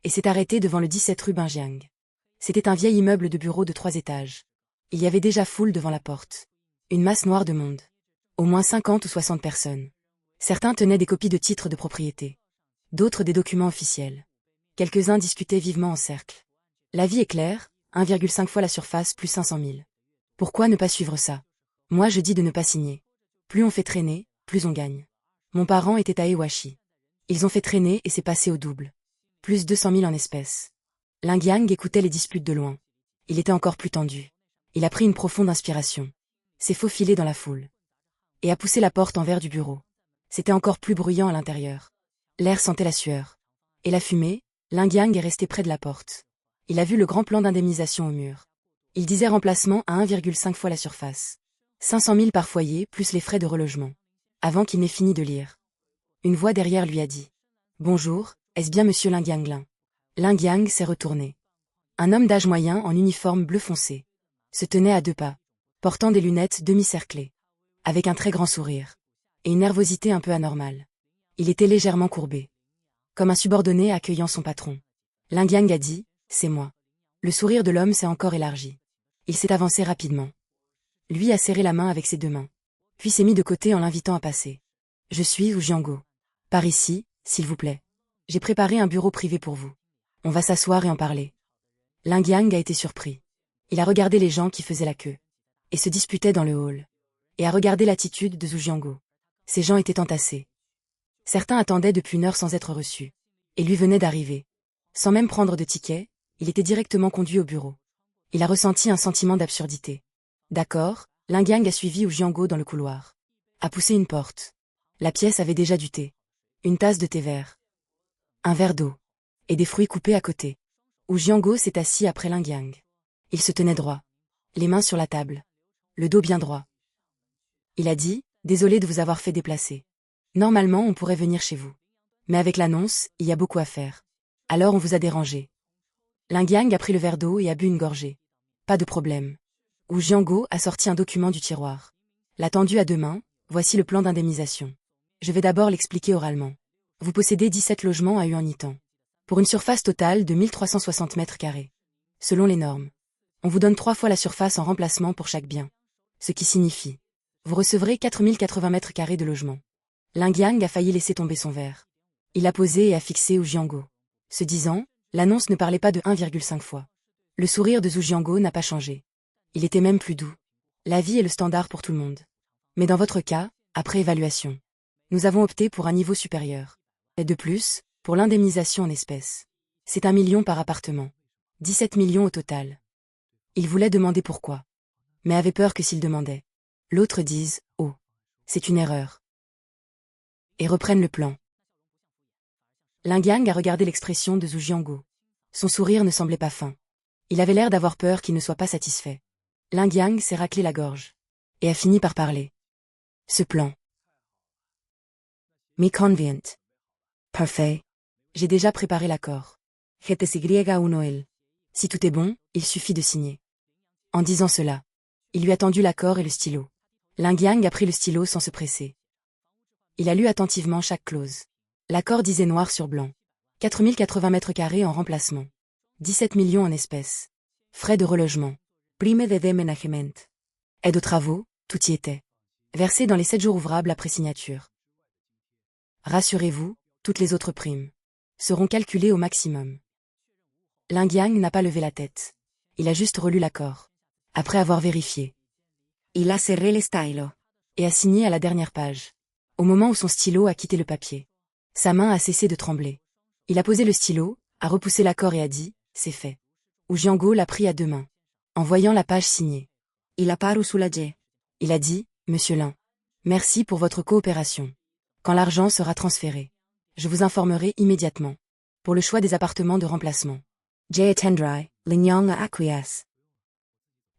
Speaker 1: Et s'est arrêtée devant le 17 rue Binjiang. C'était un vieil immeuble de bureaux de 3 étages. Il y avait déjà foule devant la porte. Une masse noire de monde. Au moins 50 ou 60 personnes. Certains tenaient des copies de titres de propriété. D'autres des documents officiels. Quelques-uns discutaient vivement en cercle. La vie est claire, 1,5 fois la surface plus 500 000. Pourquoi ne pas suivre ça? Moi je dis de ne pas signer. Plus on fait traîner, plus on gagne. Mon parent était à Ewashi. Ils ont fait traîner et c'est passé au double. Plus 200 000 en espèces. Lingyang écoutait les disputes de loin. Il était encore plus tendu. Il a pris une profonde inspiration. S'est faufilé dans la foule. Et a poussé la porte en verre du bureau. C'était encore plus bruyant à l'intérieur. L'air sentait la sueur. Et la fumée, Lingyang est resté près de la porte. Il a vu le grand plan d'indemnisation au mur. Il disait remplacement à 1,5 fois la surface. 500 000 par foyer plus les frais de relogement. Avant qu'il n'ait fini de lire. Une voix derrière lui a dit. Bonjour, est-ce bien monsieur Lingyang? Lingyang s'est retourné. Un homme d'âge moyen en uniforme bleu foncé. Se tenait à 2 pas. Portant des lunettes demi-cerclées. Avec un très grand sourire. Et une nervosité un peu anormale. Il était légèrement courbé. Comme un subordonné accueillant son patron. Lingyang a dit, c'est moi. Le sourire de l'homme s'est encore élargi. Il s'est avancé rapidement. Lui a serré la main avec ses 2 mains. Puis s'est mis de côté en l'invitant à passer. Je suis Jiango. Par ici, s'il vous plaît. J'ai préparé un bureau privé pour vous. On va s'asseoir et en parler. Lingyang a été surpris. Il a regardé les gens qui faisaient la queue. Et se disputaient dans le hall. Et a regardé l'attitude de Zhu Jiango. Ces gens étaient entassés. Certains attendaient depuis 1 heure sans être reçus. Et lui venait d'arriver. Sans même prendre de ticket, il était directement conduit au bureau. Il a ressenti un sentiment d'absurdité. D'accord, Lingyang a suivi Jiango dans le couloir. A poussé une porte. La pièce avait déjà du thé. Une tasse de thé vert. Un verre d'eau. Et des fruits coupés à côté. Jiango s'est assis après Lingyang. Il se tenait droit. Les mains sur la table. Le dos bien droit. Il a dit, désolé de vous avoir fait déplacer. Normalement on pourrait venir chez vous. Mais avec l'annonce, il y a beaucoup à faire. Alors on vous a dérangé. Lingyang a pris le verre d'eau et a bu une gorgée. Pas de problème. Jiango a sorti un document du tiroir. L'a tendu à 2 mains, voici le plan d'indemnisation. Je vais d'abord l'expliquer oralement. Vous possédez 17 logements à Huanitan. Pour une surface totale de 1360 mètres carrés. Selon les normes. On vous donne 3 fois la surface en remplacement pour chaque bien. Ce qui signifie. Vous recevrez 4080 mètres carrés de logement. Lingyang a failli laisser tomber son verre. Il a posé et a fixé Jiango. Se disant, l'annonce ne parlait pas de 1,5 fois. Le sourire de Zhu Jiango n'a pas changé. Il était même plus doux. La vie est le standard pour tout le monde. Mais dans votre cas, après évaluation. Nous avons opté pour un niveau supérieur. Et de plus, pour l'indemnisation en espèces. C'est 1 million par appartement. 17 millions au total. Il voulait demander pourquoi. Mais avait peur que s'il demandait. L'autre dise, oh. C'est une erreur. Et reprenne le plan. Lingyang a regardé l'expression de Zhu Jiango. Son sourire ne semblait pas fin. Il avait l'air d'avoir peur qu'il ne soit pas satisfait. Lingyang s'est raclé la gorge. Et a fini par parler. Ce plan.
Speaker 2: Me convient.
Speaker 1: Parfait. J'ai déjà préparé l'accord.
Speaker 2: GTSY1OL.
Speaker 1: Si tout est bon, il suffit de signer. En disant cela, il lui a tendu l'accord et le stylo. Lingyang a pris le stylo sans se presser. Il a lu attentivement chaque clause. L'accord disait noir sur blanc. 4080 mètres carrés en remplacement. 17 millions en espèces. Frais de relogement.
Speaker 2: Prime de déménagement.
Speaker 1: Aide aux travaux, tout y était. Versé dans les 7 jours ouvrables après signature. Rassurez-vous, toutes les autres primes seront calculées au maximum. Lingyang n'a pas levé la tête. Il a juste relu l'accord. Après avoir vérifié.
Speaker 2: Il a serré le stylo.
Speaker 1: Et a signé à la dernière page. Au moment où son stylo a quitté le papier. Sa main a cessé de trembler. Il a posé le stylo, a repoussé l'accord et a dit, c'est fait. Jiango l'a pris à 2 mains. En voyant la page signée.
Speaker 2: Il a paru soulagé.
Speaker 1: Il a dit, Monsieur Lin. Merci pour votre coopération. Quand l'argent sera transféré. Je vous informerai immédiatement. Pour le choix des appartements de remplacement.
Speaker 2: Tendrai, Lingyang acquiesce.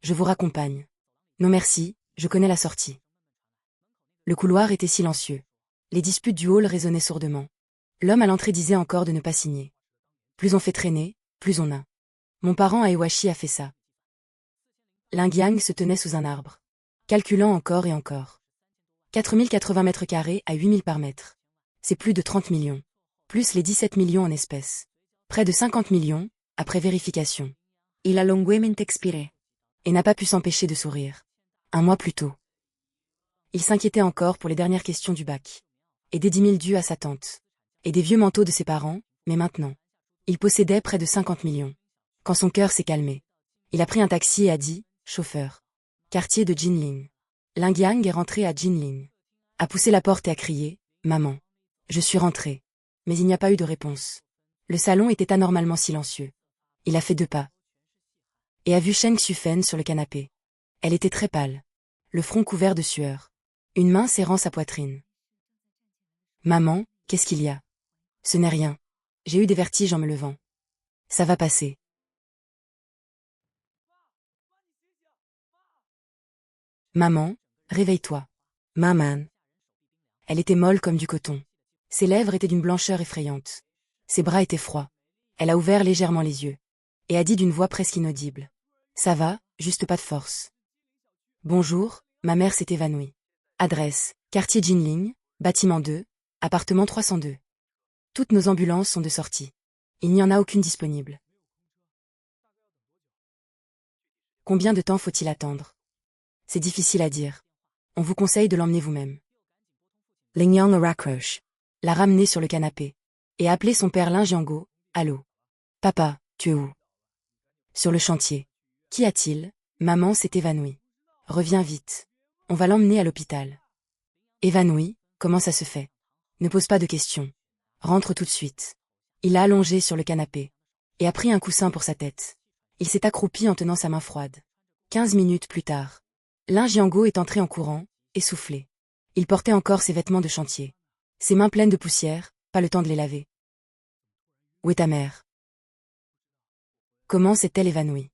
Speaker 1: Je vous raccompagne. Non merci, je connais la sortie. Le couloir était silencieux. Les disputes du hall résonnaient sourdement. L'homme à l'entrée disait encore de ne pas signer. Plus on fait traîner, plus on a. Mon parent à Ewashi a fait ça. Ling Yang se tenait sous un arbre, calculant encore et encore. 4080 mètres carrés à 8000 par mètre. C'est plus de 30 millions. Plus les 17 millions en espèces. Près de 50 millions, après vérification.
Speaker 2: Il a longuement expiré.
Speaker 1: Et n'a pas pu s'empêcher de sourire. Un mois plus tôt. Il s'inquiétait encore pour les dernières questions du bac. Et des 10 000 dus à sa tante. Et des vieux manteaux de ses parents, mais maintenant. Il possédait près de 50 millions. Quand son cœur s'est calmé. Il a pris un taxi et a dit, chauffeur. Quartier de Jinling. Ling Yang est rentré à Jinling. A poussé la porte et a crié, maman. Je suis rentré. Mais il n'y a pas eu de réponse. Le salon était anormalement silencieux. Il a fait 2 pas. Et a vu Cheng Xufen sur le canapé. Elle était très pâle. Le front couvert de sueur. Une main serrant sa poitrine. Maman, qu'est-ce qu'il y a? Ce n'est rien. J'ai eu des vertiges en me levant. Ça va passer. Maman, réveille-toi.
Speaker 2: Maman.
Speaker 1: Elle était molle comme du coton. Ses lèvres étaient d'une blancheur effrayante. Ses bras étaient froids. Elle a ouvert légèrement les yeux. Et a dit d'une voix presque inaudible. Ça va, juste pas de force. Bonjour, ma mère s'est évanouie. Adresse, quartier Jinling, bâtiment 2, appartement 302. Toutes nos ambulances sont de sortie. Il n'y en a aucune disponible. Combien de temps faut-il attendre? C'est difficile à dire. On vous conseille de l'emmener vous-même.
Speaker 2: Ling Yang raccroche.
Speaker 1: L'a ramené sur le canapé. Et a appelé son père Ling Jiango. Allô? Papa, tu es où? Sur le chantier. Qu'y a-t-il? Maman s'est évanouie. Reviens vite. On va l'emmener à l'hôpital. Évanouie, comment ça se fait? Ne pose pas de questions. Rentre tout de suite. Il l'a allongé sur le canapé. Et a pris un coussin pour sa tête. Il s'est accroupi en tenant sa main froide. 15 minutes plus tard. Ling Jiango est entré en courant, essoufflé. Il portait encore ses vêtements de chantier. Ses mains pleines de poussière, pas le temps de les laver. Où est ta mère? Comment s'est-elle évanouie?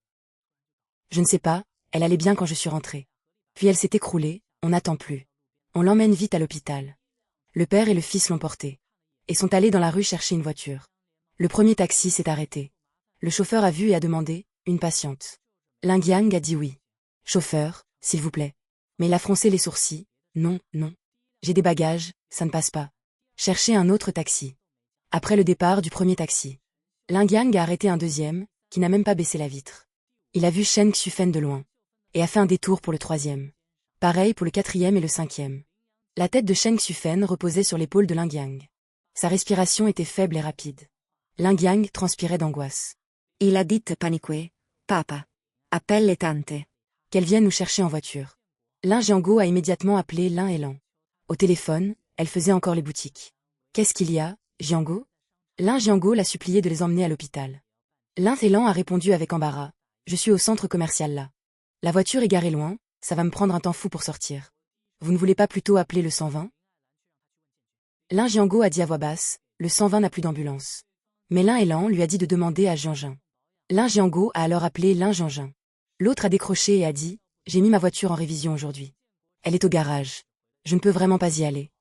Speaker 1: Je ne sais pas, elle allait bien quand je suis rentrée. Puis elle s'est écroulée, on n'attend plus. On l'emmène vite à l'hôpital. Le père et le fils l'ont portée. Et sont allés dans la rue chercher une voiture. Le premier taxi s'est arrêté. Le chauffeur a vu et a demandé, une patiente. Ling Yang a dit oui. Chauffeur, s'il vous plaît. Mais il a froncé les sourcils. Non, non. J'ai des bagages, ça ne passe pas. Cherchez un autre taxi. Après le départ du premier taxi. Ling Yang a arrêté un deuxième, qui n'a même pas baissé la vitre. Il a vu Cheng Xufen de loin. Et a fait un détour pour le troisième. Pareil pour le quatrième et le cinquième. La tête de Cheng Xufen reposait sur l'épaule de Ling Yang. Sa respiration était faible et rapide. Ling Yang transpirait d'angoisse.
Speaker 2: Il a dit paniqué. Papa. Appelle les tantes.
Speaker 1: Qu'elles viennent nous chercher en voiture. Ling Jiango a immédiatement appelé Lin et Lan. Au téléphone, elle faisait encore les boutiques. Qu'est-ce qu'il y a, Jiango? Ling Jiango l'a supplié de les emmener à l'hôpital. Lin et Lan a répondu avec embarras. Je suis au centre commercial là. La voiture est garée loin, ça va me prendre un temps fou pour sortir. Vous ne voulez pas plutôt appeler le 120? Ling Jiango a dit à voix basse, le 120 n'a plus d'ambulance. Mais Lin et Lan lui a dit de demander à Jianjin. Ling Jiango a alors appelé Lin Jianjin. L'autre a décroché et a dit, j'ai mis ma voiture en révision aujourd'hui. Elle est au garage. Je ne peux vraiment pas y aller.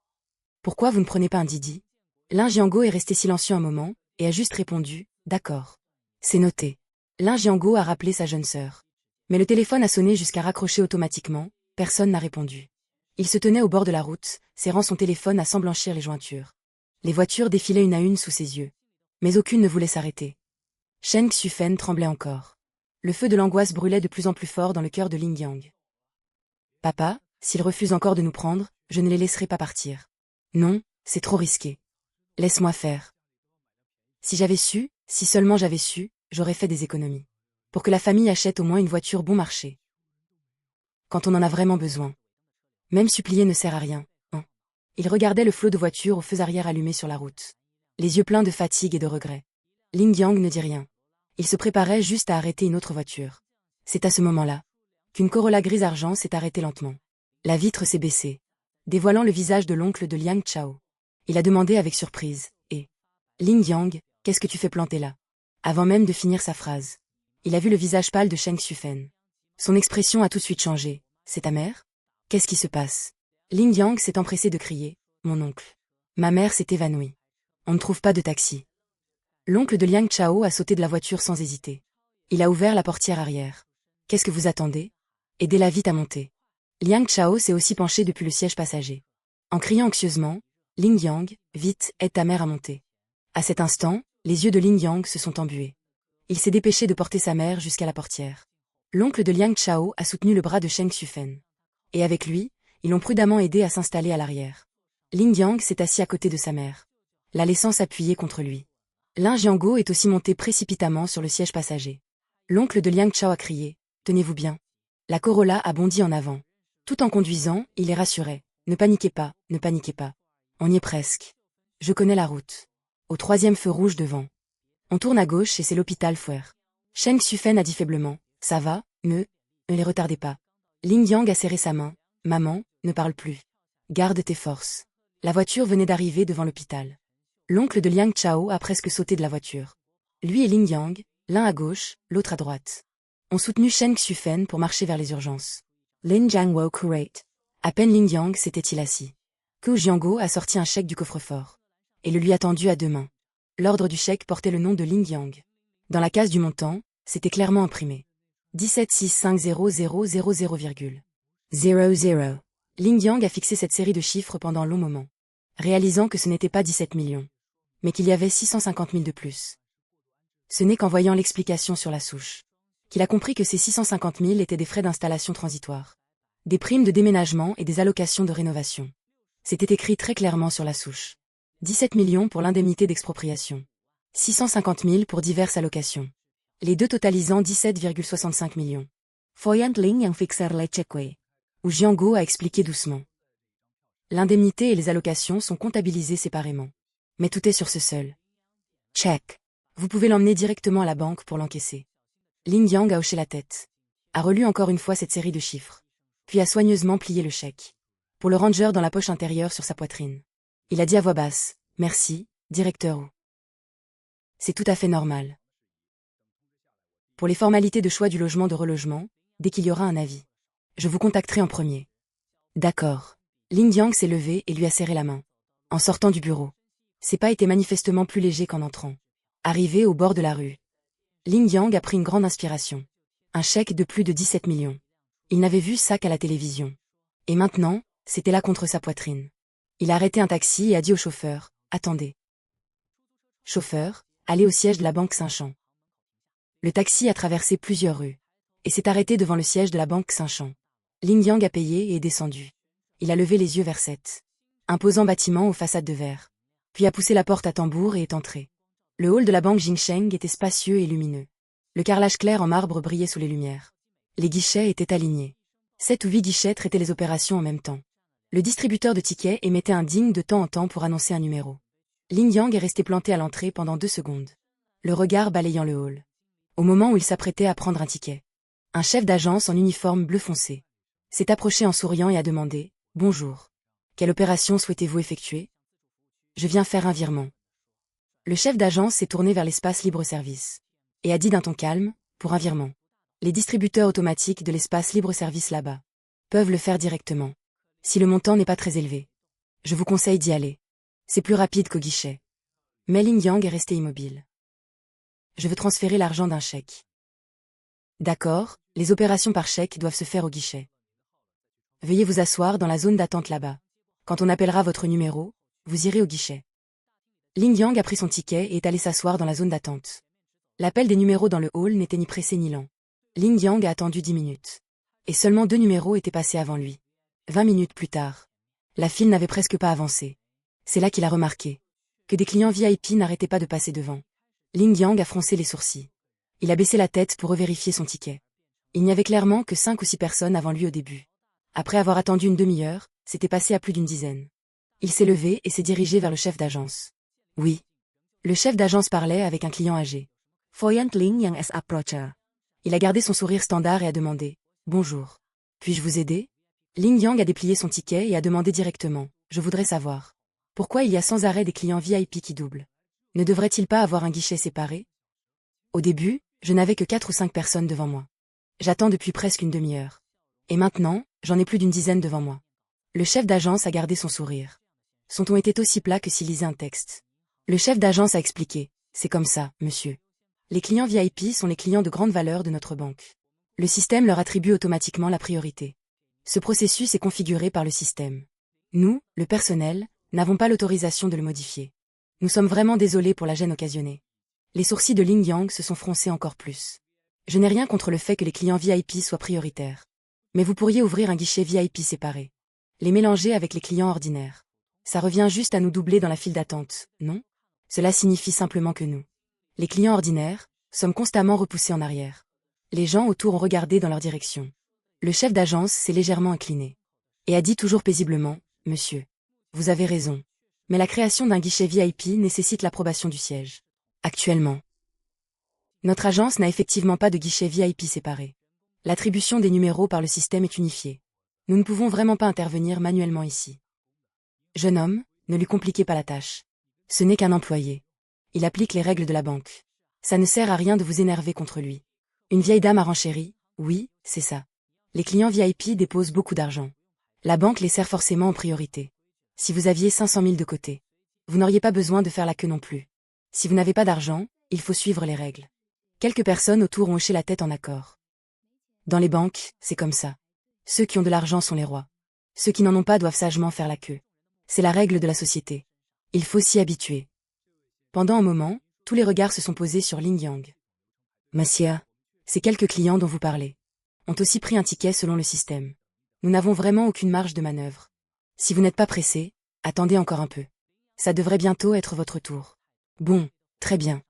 Speaker 1: Pourquoi vous ne prenez pas un Didi? Lin Jiango est resté silencieux un moment, et a juste répondu, d'accord. C'est noté. Lin Jiango a rappelé sa jeune sœur. Mais le téléphone a sonné jusqu'à raccrocher automatiquement, personne n'a répondu. Il se tenait au bord de la route, serrant son téléphone à sans blanchir les jointures. Les voitures défilaient une à une sous ses yeux. Mais aucune ne voulait s'arrêter. Cheng Xufen tremblait encore. Le feu de l'angoisse brûlait de plus en plus fort dans le cœur de Ling Yang. Papa, s'ils refusent encore de nous prendre, je ne les laisserai pas partir. Non, c'est trop risqué. Laisse-moi faire. Si j'avais su, si seulement j'avais su, j'aurais fait des économies. Pour que la famille achète au moins une voiture bon marché. Quand on en a vraiment besoin. Même supplier ne sert à rien, hein. Il regardait le flot de voitures aux feux arrière allumés sur la route. Les yeux pleins de fatigue et de regret. Ling Yang ne dit rien. Il se préparait juste à arrêter une autre voiture. C'est à ce moment-là qu'une Corolla grise argent s'est arrêtée lentement. La vitre s'est baissée, dévoilant le visage de l'oncle de Liang Chao. Il a demandé avec surprise, Ling Yang, qu'est-ce que tu fais planter là? Avant même de finir sa phrase. Il a vu le visage pâle de Cheng Xufen. Son expression a tout de suite changé. C'est ta mère? Qu'est-ce qui se passe? Ling Yang s'est empressé de crier, mon oncle. Ma mère s'est évanouie. On ne trouve pas de taxi. L'oncle de Liang Chao a sauté de la voiture sans hésiter. Il a ouvert la portière arrière. Qu'est-ce que vous attendez? Aidez-la vite à monter. Liang Chao s'est aussi penché depuis le siège passager. En criant anxieusement, Ling Yang, vite, aide ta mère à monter. À cet instant, les yeux de Ling Yang se sont embués. Il s'est dépêché de porter sa mère jusqu'à la portière. L'oncle de Liang Chao a soutenu le bras de Sheng Xufen. Et avec lui, ils l'ont prudemment aidé à s'installer à l'arrière. Ling Yang s'est assis à côté de sa mère, la laissant s'appuyer contre lui. Lin Jianguo est aussi monté précipitamment sur le siège passager. L'oncle de Liang Chao a crié « Tenez-vous bien ». La Corolla a bondi en avant. Tout en conduisant, il les rassurait. Ne paniquez pas, ne paniquez pas. On y est presque. Je connais la route. Au 3e feu rouge devant. On tourne à gauche et c'est l'hôpital Fuer. Sheng Xufen a dit faiblement. Ça va, ne les retardez pas. Ling Yang a serré sa main. Maman, ne parle plus. Garde tes forces. La voiture venait d'arriver devant l'hôpital. L'oncle de Liang Chao a presque sauté de la voiture. Lui et Ling Yang, l'un à gauche, l'autre à droite, ont soutenu Sheng Xufen pour marcher vers les urgences.
Speaker 2: Lin Jianguo curate.
Speaker 1: À peine Ling Yang s'était-il assis. Ku Jianguo a sorti un chèque du coffre-fort et le lui a tendu à 2 mains. L'ordre du chèque portait le nom de Ling Yang. Dans la case du montant, c'était clairement imprimé. 17,650,000,00. Ling Yang a fixé cette série de chiffres pendant un long moment, réalisant que ce n'était pas 17 millions, mais qu'il y avait 650 000 de plus. Ce n'est qu'en voyant l'explication sur la souche qu'il a compris que ces 650 000 étaient des frais d'installation transitoires, des primes de déménagement et des allocations de rénovation. C'était écrit très clairement sur la souche. 17 millions pour l'indemnité d'expropriation. 650 000 pour diverses allocations. Les deux totalisant 17,65 millions.
Speaker 2: Foyant Ling Yang fixer le cheque.
Speaker 1: Où Jianguo a expliqué doucement. L'indemnité et les allocations sont comptabilisées séparément. Mais tout est sur ce seul chèque. Vous pouvez l'emmener directement à la banque pour l'encaisser. Ling Yang a hoché la tête. A relu encore une fois cette série de chiffres. Puis a soigneusement plié le chèque. Pour le ranger dans la poche intérieure sur sa poitrine. Il a dit à voix basse, « Merci, directeur Wu. C'est tout à fait normal. Pour les formalités de choix du logement de relogement, dès qu'il y aura un avis, je vous contacterai en premier. » D'accord. Ling Yang s'est levé et lui a serré la main. En sortant du bureau. Ses pas étaient manifestement plus légers qu'en entrant. Arrivé au bord de la rue, Ling Yang a pris une grande inspiration. Un chèque de plus de 17 millions. Il n'avait vu ça qu'à la télévision. Et maintenant, c'était là contre sa poitrine. Il a arrêté un taxi et a dit au chauffeur, « Attendez. » Chauffeur, allez au siège de la banque Saint-Champ. Le taxi a traversé plusieurs rues et s'est arrêté devant le siège de la banque Saint-Champ. Ling Yang a payé et est descendu. Il a levé les yeux vers cet imposant bâtiment aux façades de verre, puis a poussé la porte à tambour et est entré. Le hall de la banque Jingsheng était spacieux et lumineux. Le carrelage clair en marbre brillait sous les lumières. Les guichets étaient alignés. 7 ou 8 guichets traitaient les opérations en même temps. Le distributeur de tickets émettait un ding de temps en temps pour annoncer un numéro. Ling Yang est resté planté à l'entrée pendant 2 secondes, le regard balayant le hall. Au moment où il s'apprêtait à prendre un ticket, un chef d'agence en uniforme bleu foncé s'est approché en souriant et a demandé « Bonjour. Quelle opération souhaitez-vous effectuer ? Je viens faire un virement. » Le chef d'agence s'est tourné vers l'espace libre-service et a dit d'un ton calme « Pour un virement. Les distributeurs automatiques de l'espace libre-service là-bas peuvent le faire directement. Si le montant n'est pas très élevé, je vous conseille d'y aller. C'est plus rapide qu'au guichet. » Mais Ling Yang est resté immobile. « Je veux transférer l'argent d'un chèque. » D'accord, les opérations par chèque doivent se faire au guichet. Veuillez vous asseoir dans la zone d'attente là-bas. Quand on appellera votre numéro, vous irez au guichet. Ling Yang a pris son ticket et est allé s'asseoir dans la zone d'attente. L'appel des numéros dans le hall n'était ni pressé ni lent. Ling Yang a attendu 10 minutes. Et seulement 2 numéros étaient passés avant lui. 20 minutes plus tard. La file n'avait presque pas avancé. C'est là qu'il a remarqué que des clients VIP n'arrêtaient pas de passer devant. Ling Yang a froncé les sourcils. Il a baissé la tête pour revérifier son ticket. Il n'y avait clairement que 5 ou 6 personnes avant lui au début. Après avoir attendu une demi-heure, c'était passé à plus d'une dizaine. Il s'est levé et s'est dirigé vers le chef d'agence. Oui. Le chef d'agence parlait avec un client âgé.
Speaker 2: Foyant Ling Yang s approacher.
Speaker 1: Il a gardé son sourire standard et a demandé « Bonjour. Puis-je vous aider ?» Ling Yang a déplié son ticket et a demandé directement « Je voudrais savoir. Pourquoi il y a sans arrêt des clients VIP qui doublent? Ne devrait-il pas avoir un guichet séparé? Au début, je n'avais que 4 ou 5 personnes devant moi. J'attends depuis presque une demi-heure. Et maintenant, j'en ai plus d'une dizaine devant moi. » Le chef d'agence a gardé son sourire. Son ton était aussi plat que s'il lisait un texte. Le chef d'agence a expliqué « C'est comme ça, monsieur. Les clients VIP sont les clients de grande valeur de notre banque. Le système leur attribue automatiquement la priorité. Ce processus est configuré par le système. Nous, le personnel, n'avons pas l'autorisation de le modifier. Nous sommes vraiment désolés pour la gêne occasionnée. Les sourcils de Ling Yang se sont froncés encore plus. Je n'ai rien contre le fait que les clients VIP soient prioritaires. Mais vous pourriez ouvrir un guichet VIP séparé. Les mélanger avec les clients ordinaires. Ça revient juste à nous doubler dans la file d'attente, non? Cela signifie simplement que nous, les clients ordinaires, sommes constamment repoussés en arrière. Les gens autour ont regardé dans leur direction. Le chef d'agence s'est légèrement incliné. Et a dit toujours paisiblement, « Monsieur, vous avez raison. Mais la création d'un guichet VIP nécessite l'approbation du siège. Actuellement, notre agence n'a effectivement pas de guichet VIP séparé. L'attribution des numéros par le système est unifiée. Nous ne pouvons vraiment pas intervenir manuellement ici. » Jeune homme, ne lui compliquez pas la tâche. Ce n'est qu'un employé. Il applique les règles de la banque. Ça ne sert à rien de vous énerver contre lui. Une vieille dame a renchéri, oui, c'est ça. Les clients VIP déposent beaucoup d'argent. La banque les sert forcément en priorité. Si vous aviez 500 000 de côté, vous n'auriez pas besoin de faire la queue non plus. Si vous n'avez pas d'argent, il faut suivre les règles. Quelques personnes autour ont hoché la tête en accord. Dans les banques, c'est comme ça. Ceux qui ont de l'argent sont les rois. Ceux qui n'en ont pas doivent sagement faire la queue. C'est la règle de la société. Il faut s'y habituer. Pendant un moment, tous les regards se sont posés sur Ling Yang. Monsieur, ces quelques clients dont vous parlez ont aussi pris un ticket selon le système. Nous n'avons vraiment aucune marge de manœuvre. Si vous n'êtes pas pressé, attendez encore un peu. Ça devrait bientôt être votre tour. Bon, très bien.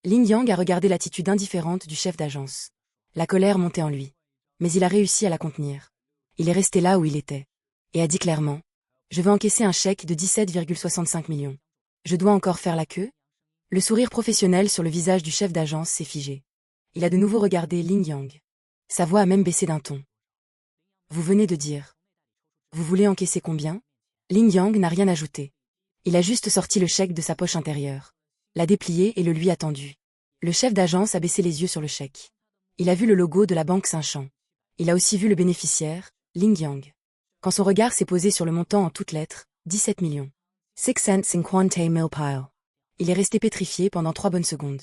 Speaker 1: Ling Yang a regardé l'attitude indifférente du chef d'agence. La colère montait en lui. Mais il a réussi à la contenir. Il est resté là où il était. Et a dit clairement, « Je veux encaisser un chèque de 17,65 millions. Je dois encore faire la queue ?» Le sourire professionnel sur le visage du chef d'agence s'est figé. Il a de nouveau regardé Ling Yang. Sa voix a même baissé d'un ton. « Vous venez de dire. Vous voulez encaisser combien ?» Ling Yang n'a rien ajouté. Il a juste sorti le chèque de sa poche intérieure, l'a déplié et le lui a tendu. Le chef d'agence a baissé les yeux sur le chèque. Il a vu le logo de la banque Saint-Champ. Il a aussi vu le bénéficiaire, Ling Yang. Quand son regard s'est posé sur le montant en toutes lettres, 17 millions. 650 000 pile. Il est resté pétrifié pendant 3 bonnes secondes.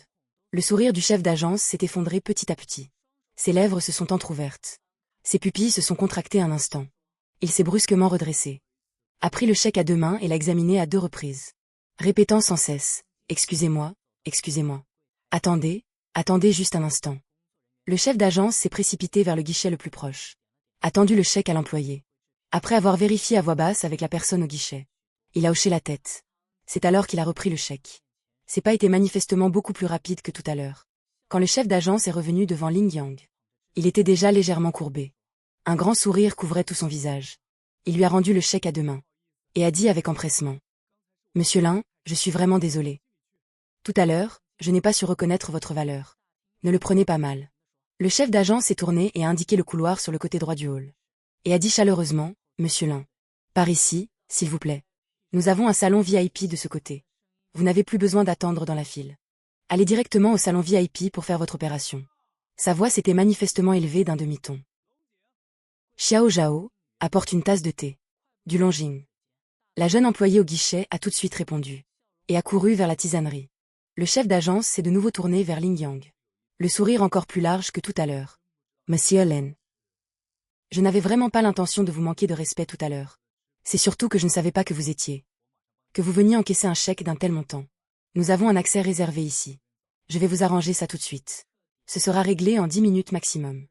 Speaker 1: Le sourire du chef d'agence s'est effondré petit à petit. Ses lèvres se sont entr'ouvertes. Ses pupilles se sont contractées un instant. Il s'est brusquement redressé. A pris le chèque à 2 mains et l'a examiné à 2 reprises. Répétant sans cesse, « Excusez-moi, excusez-moi. Attendez, attendez juste un instant. » Le chef d'agence s'est précipité vers le guichet le plus proche. A tendu le chèque à l'employé. Après avoir vérifié à voix basse avec la personne au guichet, il a hoché la tête. C'est alors qu'il a repris le chèque. C'est pas été manifestement beaucoup plus rapide que tout à l'heure. Quand le chef d'agence est revenu devant Ling Yang, il était déjà légèrement courbé. Un grand sourire couvrait tout son visage. Il lui a rendu le chèque à 2 mains. Et a dit avec empressement. « Monsieur Lin, je suis vraiment désolé. Tout à l'heure, je n'ai pas su reconnaître votre valeur. Ne le prenez pas mal. » Le chef d'agence s'est tourné et a indiqué le couloir sur le côté droit du hall. Et a dit chaleureusement, « Monsieur Lin. Par ici, s'il vous plaît. Nous avons un salon VIP de ce côté. Vous n'avez plus besoin d'attendre dans la file. Allez directement au salon VIP pour faire votre opération. » Sa voix s'était manifestement élevée d'un demi-ton. Xiao Zhao, apporte une tasse de thé. Du Longjing. La jeune employée au guichet a tout de suite répondu. Et a couru vers la tisanerie. Le chef d'agence s'est de nouveau tourné vers Ling Yang. Le sourire encore plus large que tout à l'heure. « Monsieur Len. Je n'avais vraiment pas l'intention de vous manquer de respect tout à l'heure. C'est surtout que je ne savais pas que vous étiez. Que vous veniez encaisser un chèque d'un tel montant. Nous avons un accès réservé ici. Je vais vous arranger ça tout de suite. Ce sera réglé en 10 minutes maximum.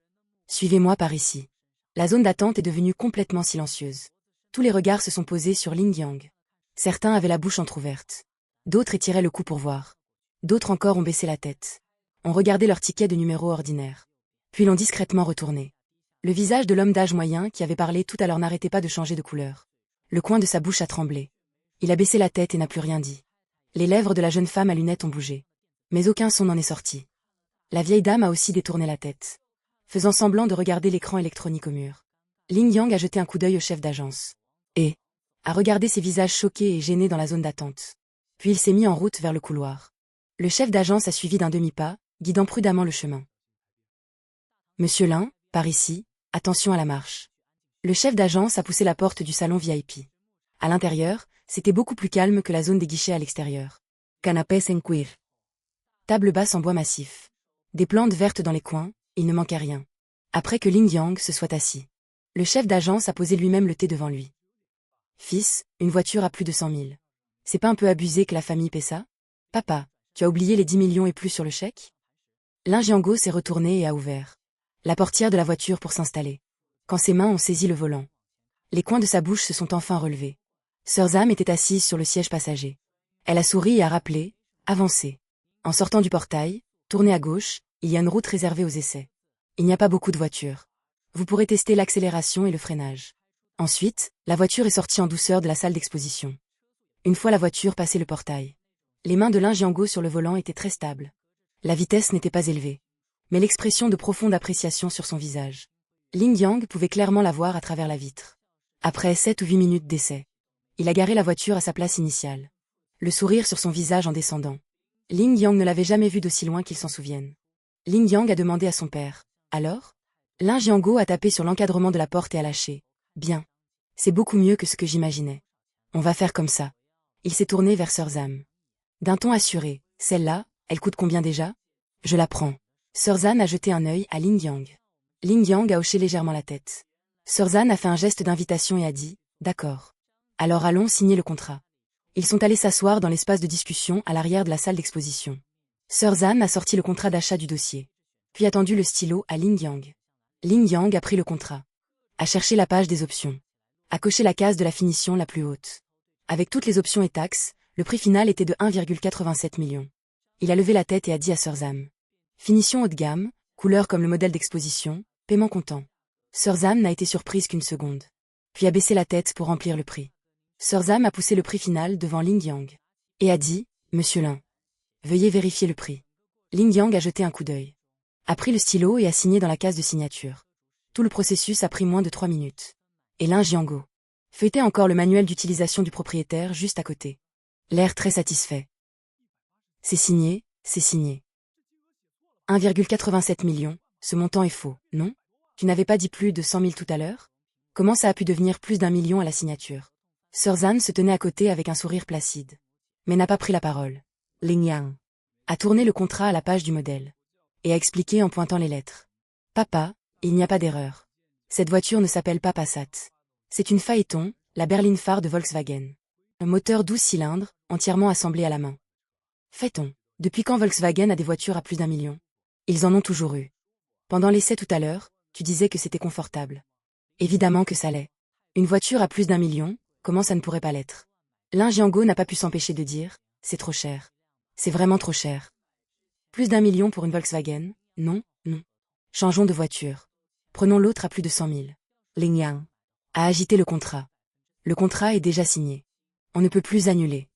Speaker 1: Suivez-moi par ici. » La zone d'attente est devenue complètement silencieuse. Tous les regards se sont posés sur Ling Yang. Certains avaient la bouche entr'ouverte. D'autres étiraient le cou pour voir. D'autres encore ont baissé la tête. Ont regardé leur ticket de numéro ordinaire. Puis l'ont discrètement retourné. Le visage de l'homme d'âge moyen qui avait parlé tout à l'heure n'arrêtait pas de changer de couleur. Le coin de sa bouche a tremblé. Il a baissé la tête et n'a plus rien dit. Les lèvres de la jeune femme à lunettes ont bougé. Mais aucun son n'en est sorti. La vieille dame a aussi détourné la tête, faisant semblant de regarder l'écran électronique au mur. Ling Yang a jeté un coup d'œil au chef d'agence. Et a regardé ses visages choqués et gênés dans la zone d'attente. Puis il s'est mis en route vers le couloir. Le chef d'agence a suivi d'un demi-pas, guidant prudemment le chemin. « Monsieur Lin, par ici, attention à la marche. » Le chef d'agence a poussé la porte du salon VIP. À l'intérieur, c'était beaucoup plus calme que la zone des guichets à l'extérieur. Canapés en cuir. Table basse en bois massif. Des plantes vertes dans les coins, il ne manquait rien. après que Ling Yang se soit assis. Le chef d'agence a posé lui-même le thé devant lui. Fils, une voiture à plus de 100 000. C'est pas un peu abusé que la famille paie ça? Papa, tu as oublié les 10 millions et plus sur le chèque? Ling Jiango s'est retourné et a ouvert la portière de la voiture pour s'installer. Quand ses mains ont saisi le volant, les coins de sa bouche se sont enfin relevés. Sœur Zam était assise sur le siège passager. Elle a souri et a rappelé, avancez. En sortant du portail, tournez à gauche, il y a une route réservée aux essais. Il n'y a pas beaucoup de voitures. Vous pourrez tester l'accélération et le freinage. Ensuite, la voiture est sortie en douceur de la salle d'exposition. Une fois la voiture passée le portail, les mains de Ling Jiango sur le volant étaient très stables. La vitesse n'était pas élevée, mais l'expression de profonde appréciation sur son visage. Ling Yang pouvait clairement la voir à travers la vitre. Après 7 ou 8 minutes d'essai, il a garé la voiture à sa place initiale. Le sourire sur son visage en descendant. Ling Yang ne l'avait jamais vu d'aussi loin qu'il s'en souvienne. Ling Yang a demandé à son père. Alors? Ling Jiango a tapé sur l'encadrement de la porte et a lâché. Bien. C'est beaucoup mieux que ce que j'imaginais. On va faire comme ça. Il s'est tourné vers Sœur Zam. D'un ton assuré. Celle-là, elle coûte combien déjà? Je la prends. Sœur Zan a jeté un œil à Ling Yang. Ling Yang a hoché légèrement la tête. Sœur Zan a fait un geste d'invitation et a dit, d'accord. Alors allons signer le contrat. Ils sont allés s'asseoir dans l'espace de discussion à l'arrière de la salle d'exposition. Sœur Zan a sorti le contrat d'achat du dossier. Puis a tendu le stylo à Ling Yang. Ling Yang a pris le contrat. A cherché la page des options. A coché la case de la finition la plus haute. Avec toutes les options et taxes, le prix final était de 1,87 million. Il a levé la tête et a dit à Sœur Zam. Finition haut de gamme, couleur comme le modèle d'exposition, paiement comptant. Sœur Zam n'a été surprise qu'une seconde. Puis a baissé la tête pour remplir le prix. Sœur Zam a poussé le prix final devant Ling Yang. Et a dit, Monsieur Lin. Veuillez vérifier le prix. Ling Yang a jeté un coup d'œil. A pris le stylo et a signé dans la case de signature. Tout le processus a pris moins de 3 minutes. Et Ling Jiango feuilletait encore le manuel d'utilisation du propriétaire juste à côté. L'air très satisfait. C'est signé, c'est signé. 1,87 million, ce montant est faux, non? Tu n'avais pas dit plus de 100 000 tout à l'heure? Comment ça a pu devenir plus d'1 million à la signature? Sœur Zan se tenait à côté avec un sourire placide. Mais n'a pas pris la parole. Ling Yang a tourné le contrat à la page du modèle. Et a expliqué en pointant les lettres. Papa, il n'y a pas d'erreur. Cette voiture ne s'appelle pas Passat. C'est une Phaéton, la berline phare de Volkswagen. Un moteur 12 cylindres, entièrement assemblé à la main. Phaéton. Depuis quand Volkswagen a des voitures à plus d'1 million? Ils en ont toujours eu. Pendant l'essai tout à l'heure, tu disais que c'était confortable. Évidemment que ça l'est. Une voiture à plus d'1 million, comment ça ne pourrait pas l'être? Ling Jiango n'a pas pu s'empêcher de dire, c'est trop cher. C'est vraiment trop cher. Plus d'1 million pour une Volkswagen? Non, non. Changeons de voiture. Prenons l'autre à plus de 100 000. Ling Yang a agité le contrat. Le contrat est déjà signé. On ne peut plus annuler.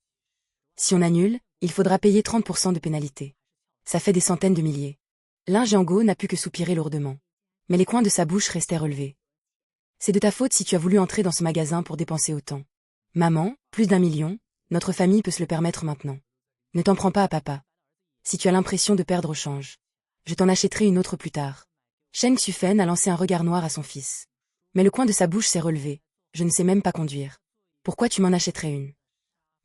Speaker 1: Si on annule, il faudra payer 30% de pénalité. Ça fait des centaines de milliers. Ling Jiango n'a pu que soupirer lourdement. Mais les coins de sa bouche restaient relevés. C'est de ta faute si tu as voulu entrer dans ce magasin pour dépenser autant. Maman, plus d'1 million, notre famille peut se le permettre maintenant. Ne t'en prends pas à papa. Si tu as l'impression de perdre au change, je t'en achèterai une autre plus tard. Sheng Xufen a lancé un regard noir à son fils. Mais le coin de sa bouche s'est relevé. Je ne sais même pas conduire. Pourquoi tu m'en achèterais une?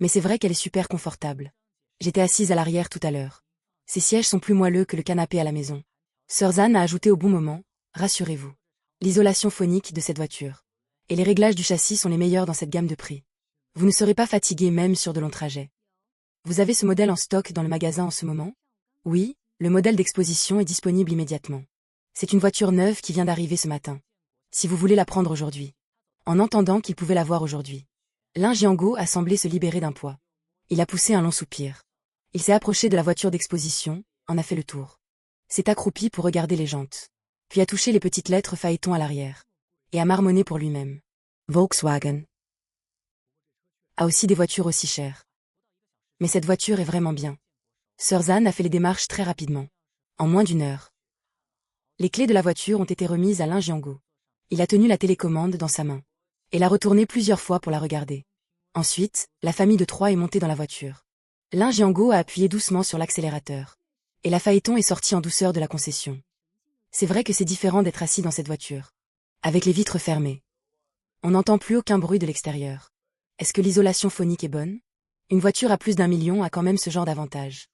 Speaker 1: Mais c'est vrai qu'elle est super confortable. J'étais assise à l'arrière tout à l'heure. Ces sièges sont plus moelleux que le canapé à la maison. Sœur Zan a ajouté au bon moment, rassurez-vous. L'isolation phonique de cette voiture. Et les réglages du châssis sont les meilleurs dans cette gamme de prix. Vous ne serez pas fatigué même sur de longs trajets. Vous avez ce modèle en stock dans le magasin en ce moment? Oui, le modèle d'exposition est disponible immédiatement. C'est une voiture neuve qui vient d'arriver ce matin. Si vous voulez la prendre aujourd'hui. En entendant qu'il pouvait la voir aujourd'hui. Ling Jiango a semblé se libérer d'un poids. Il a poussé un long soupir. Il s'est approché de la voiture d'exposition, en a fait le tour. S'est accroupi pour regarder les jantes. Puis a touché les petites lettres Phaéton à l'arrière. Et a marmonné pour lui-même. Volkswagen a aussi des voitures aussi chères. Mais cette voiture est vraiment bien. Sœur Zan a fait les démarches très rapidement. En moins d'1 heure. Les clés de la voiture ont été remises à Ling Jiango. Il a tenu la télécommande dans sa main. Et l'a retournée plusieurs fois pour la regarder. Ensuite, la famille de 3 est montée dans la voiture. Ling Jiango a appuyé doucement sur l'accélérateur. Et la Phaéton est sortie en douceur de la concession. C'est vrai que c'est différent d'être assis dans cette voiture. Avec les vitres fermées. On n'entend plus aucun bruit de l'extérieur. Est-ce que l'isolation phonique est bonne? Une voiture à plus d'1 million a quand même ce genre d'avantage.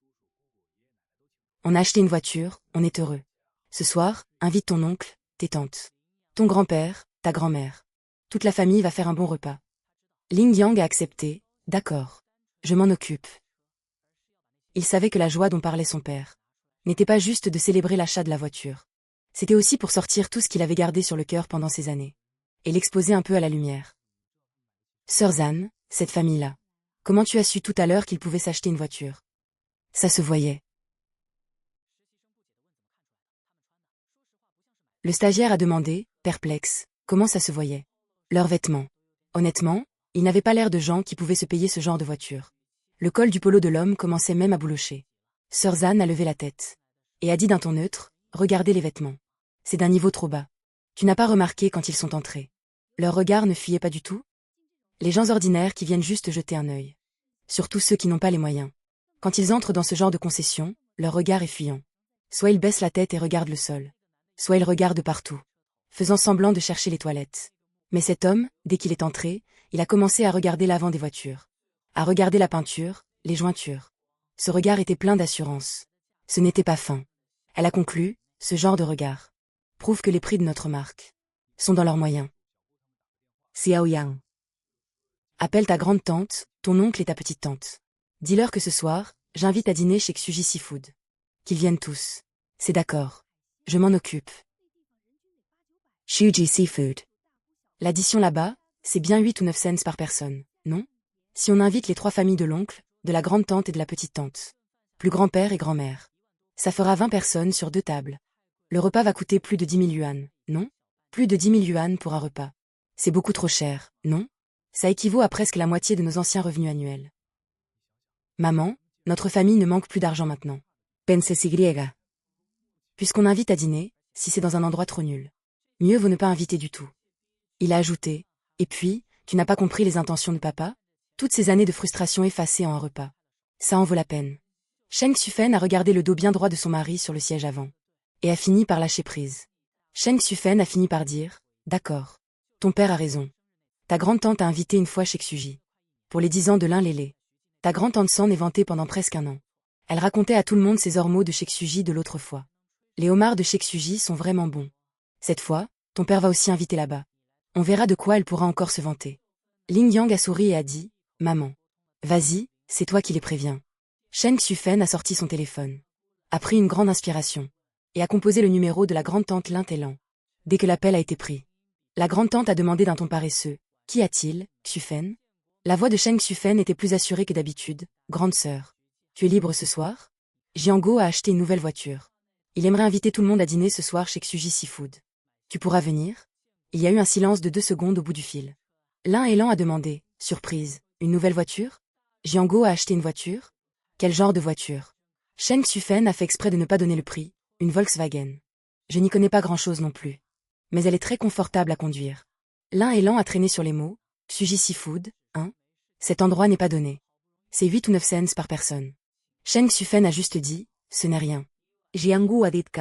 Speaker 1: On a acheté une voiture, on est heureux. Ce soir, invite ton oncle, tes tantes, ton grand-père, ta grand-mère. Toute la famille va faire un bon repas. Ling Yang a accepté, d'accord. Je m'en occupe. Il savait que la joie dont parlait son père n'était pas juste de célébrer l'achat de la voiture. C'était aussi pour sortir tout ce qu'il avait gardé sur le cœur pendant ces années. Et l'exposer un peu à la lumière. Sœur Zhan, cette famille-là. Comment tu as su tout à l'heure qu'il pouvait s'acheter une voiture? Ça se voyait. Le stagiaire a demandé, perplexe, comment ça se voyait. Leurs vêtements. Honnêtement, ils n'avaient pas l'air de gens qui pouvaient se payer ce genre de voiture. Le col du polo de l'homme commençait même à boulocher. Sœur Zhan a levé la tête. Et a dit d'un ton neutre, regardez les vêtements. C'est d'un niveau trop bas. Tu n'as pas remarqué quand ils sont entrés. Leur regard ne fuyait pas du tout? Les gens ordinaires qui viennent juste jeter un œil. Surtout ceux qui n'ont pas les moyens. Quand ils entrent dans ce genre de concession, leur regard est fuyant. Soit ils baissent la tête et regardent le sol. Soit ils regardent partout, faisant semblant de chercher les toilettes. Mais cet homme, dès qu'il est entré, il a commencé à regarder l'avant des voitures. À regarder la peinture, les jointures. Ce regard était plein d'assurance. Ce n'était pas fin. Elle a conclu, ce genre de regard prouve que les prix de notre marque sont dans leurs moyens.
Speaker 2: Xiao Yang.
Speaker 1: Appelle ta grande-tante, ton oncle et ta petite-tante. Dis-leur que ce soir, j'invite à dîner chez Xuji Seafood. Qu'ils viennent tous. C'est d'accord. Je m'en occupe.
Speaker 2: Xuji Seafood.
Speaker 1: L'addition là-bas, c'est bien 8 ou 9 cents par personne, non? Si on invite les 3 familles de l'oncle, de la grande-tante et de la petite-tante. Plus grand-père et grand-mère. Ça fera 20 personnes sur 2 tables. Le repas va coûter plus de 10 000 yuan, non? Plus de 10 000 yuan pour un repas. C'est beaucoup trop cher, non? Ça équivaut à presque la moitié de nos anciens revenus annuels. Maman, notre famille ne manque plus d'argent maintenant.
Speaker 2: Penses Y.
Speaker 1: Puisqu'on invite à dîner, si c'est dans un endroit trop nul. Mieux vaut ne pas inviter du tout. Il a ajouté, et puis, tu n'as pas compris les intentions de papa? Toutes ces années de frustration effacées en un repas. Ça en vaut la peine. Sheng Xufen a regardé le dos bien droit de son mari sur le siège avant. Et a fini par lâcher prise. Sheng Xufen a fini par dire, d'accord. Ton père a raison. Ta grande-tante a invité une fois chez Xuji. Pour les 10 ans de l'un Lélé. Ta grande-tante s'en est vantée pendant presque un an. Elle racontait à tout le monde ses ormeaux de chez Xuji de l'autre fois. Les homards de chez Xuji sont vraiment bons. Cette fois, ton père va aussi inviter là-bas. On verra de quoi elle pourra encore se vanter. Ling Yang a souri et a dit, maman. Vas-y, c'est toi qui les préviens. Sheng Xufen a sorti son téléphone. A pris une grande inspiration. Et a composé le numéro de la grande-tante Lin Telan. Dès que l'appel a été pris. La grande-tante a demandé d'un ton paresseux, qu'y a-t-il, Xufen? La voix de Sheng Xufen était plus assurée que d'habitude, grande sœur. Tu es libre ce soir? Jiango a acheté une nouvelle voiture. Il aimerait inviter tout le monde à dîner ce soir chez Xuji Seafood. Tu pourras venir? Il y a eu un silence de 2 secondes au bout du fil. Lin Elan a demandé, surprise, une nouvelle voiture? Jiango a acheté une voiture? Quel genre de voiture? Sheng Xufen a fait exprès de ne pas donner le prix, une Volkswagen. Je n'y connais pas grand-chose non plus. Mais elle est très confortable à conduire. Lin Elan a traîné sur les mots, Xuji Seafood, hein? Cet endroit n'est pas donné. C'est 8 ou 9 cents par personne. Sheng Xufen a juste dit, ce n'est rien.
Speaker 2: Jiangu a dit K.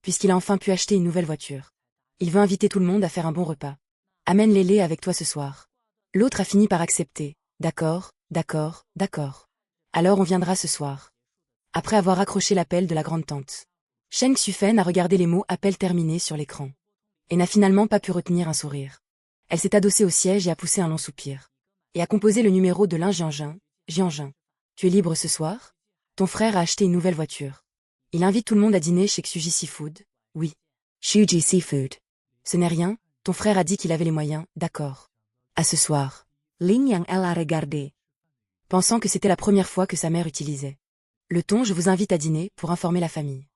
Speaker 1: Puisqu'il a enfin pu acheter une nouvelle voiture. Il veut inviter tout le monde à faire un bon repas. Amène Lélé avec toi ce soir. L'autre a fini par accepter. D'accord, d'accord, d'accord. Alors on viendra ce soir. Après avoir accroché l'appel de la grande-tante. Sheng Xufen a regardé les mots appel terminé sur l'écran. Et n'a finalement pas pu retenir un sourire. Elle s'est adossée au siège et a poussé un long soupir. Et a composé le numéro de Lin Jianjin. Jianjin. Tu es libre ce soir? Ton frère a acheté une nouvelle voiture. Il invite tout le monde à dîner chez Xuji Seafood. Oui.
Speaker 2: Xuji Seafood.
Speaker 1: Ce n'est rien, ton frère a dit qu'il avait les moyens, d'accord. À ce soir.
Speaker 2: Ling Yang elle a regardé.
Speaker 1: Pensant que c'était la première fois que sa mère utilisait le ton je vous invite à dîner pour informer la famille.